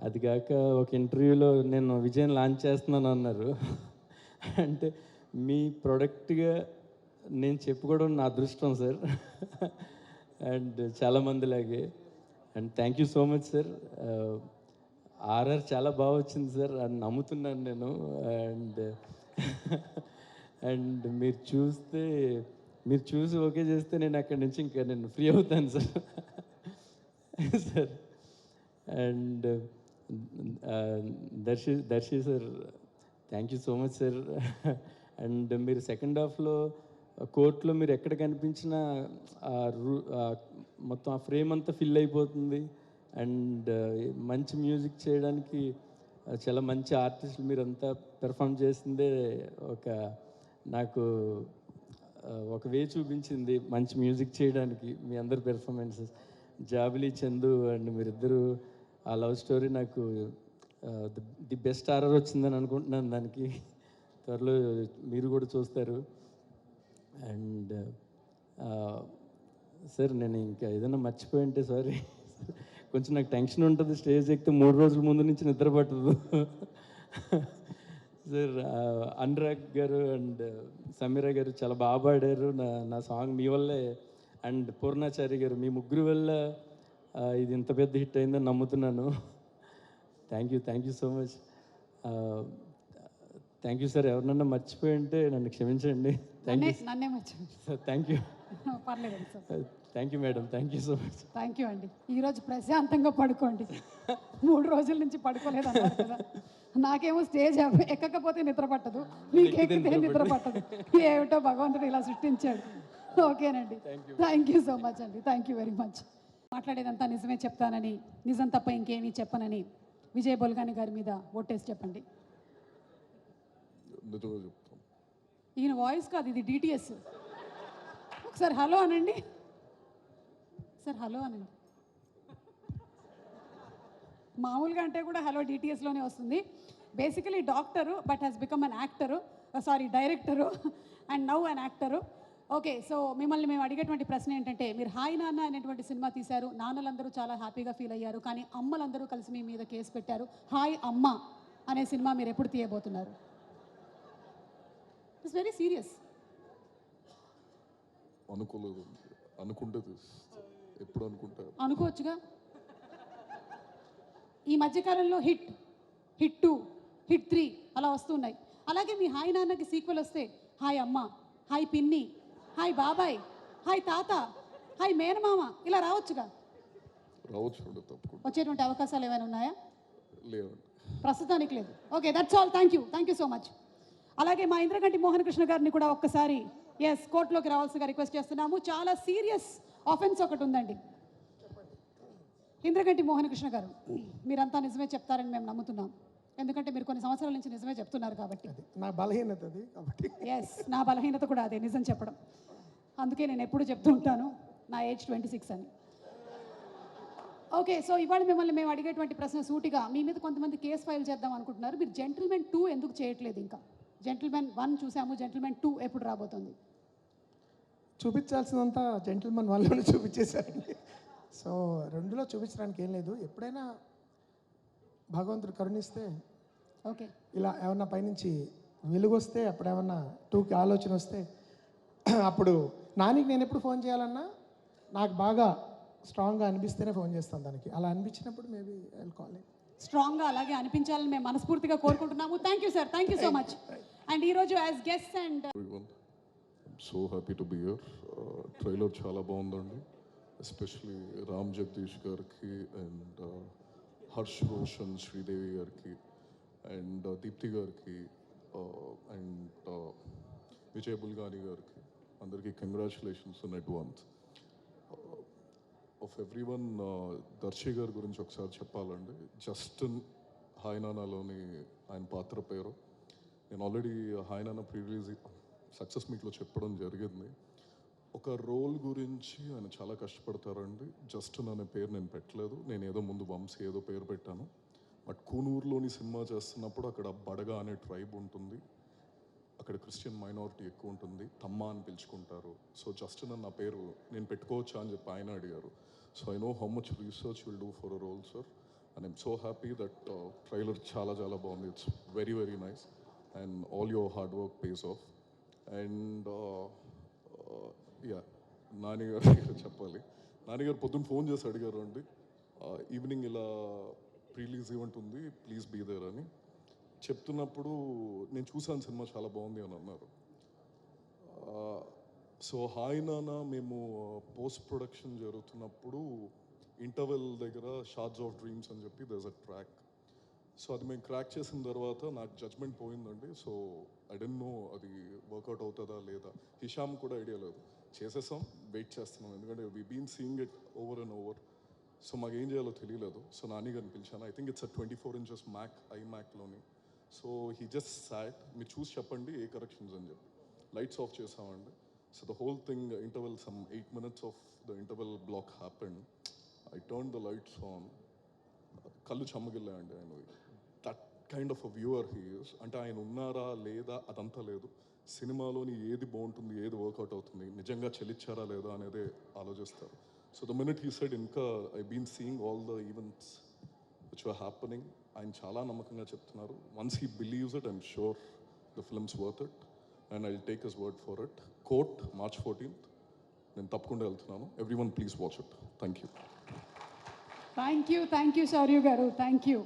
అది కాక ఒక ఇంటర్వ్యూలో నేను విజయ్ లాంచ్ చేస్తున్నాను అన్నారు. అంటే మీ ప్రోడక్ట్గా నేను చెప్పుకోవడం నా అదృష్టం సార్. అండ్ చాలామందిలాగే. And thank you so much sir. RR చాలా బాగా వచ్చింది సార్, అని నమ్ముతున్నాను నేను. అండ్ మీరు చూసి ఓకే చేస్తే నేను అక్కడి నుంచి ఇంకా నేను ఫ్రీ అవుతాను sir. Sir and Darshi sir, thank you so much sir. And మీరు సెకండ్ హాఫ్లో కోర్టులో మీరు ఎక్కడ కనిపించినా మొత్తం ఆ ఫ్రేమ్ అంతా ఫిల్ అయిపోతుంది. అండ్ మంచి మ్యూజిక్ చేయడానికి చాలా మంచి ఆర్టిస్టులు మీరంతా పెర్ఫామ్ చేసిందే నాకు ఒక వే చూపించింది మంచి మ్యూజిక్ చేయడానికి మీ అందరి పెర్ఫార్మెన్సెస్. జాబిలి, చందు అండ్ మీరిద్దరూ ఆ లవ్ స్టోరీ నాకు ది బెస్ట్ ఆర్ఆర్ వచ్చిందని అనుకుంటున్నాను. దానికి త్వరలో మీరు కూడా చూస్తారు. అండ్ సార్ నేను ఇంకా ఏదైనా మర్చిపోయి ఉంటే సారీ, కొంచెం నాకు టెన్షన్ ఉంటుంది. స్టేజ్ ఎక్కితే 3 రోజుల ముందు నుంచి నిద్ర పట్టదు. సార్ అనురాగ్ గారు అండ్ సమీరా గారు చాలా బాగా పాడారు నా సాంగ్ మీ వల్లే. అండ్ పూర్ణాచారి గారు, మీ ముగ్గురు వల్ల ఇది ఇంత పెద్ద హిట్ అయిందని నమ్ముతున్నాను. Thank you so much. Thank you sir. ఎవరినన్నా మర్చిపోయి ఉంటే నన్ను క్షమించండి. థ్యాంక్ యూ నన్నే మర్చిపోయి సార్. Thank you. పర్లేదు sir. Thank you madam. Thank you so much. Thank you అండి. ఈరోజు ప్రశాంతంగా పడుకోండి. 3 రోజుల నుంచి పడుకోలేదు అన్నారు కదా. నాకేమో స్టేజ్ ఎక్కకపోతే నిద్ర పట్టదు, మీకు ఎక్కితే నిద్ర పట్టదు. ఏమిటో భగవంతుడు ఇలా సృష్టించాడు. ఓకేనండి. థ్యాంక్ యూ సో మచ్ అండి. Thank you very much. మాట్లాడేదంతా నిజమే చెప్తానని, నిజం తప్ప ఇంకేమీ చెప్పనని విజయ్ బొల్గాని గారి మీద ఓటేసి చెప్పండి. ఈయన వాయిస్ కాదు, ఇది డిటిఎస్. ఒకసారి హలో అనండి సార్. హలో అనండి. మామూలుగా అంటే కూడా హలో డిటిఎస్లోనే వస్తుంది. Basically doctor but has become an actor, director and now an actor. Okay, so మిమ్మల్ని మేము అడిగేటువంటి ప్రశ్న ఏంటంటే, మీరు హాయ్ నాన్న అనేటువంటి సినిమా తీశారు. నాన్నలందరూ చాలా హ్యాపీగా ఫీల్ అయ్యారు, కానీ అమ్మలందరూ కలిసి మీ మీద కేసు పెట్టారు. హాయ్ అమ్మ అనే సినిమా మీరు ఎప్పుడు తీయబోతున్నారు? It's very serious. అనుకోలేదు, అనుకుంటే ఎప్పుడు అనుకుంటారు? అనుకోవచ్చుగా. ఈ మధ్యకాలంలో హిట్ 2, హిట్ 3 అలా వస్తున్నాయి. అలాగే మీ హాయ్ నాన్నకి సీక్వెల్ వస్తే హాయ్ అమ్మ, హాయ్ పిన్ని, హాయ్ బాబాయ్, హాయ్ తాత, హాయ్ మేనమామ ఇలా రావచ్చుగా. రావచ్చు, తప్పకుండా. వచ్చేటువంటి అవకాశాలు ఏమైనా ఉన్నాయా? లేవండి, ప్రస్తుతానికి లేదు. Okay, that's all. Thank you so much. అలాగే మా ఇంద్రగంటి మోహన్ కృష్ణ గారిని కూడా ఒక్కసారి కోర్టులోకి రావాల్సిగా రిక్వెస్ట్ చేస్తున్నాము. చాలా సీరియస్ ఆఫెన్స్ ఒకటి ఉందండి. ఇంద్రగంటి మోహన్ కృష్ణ గారు, మీరంతా నిజమే చెప్తారని మేము నమ్ముతున్నాం. ఎందుకంటే మీరు కొన్ని సంవత్సరాల నుంచి నిజమే చెప్తున్నారు కాబట్టి. నా బలహీనత అది కాబట్టి. నా బలహీనత కూడా అదే, నిజం చెప్పడం. అందుకే నేను ఎప్పుడు చెప్తూ ఉంటాను నా ఏజ్ 26 అని. ఓకే, సో ఇవాళ మిమ్మల్ని మేము అడిగేటువంటి ప్రశ్న సూటిగా, మీ మీద కొంతమంది కేసు ఫైల్ చేద్దాం అనుకుంటున్నారు. మీరు జెంటిల్మెన్ 2 ఎందుకు చేయట్లేదు? ఇంకా జెంటిల్మెన్ 1 చూసాము, జెంటిల్మెన్ 2 ఎప్పుడు రాబోతుంది? చూపించాల్సినంత జెంటిల్మెన్ 1లోనే చూపించేశారండి. సో 2లో చూపించడానికి ఏం లేదు. ఎప్పుడైనా భగవంతుడు కరుణిస్తే, ఓకే, ఇలా ఏమన్నా పైనుంచి వెలుగు వస్తే, అప్పుడు ఏమన్నా 2కి ఆలోచన వస్తే, అప్పుడు నానికి నేను ఎప్పుడు ఫోన్ చేయాలన్నా నాకు బాగా స్ట్రాంగ్గా అనిపిస్తేనే ఫోన్ చేస్తాను దానికి. అలా అనిపించినప్పుడు మేబీ ఐ కాల్. స్ట్రాంగ్గా అలాగే అనిపించాలని మేము మనస్ఫూర్తిగా కోరుకుంటున్నాము. Thank you sir. Thank you so much. And ఈరోజు as guest and so happy to be here. Trailer చాలా బాగుందండి. ఎస్పెషలీ రామ్ జగదీష్ గారికి అండ్ హర్ష్ రోషన్, శ్రీదేవి గారికి అండ్ దీప్తి గారికి అండ్ విజయ్ బుల్గాని గారికి అందరికీ congratulations in advance. Of everyone, Darshi గారి గురించి ఒకసారి చెప్పాలండి. జస్టిన్ హాయ్ నానాలోని ఆయన పాత్ర పేరు. నేను ఆల్రెడీ హాయ్ నానా ప్రీ రిలీజ్ సక్సెస్ మీట్లో చెప్పడం జరిగింది. ఒక రోల్ గురించి ఆయన చాలా కష్టపడతారండి. జస్టిన్ అనే పేరు నేను పెట్టలేదు, నేను ఏదో ముందు వంశీ ఏదో పేరు పెట్టాను. బట్ కూనూరులోని సినిమా చేస్తున్నప్పుడు అక్కడ బడగా అనే ట్రైబ్ ఉంటుంది, అక్కడ క్రిస్టియన్ మైనారిటీ ఎక్కువ ఉంటుంది, తమ్మ అని పిలుచుకుంటారు. సో జస్టిన్ అన్న పేరు నేను పెట్టుకోవచ్చా అని చెప్పి ఆయన అడిగారు. So I know how much research will do for a role sir, and I'm so happy that trailer చాలా చాలా బాగుంది. It's very very nice and all your hard work pays off. And yeah, నానిగారు చెప్పాలి. నానిగారు పొద్దున్న ఫోన్ చేసి అడిగారు అండి, ఈవినింగ్ ఇలా ప్రీలీజ్ ఈవెంట్ ఉంది, ప్లీజ్ బీ దేర్ అని చెప్తున్నప్పుడు నేను చూసాను సినిమా చాలా బాగుంది అని అన్నారు. సో హాయ్ నానా మేము పోస్ట్ ప్రొడక్షన్ జరుగుతున్నప్పుడు ఇంటర్వెల్ దగ్గర షార్ట్స్ ఆఫ్ డ్రీమ్స్ అని చెప్పి దర్స్ అ ట్రాక్. సో అది మేము క్రాక్ చేసిన తర్వాత నాకు జడ్జ్మెంట్ పోయిందండి. సో ఐ డోంట్ నో అది వర్కౌట్ అవుతుందా లేదా. హిషామ్ కూడా ఐడియా లేదు. చేసేసాం, వెయిట్ చేస్తున్నాం, ఎందుకంటే we been seeing it over and over. So మాకేం చేయాలో తెలియలేదు. సో నాని గారిని పిలిచాను. I think it's 24 inches Mac ఐమ్యాక్లోని. సో హీ జస్ట్ సాట్, మీరు చూసి చెప్పండి ఏ కరెక్షన్స్ అని చెప్పి లైట్స్ ఆఫ్ చేసామండి. So the whole thing interval some 8 minutes off the interval block happened. I turn the lights on, కళ్ళు చెమ్మగిల్లాయండి ఆయన. That kind of a viewer he is. అంటే ఆయన ఉన్నారా లేదా అదంతా లేదు, సినిమాలోని ఏది బాగుంటుంది, ఏది వర్కౌట్ అవుతుంది, నిజంగా చెల్లించారా లేదా అనేది ఆలోచిస్తారు. So the minute he said ఇంకా I been seeing all the events which were happening, ఆయన చాలా నమ్మకంగా చెప్తున్నారు. Once he believes it, I'm sure the film's worth it and I will take his word for it. Court March 14th నేను తప్పకుండా వెళ్తున్నాను. Everyone please watch it. Thank you. Thank you Shourya garu, thank you.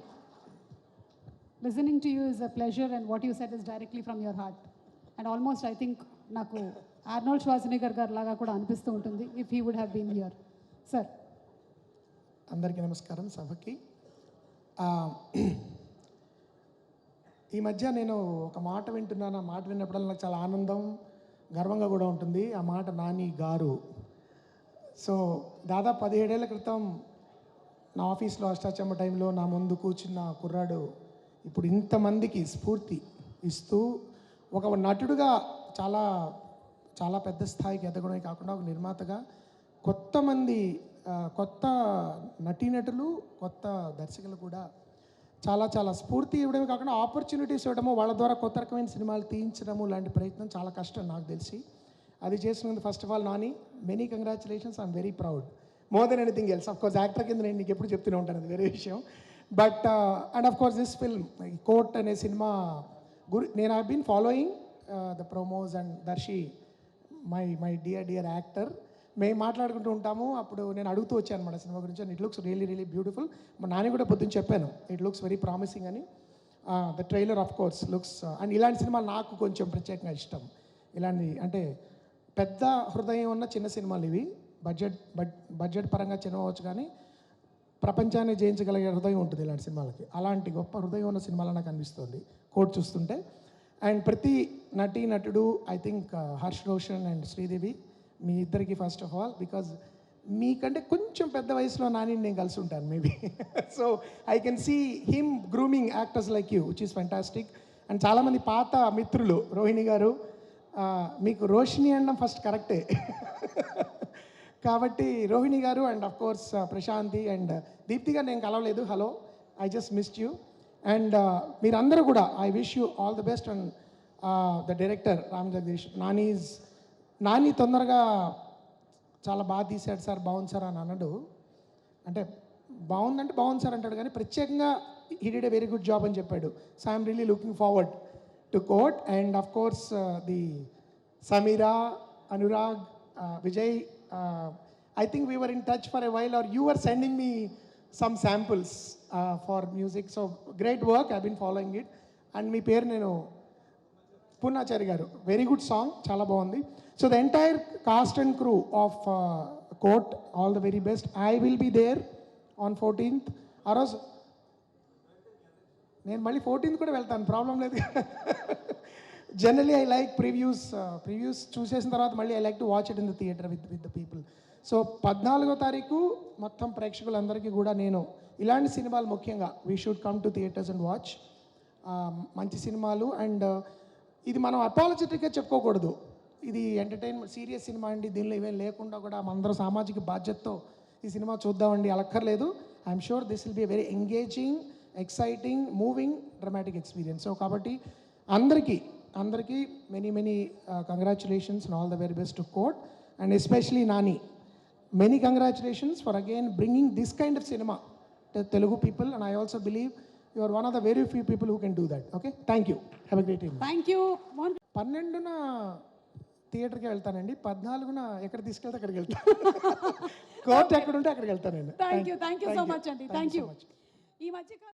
Listening to you is a pleasure and what you said is directly from your heart. And almost I think నాకు ఆర్నాల్డ్ ష్వార్జ్నెగర్ గారు లాగా కూడా అనిపిస్తూ ఉంటుంది if he would have been here. Sir. అందరికీ నమస్కారం సభకి. ఈ మధ్య నేను ఒక మాట వింటున్నాను. ఆ మాట విన్నప్పుడల్లా నాకు చాలా ఆనందం, గర్వంగా కూడా ఉంటుంది. ఆ మాట నాని గారు. సో దాదాపు 17 ఏళ్ల క్రితం నా ఆఫీస్లో అష్టాచమ్మ టైంలో నా ముందు కూర్చున్న కుర్రాడు ఇప్పుడు ఇంతమందికి స్ఫూర్తి ఇస్తూ ఒక నటుడుగా చాలా చాలా పెద్ద స్థాయికి ఎదగడమే కాకుండా ఒక నిర్మాతగా కొత్త నటీనటులు, కొత్త దర్శకులు కూడా చాలా చాలా స్ఫూర్తి ఇవ్వడమే కాకుండా ఆపర్చునిటీస్ ఇవ్వడము, వాళ్ళ ద్వారా కొత్త రకమైన సినిమాలు తీయించడము లాంటి ప్రయత్నం చాలా కష్టం నాకు తెలిసి. అది చేసినందుకు first of all Nani, many congratulations. I'm very proud more than anything else. Of course actor కింద నేను నీకు ఎప్పుడు చెప్తూనే ఉంటాను, అది వేరే విషయం. But and of course this film Court అనే సినిమా నేను I been following the promos and Darshi my dear actor. మేము మాట్లాడుకుంటూ ఉంటాము. అప్పుడు నేను అడుగుతూ వచ్చాను అనమాట సినిమా గురించి. And it looks really beautiful. మా నాని కూడా పొద్దున్న చెప్పాను ఇట్ లుక్స్ వెరీ ప్రామిసింగ్ అని. The trailer of course looks and ఇలాంటి సినిమాలు నాకు కొంచెం ప్రత్యేకంగా ఇష్టం. ఇలాంటి అంటే పెద్ద హృదయం ఉన్న చిన్న సినిమాలు ఇవి. బడ్జెట్ పరంగా చిన్నవచ్చు కానీ ప్రపంచాన్ని జయించగలిగే హృదయం ఉంటుంది ఇలాంటి సినిమాలకి. అలాంటి గొప్ప హృదయం ఉన్న సినిమాలు నాకు అనిపిస్తుంది కోర్ట్ చూస్తుంటే. అండ్ ప్రతి నటుడు I think Harsh Roshan and Sridevi, మీ ఇద్దరికి ఫస్ట్ ఆఫ్ ఆల్ బికాజ్ మీకంటే కొంచెం పెద్ద వయసులో నాని నేను కలిసి ఉంటాను maybe. So I can see him grooming actors like you which is fantastic. And చాలామంది పాత మిత్రులు, రోహిణి గారు, మీకు రోషిని అనడం ఫస్ట్ కరెక్టే. కాబట్టి Rohini garu and of course Prashanti and Deepti garu నేను కలవలేదు. Hello, I just missed you. And మీరందరూ కూడా I wish you all the best. And the director Ram Jagadish, Nani తొందరగా చాలా బాగా తీశాడు సార్, బాగుంది సార్ అని అన్నాడు. అంటే బాగుంది సార్ అంటాడు కానీ ప్రత్యేకంగా he did a very good job అని చెప్పాడు. So I'm really looking forward to court. And of course the Sameera, Anurag, Vijay, I think we were in touch for a while, or you were sending me some samples for music. So great work, I've been following it. And మీ పేరు నేను Purnachari garu, very good song, చాలా బాగుంది. So the entire cast and crew of Court, all the very best. I will be there on 14th. ఆ రోజు నేను మళ్ళీ 14th కూడా వెళ్తాను, ప్రాబ్లం లేదు. జనరలీ ఐ లైక్ ప్రివ్యూస్ చూసేసిన తర్వాత మళ్ళీ I like to watch it in the theatre with the people. So 14వ తారీఖు మొత్తం ప్రేక్షకులందరికీ కూడా నేను ఇలాంటి సినిమాలు ముఖ్యంగా we should come to theatres and watch మంచి సినిమాలు. అండ్ ఇది మనం అపాలజెటిక్గా చెప్పుకోకూడదు, ఇది ఎంటర్టైన్మెంట్ సీరియస్ సినిమా అండి, దీనిలో ఇవేం లేకుండా కూడా మనందరూ సామాజిక బాధ్యతతో ఈ సినిమా చూద్దామండి అలక్కర్లేదు. I'm sure this will be very engaging, exciting, moving, dramatic experience. So కాబట్టి అందరికీ many congratulations and all the very best to court. And especially Nani, many congratulations for again bringing this kind of cinema to Telugu people, and I also believe you are one of the very few people who can do that. Okay, thank you, have a great evening. Thank you. 12న థియేటర్కి వెళ్తానండి, 14న ఎక్కడ తీసుకెళ్తే అక్కడికి వెళ్తాను. కోర్ట్ ఎక్కడ ఉంటే అక్కడికి వెళ్తానండి. థ్యాంక్ యూ సో మచ్ అండి. Thank you. ఈ మధ్య